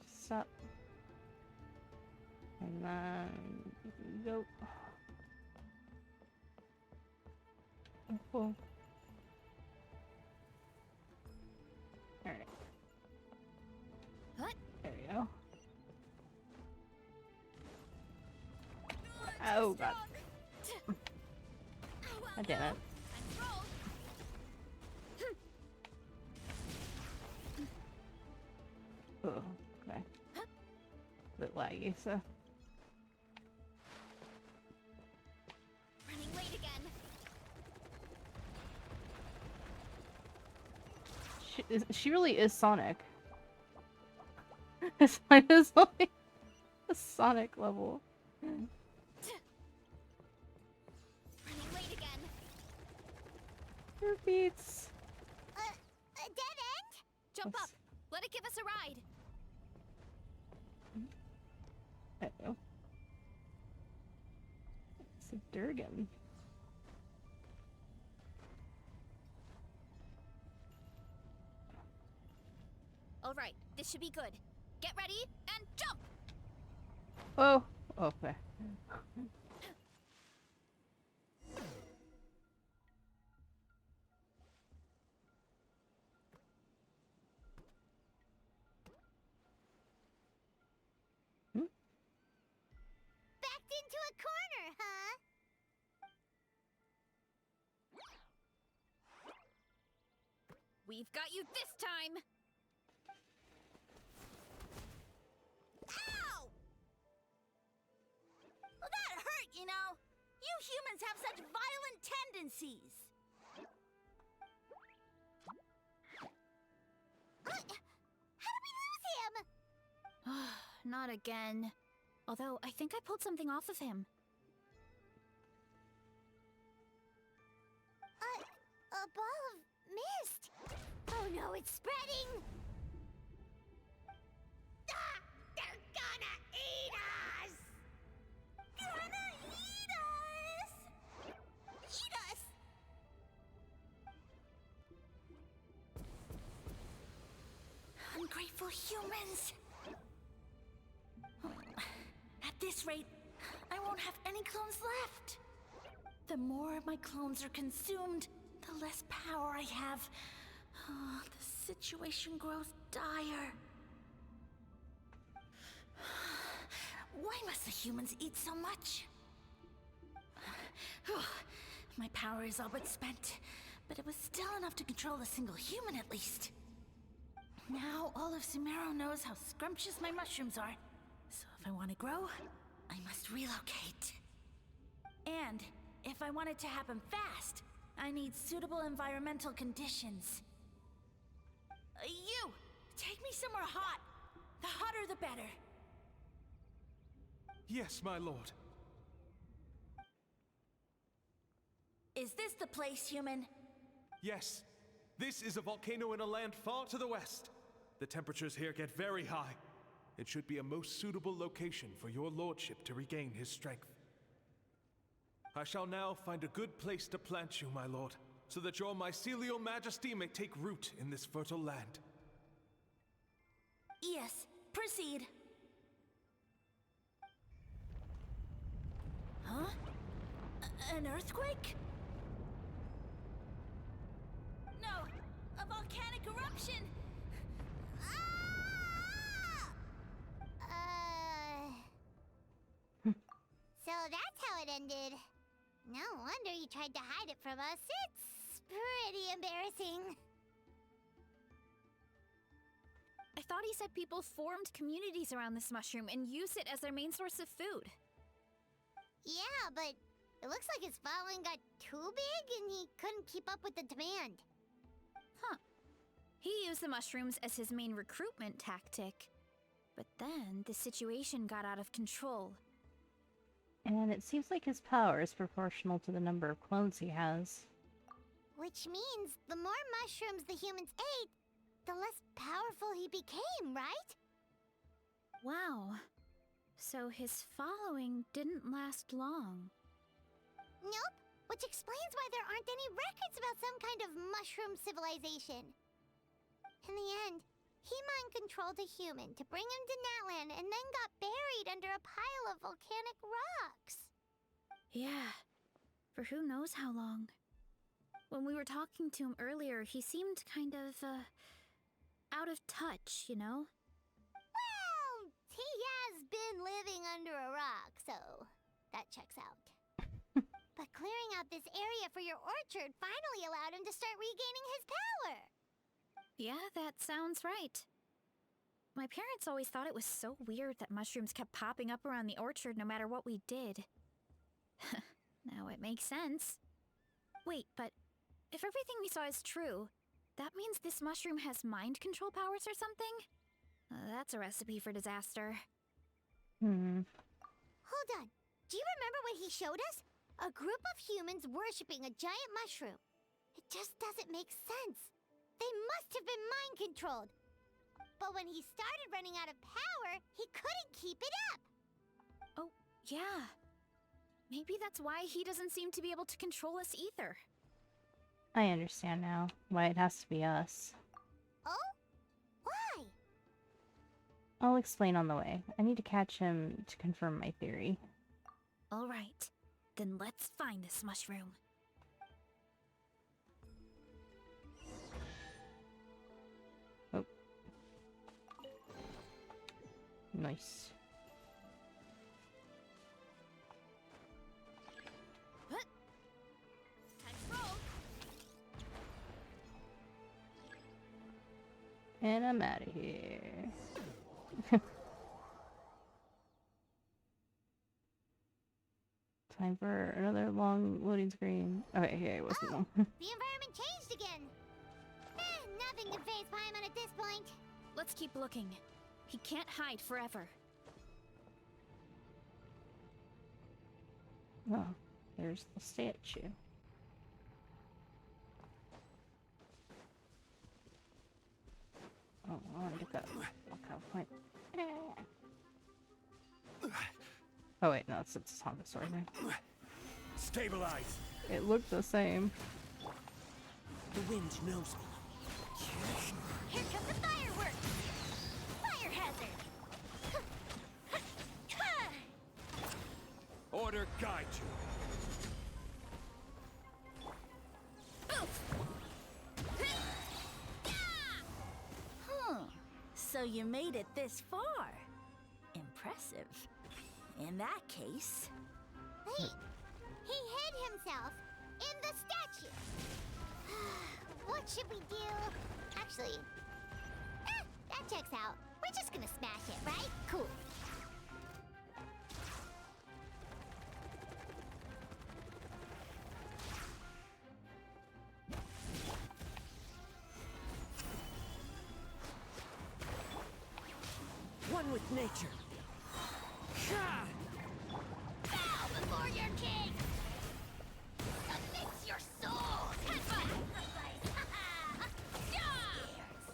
stop. And then go. Oh. Alright. There we go. Oh god. God damn it. Oh, okay. A bit laggy, so. Running late again. She really is Sonic. It's like a Sonic level. Running late again. Repeats. A dead end? Jump up. Let it give us a ride. Uh-oh. It's a Durgan. All right, this should be good. Get ready and jump. Oh, okay. Backed into a corner, huh? We've got you this time. Ow! Well, that hurt, you know. You humans have such violent tendencies. How did we lose him? Not again. Although, I think I pulled something off of him. A ball of mist. Oh no, it's spreading. Ah, they're gonna eat us. Gonna eat us. Eat us. Ungrateful humans. At this rate, I won't have any clones left. The more my clones are consumed, the less power I have. Oh, the situation grows dire. Why must the humans eat so much? My power is all but spent, but it was still enough to control a single human at least. Now all of Sumero knows how scrumptious my mushrooms are. So if I want to grow, I must relocate. And if I want it to happen fast, I need suitable environmental conditions. You! Take me somewhere hot. The hotter the better. Yes, my lord. Is this the place, human? Yes. This is a volcano in a land far to the west. The temperatures here get very high. It should be a most suitable location for your lordship to regain his strength. I shall now find a good place to plant you, my lord, so that your mycelial majesty may take root in this fertile land. Yes, proceed. Huh? An earthquake? No, a volcanic eruption! So that's how it ended. No wonder you tried to hide it from us. It's pretty embarrassing. I thought he said people formed communities around this mushroom and used it as their main source of food. Yeah, but it looks like his following got too big and he couldn't keep up with the demand. Huh. He used the mushrooms as his main recruitment tactic. But then the situation got out of control. And it seems like his power is proportional to the number of clones he has. Which means the more mushrooms the humans ate, the less powerful he became, right? Wow. So his following didn't last long. Nope, which explains why there aren't any records about some kind of mushroom civilization. In the end, he mind-controlled a human to bring him to Natlan and then got buried under a pile of volcanic rocks. Yeah, for who knows how long. When we were talking to him earlier, he seemed kind of, out of touch, you know? Well, he has been living under a rock, so that checks out. But clearing out this area for your orchard finally allowed him to start regaining his power. Yeah, that sounds right. My parents always thought it was so weird that mushrooms kept popping up around the orchard no matter what we did. Now it makes sense. Wait, but if everything we saw is true, that means this mushroom has mind control powers or something? That's a recipe for disaster. Hold on. Do you remember what he showed us? A group of humans worshipping a giant mushroom. It just doesn't make sense. They must have been mind-controlled. But when he started running out of power, he couldn't keep it up. Oh, yeah. Maybe that's why he doesn't seem to be able to control us either. I understand now why it has to be us. Oh? Why? I'll explain on the way. I need to catch him to confirm my theory. All right. Then let's find this mushroom. Oh. Nice. And I'm out of here. Time for another long loading screen. Okay, here it wasn't long. The environment changed again. Nothing can faze Paimon at this point. Let's keep looking. He can't hide forever. Oh, there's the statue. Oh, I want to get that lookout point. Oh wait, no, it's Honda story there. Stabilize. It looked the same. The wind knows me. Here come the fireworks! Fire hazard! Order guide you. So you made it this far. Impressive. In that case... Wait, he hid himself in the statue. What should we do? Actually, that checks out. We're just gonna smash it, right? Cool. One with nature. Bow before your king! Submit your soul!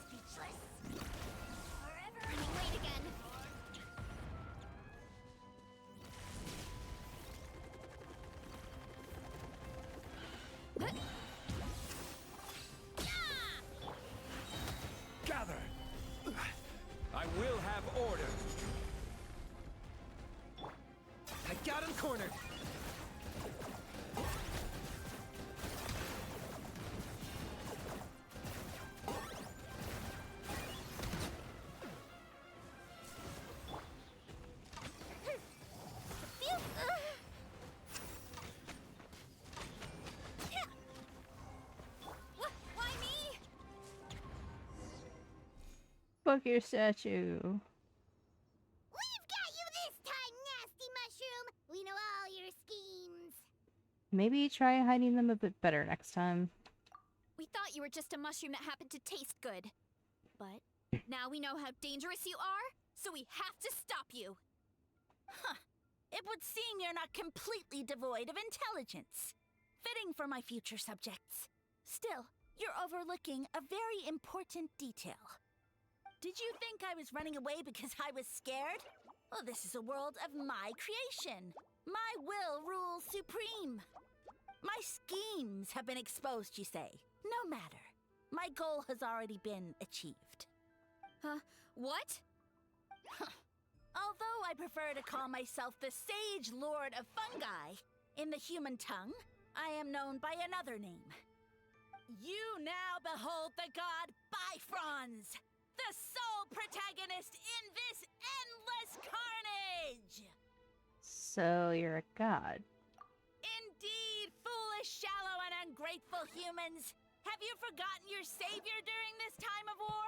Speechless. Forever running late again. Gather. I will have order. I got him cornered. Why me? Fuck your statue. We've got you this time, nasty mushroom! We know all your schemes. Maybe try hiding them a bit better next time. We thought you were just a mushroom that happened to taste good. But now we know how dangerous you are, so we have to stop you. Huh. It would seem you're not completely devoid of intelligence. Fitting for my future subjects. Still, you're overlooking a very important detail. Did you think I was running away because I was scared? Well, this is a world of my creation. My will rules supreme. My schemes have been exposed, you say. No matter. My goal has already been achieved. What? Although I prefer to call myself the Sage Lord of Fungi, in the human tongue, I am known by another name. You now behold the god Bifrons, the sole protagonist in this endless carnage! So you're a god. Indeed, foolish, shallow, and ungrateful humans! Have you forgotten your savior during this time of war?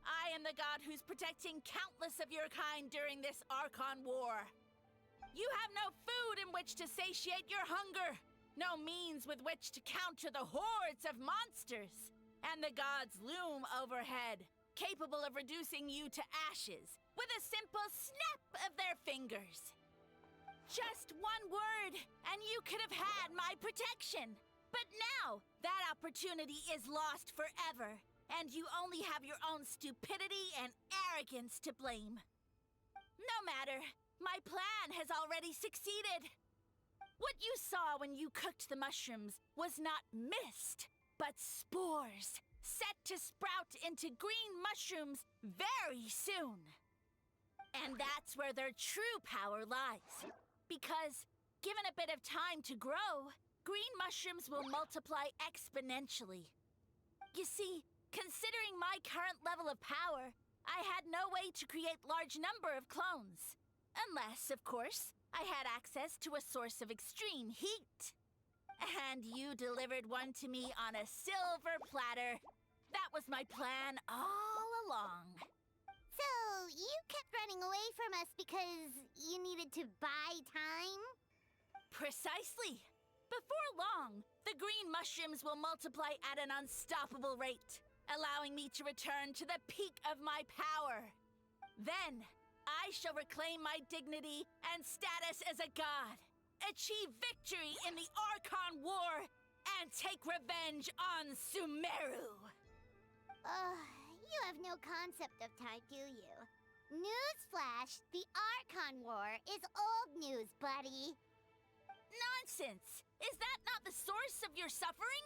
I am the god who's protecting countless of your kind during this Archon War. You have no food in which to satiate your hunger, no means with which to counter the hordes of monsters, and the gods loom overhead, capable of reducing you to ashes with a simple snap of their fingers. Just one word, and you could have had my protection. But now, that opportunity is lost forever, and you only have your own stupidity and arrogance to blame. No matter, my plan has already succeeded. What you saw when you cooked the mushrooms was not mist, but spores, set to sprout into green mushrooms very soon. And that's where their true power lies. Because, given a bit of time to grow, green mushrooms will multiply exponentially. You see, considering my current level of power, I had no way to create large number of clones. Unless, of course, I had access to a source of extreme heat. And you delivered one to me on a silver platter. That was my plan all along. So, you kept running away from us because you needed to buy time? Precisely. Before long, the green mushrooms will multiply at an unstoppable rate, allowing me to return to the peak of my power. Then, I shall reclaim my dignity and status as a god, achieve victory in the Archon War, and take revenge on Sumeru. You have no concept of time, do you? Newsflash, the Archon War is old news, buddy. Nonsense! Is that not the source of your suffering?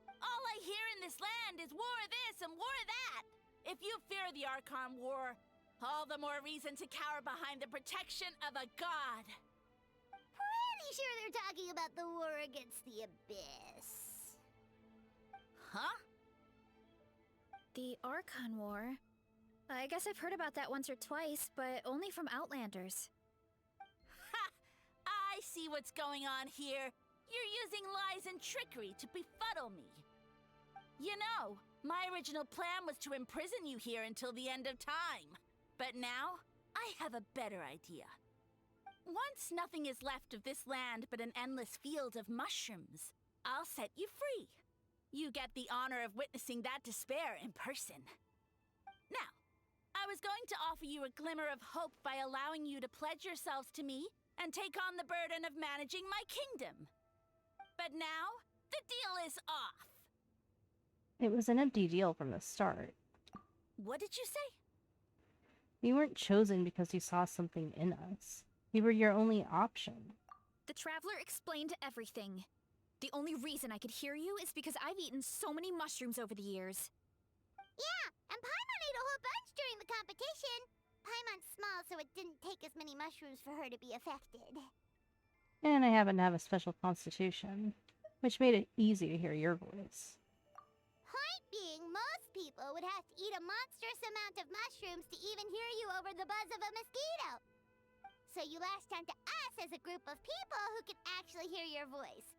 All I hear in this land is war this and war that. If you fear the Archon War, all the more reason to cower behind the protection of a god. Pretty sure they're talking about the war against the Abyss. Huh? The Archon War? I guess I've heard about that once or twice, but only from Outlanders. Ha! I see what's going on here. You're using lies and trickery to befuddle me. You know, my original plan was to imprison you here until the end of time. But now, I have a better idea. Once nothing is left of this land but an endless field of mushrooms, I'll set you free. You get the honor of witnessing that despair in person. Now, I was going to offer you a glimmer of hope by allowing you to pledge yourselves to me and take on the burden of managing my kingdom. But now, the deal is off. It was an empty deal from the start. What did you say? We weren't chosen because you saw something in us. We were your only option. The Traveler explained everything. The only reason I could hear you is because I've eaten so many mushrooms over the years. Yeah, and Paimon ate a whole bunch during the competition. Paimon's small, so it didn't take as many mushrooms for her to be affected. And I happen to have a special constitution, which made it easy to hear your voice. Point being, most people would have to eat a monstrous amount of mushrooms to even hear you over the buzz of a mosquito. So you latched onto us as a group of people who could actually hear your voice.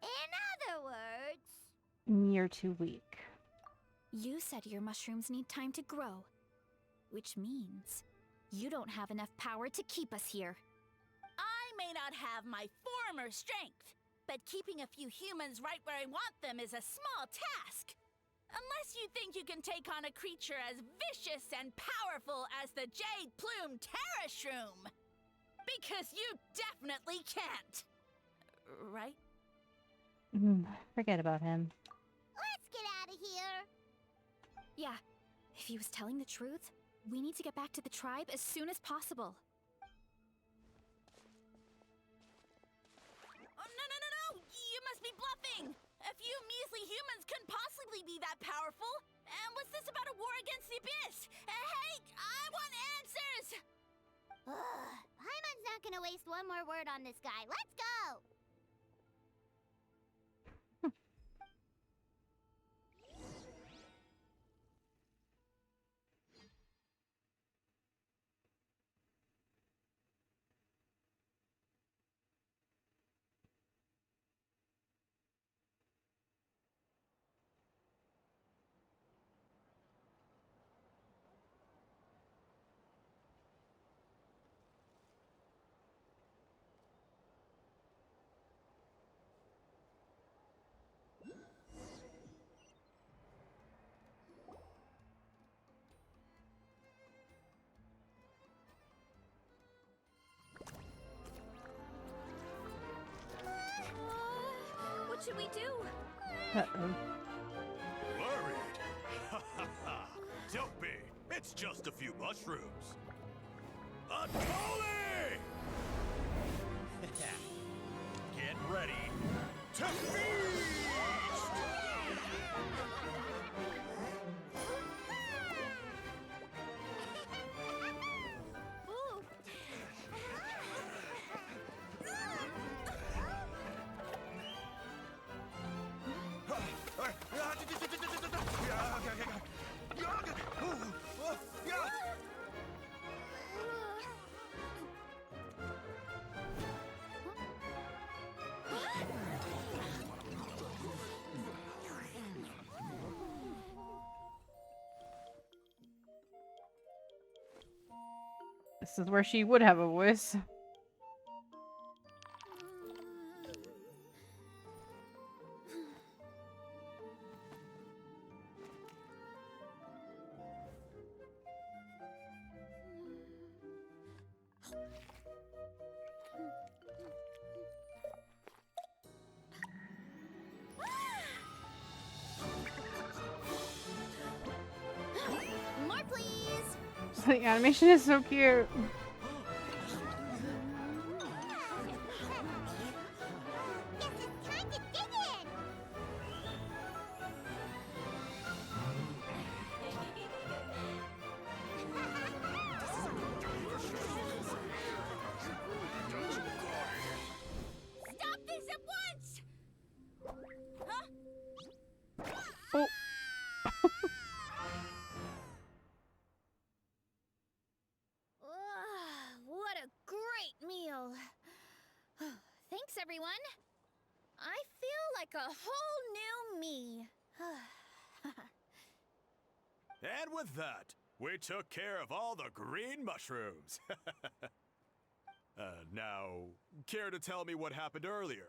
In other words... You're too weak. You said your mushrooms need time to grow, which means you don't have enough power to keep us here. I may not have my former strength, but keeping a few humans right where I want them is a small task. Unless you think you can take on a creature as vicious and powerful as the Jade Plume Terrashroom. Because you definitely can't. Right? Forget about him. Let's get out of here. Yeah, if he was telling the truth, we need to get back to the tribe as soon as possible. against the abyss! Hey, I want answers! Paimon's not gonna waste one more word on this guy. Let's go! What should we do? Uh-oh. Worried? Ha ha ha! Don't be! It's just a few mushrooms! Unholy! Get ready to feast! Ooh. This is where she would have a voice. More, please! The animation is so cute. Guess it's time to dig in! Stop this at once! Huh? Oh. What a great meal. Thanks, everyone. I feel like a whole new me. And with that, we took care of all the green mushrooms. Now, care to tell me what happened earlier?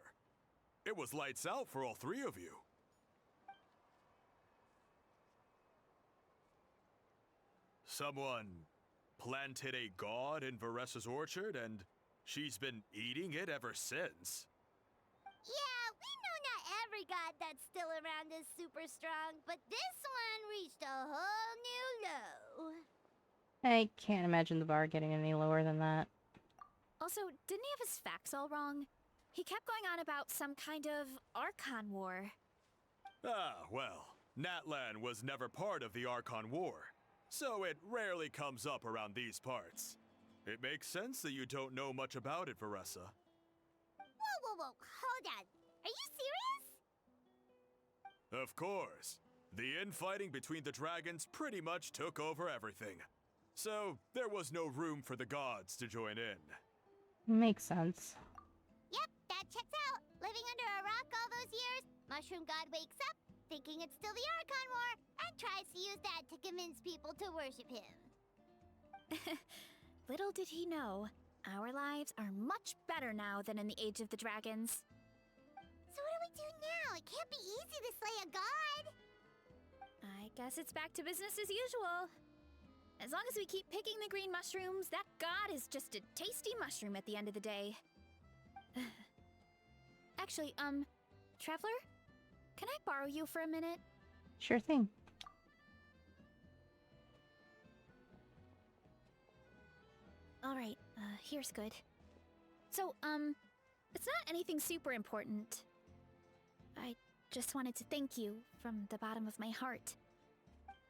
It was lights out for all three of you. Someone planted a god in Varessa's orchard, and she's been eating it ever since. Yeah, we know not every god that's still around is super strong, but this one reached a whole new low. I can't imagine the bar getting any lower than that. Also, didn't he have his facts all wrong? He kept going on about some kind of Archon War. Ah, well, Natlan was never part of the Archon War, so it rarely comes up around these parts. It makes sense that you don't know much about it, Varessa. Whoa, hold on. Are you serious? Of course. The infighting between the dragons pretty much took over everything. So, there was no room for the gods to join in. Makes sense. Yep, that checks out. Living under a rock all those years, Mushroom God wakes up, thinking it's still the Archon War, and tries to use that to convince people to worship him. Little did he know, our lives are much better now than in the Age of the Dragons. So what do we do now? It can't be easy to slay a god. I guess it's back to business as usual. As long as we keep picking the green mushrooms, that god is just a tasty mushroom at the end of the day. Actually, Traveler? Can I borrow you for a minute? Sure thing. Alright, here's good. So, it's not anything super important. I just wanted to thank you from the bottom of my heart.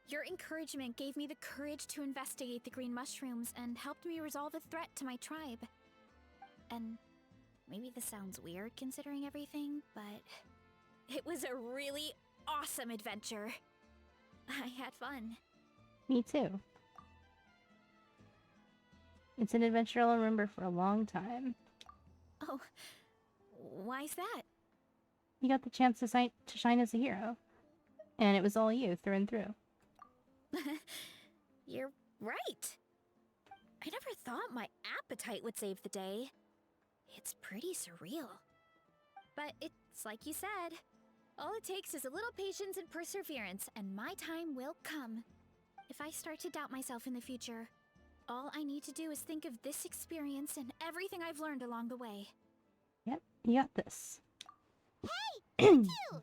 Your encouragement gave me the courage to investigate the green mushrooms and helped me resolve a threat to my tribe. And maybe this sounds weird considering everything, but it was a really awesome adventure. I had fun. Me too. It's an adventure I'll remember for a long time. Oh, why's that? You got the chance to shine as a hero. And it was all you, through and through. You're right. I never thought my appetite would save the day. It's pretty surreal. But it's like you said. All it takes is a little patience and perseverance, and my time will come. If I start to doubt myself in the future, all I need to do is think of this experience and everything I've learned along the way. Yep, you got this. Hey, you two!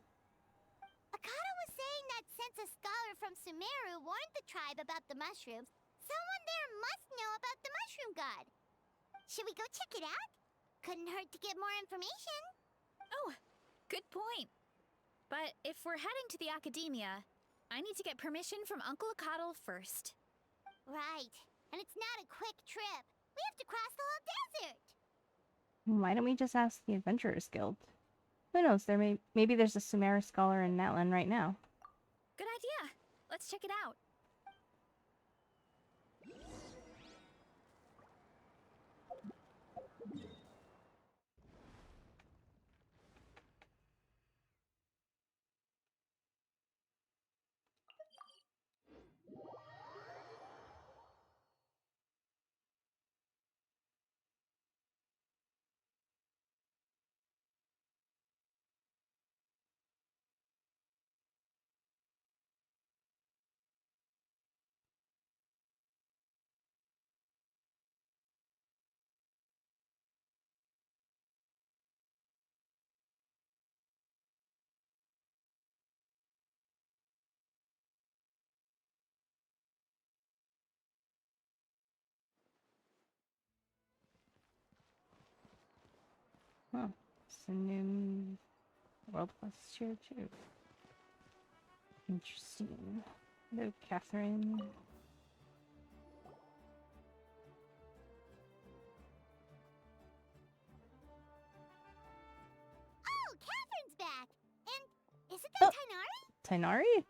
Akata was saying that since a scholar from Sumeru warned the tribe about the mushrooms, someone there must know about the mushroom god. Should we go check it out? Couldn't hurt to get more information. Oh, good point. But if we're heading to the academia, I need to get permission from Uncle Akatl first. Right. And it's not a quick trip. We have to cross the whole desert. Why don't we just ask the Adventurers Guild? Who knows, maybe there's a Sumeru scholar in Natlan right now. Good idea. Let's check it out. Huh. It's a new world class tier too. Interesting. Hello, Catherine. Oh, Catherine's back! And isn't that Tainari? Tainari?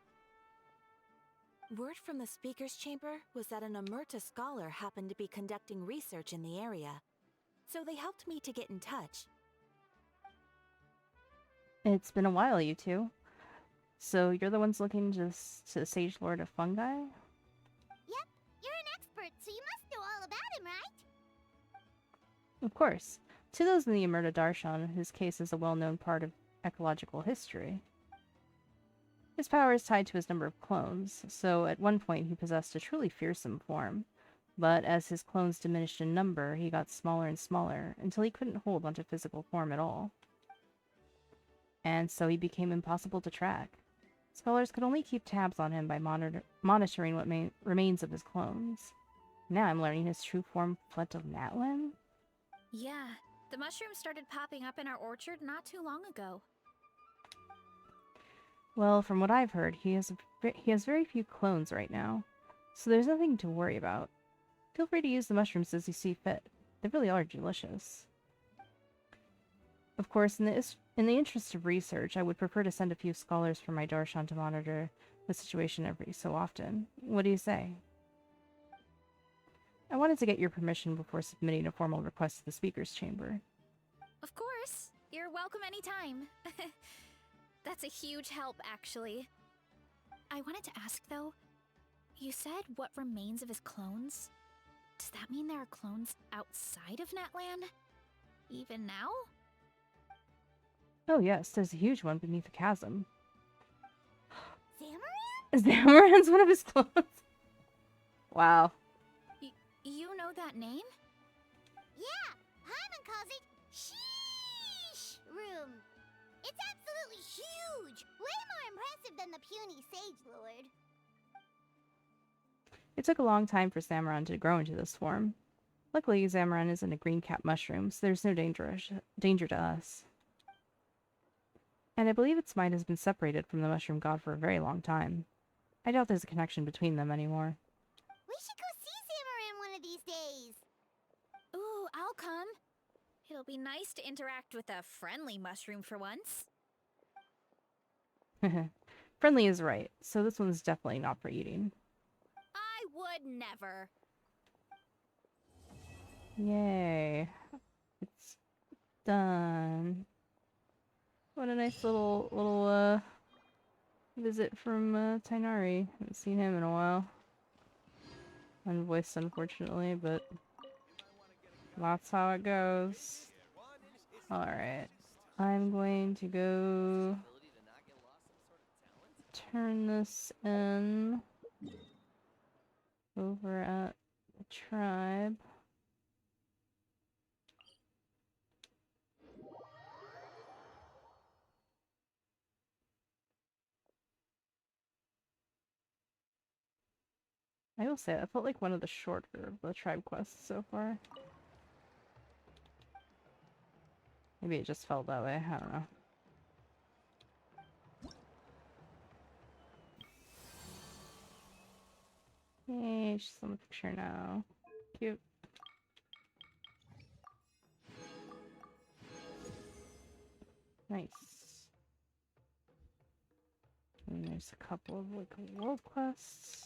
Word from the speaker's chamber was that an Emerta scholar happened to be conducting research in the area. So they helped me to get in touch. It's been a while, you two. So you're the ones looking to Sage Lord of Fungi? Yep, you're an expert, so you must know all about him, right? Of course. To those in the Emerta Darshan, whose case is a well-known part of ecological history. His power is tied to his number of clones, so at one point he possessed a truly fearsome form. But as his clones diminished in number, he got smaller and smaller, until he couldn't hold onto physical form at all. And so he became impossible to track. Scholars could only keep tabs on him by monitoring what remains of his clones. Now I'm learning his true form fled to Natlan? Yeah, the mushrooms started popping up in our orchard not too long ago. Well, from what I've heard, he has very few clones right now, so there's nothing to worry about. Feel free to use the mushrooms as you see fit. They really are delicious. Of course, in the interest of research, I would prefer to send a few scholars from my Darshan to monitor the situation every so often. What do you say? I wanted to get your permission before submitting a formal request to the Speaker's Chamber. Of course. You're welcome anytime. That's a huge help, actually. I wanted to ask, though, you said what remains of his clones? Does that mean there are clones outside of Natlan? Even now? Oh yes, there's a huge one beneath the chasm. Zamaran? Zamaran's one of his clones? Wow. You know that name? Yeah, Paimon calls it Sheesh Room. It's absolutely huge! Way more impressive than the puny Sage Lord. It took a long time for Zamaran to grow into this form. Luckily, Zamaran isn't a green cap mushroom, so there's no danger to us. And I believe its mind has been separated from the mushroom god for a very long time. I doubt there's a connection between them anymore. We should go see Zamarin one of these days. Ooh, I'll come. It'll be nice to interact with a friendly mushroom for once. Friendly is right, so this one's definitely not for eating. I would never. Yay. It's done. What a nice little visit from Tainari. Haven't seen him in a while. Unvoiced, unfortunately, but that's how it goes. Alright. I'm going to go turn this in over at the tribe. I will say, that felt like one of the shorter of the tribe quests so far. Maybe it just felt that way, I don't know. Yay, she's on the picture now. Cute. Nice. And there's a couple of like world quests.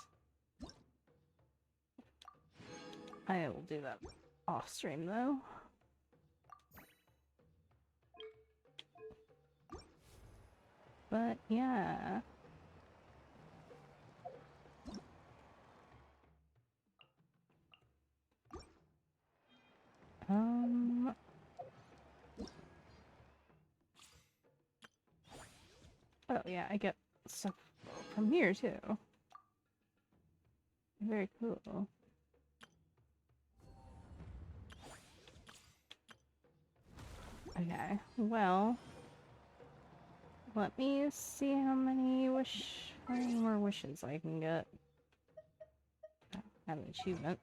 I will do that off stream though. But yeah. Oh yeah, I get stuff from here too. Very cool. Okay, well, let me see how many more wishes I can get. Oh, I have an achievement.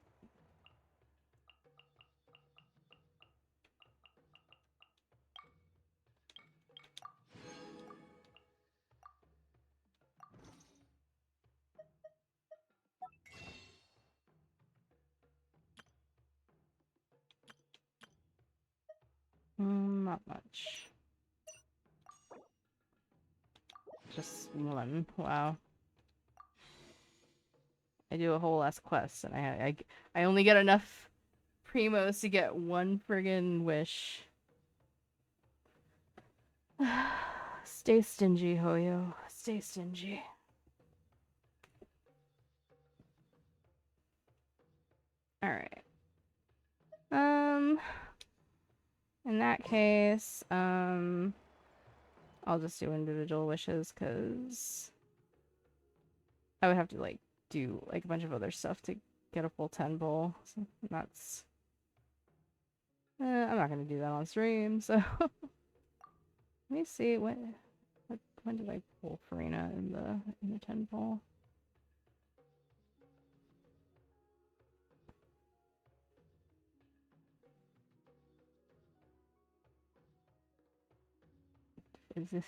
Not much. Just one. Wow. I do a whole last quest, and I only get enough primos to get one friggin' wish. Stay stingy, Hoyo. Stay stingy. Alright. In that case, I'll just do individual wishes, because I would have to, like, do, like, a bunch of other stuff to get a full 10 bowl. So that's... I'm not gonna do that on stream, so... Let me see, when did I pull Farina in the 10 bowl? Is this...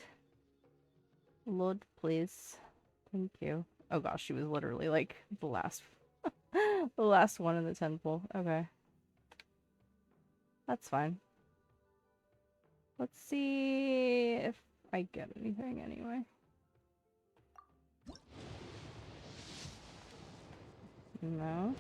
Load, please. Thank you. Oh gosh, she was literally like the last the last one in the 10 pool. Okay. That's fine. Let's see if I get anything anyway. No.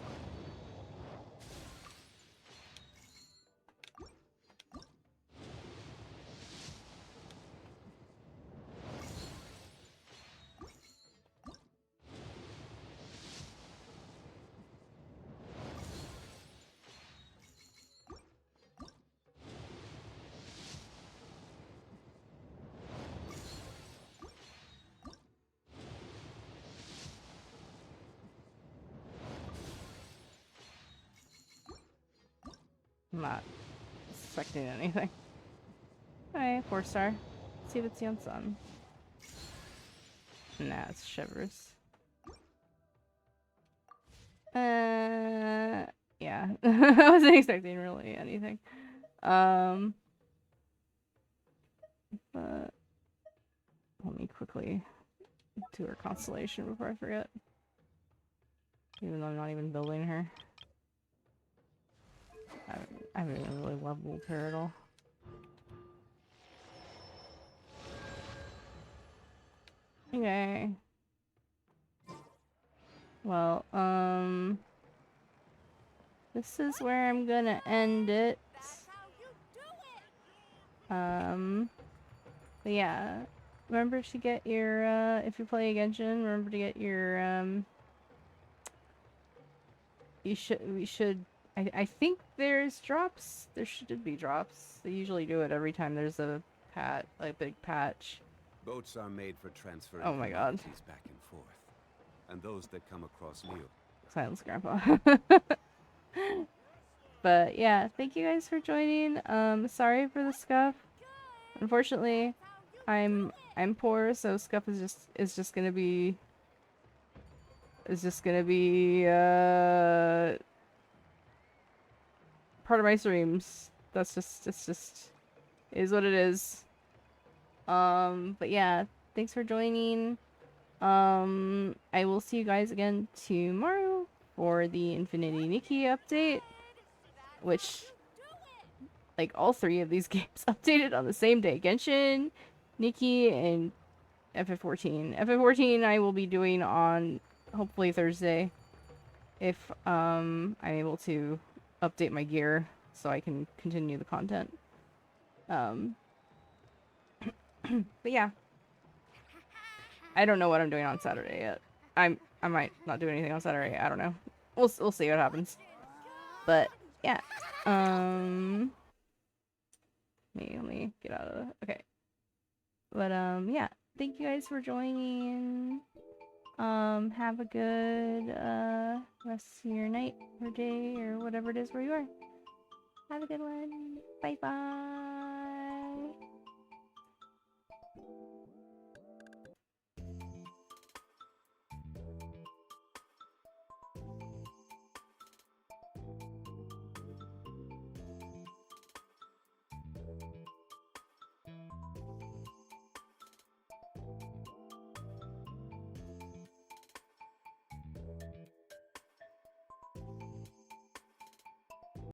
I'm not expecting anything. Alright, 4-star. Let's see if it's Yon Sun. Nah, it's Shivers. Yeah. I wasn't expecting really anything. But let me quickly do her constellation before I forget. Even though I'm not even building her. I haven't even really leveled her at all. Okay. Well, this is where I'm gonna end it. But yeah. Remember to get your, if you play Genshin, remember to get your, we should, I think there's drops. There should be drops. They usually do it every time there's a big patch. Boats are made for transferring Oh my god. commodities back and forth. And those that come across new. Silence, Grandpa. But yeah, thank you guys for joining. Sorry for the scuff. Unfortunately, I'm poor, so scuff is just gonna be part of my streams. It's just is what it is. But yeah, thanks for joining. I will see you guys again tomorrow for the Infinity Nikki update, which, like, all three of these games updated on the same day. Genshin, Nikki, and FF14. FF14 I will be doing on, hopefully, Thursday, if, I'm able to update my gear so I can continue the content. But yeah. I don't know what I'm doing on Saturday yet. I might not do anything on Saturday. I don't know. We'll see what happens. But yeah. Let me get out of the, okay. But yeah. Thank you guys for joining. Have a good rest of your night or day or whatever it is where you are. Have a good one. Bye bye.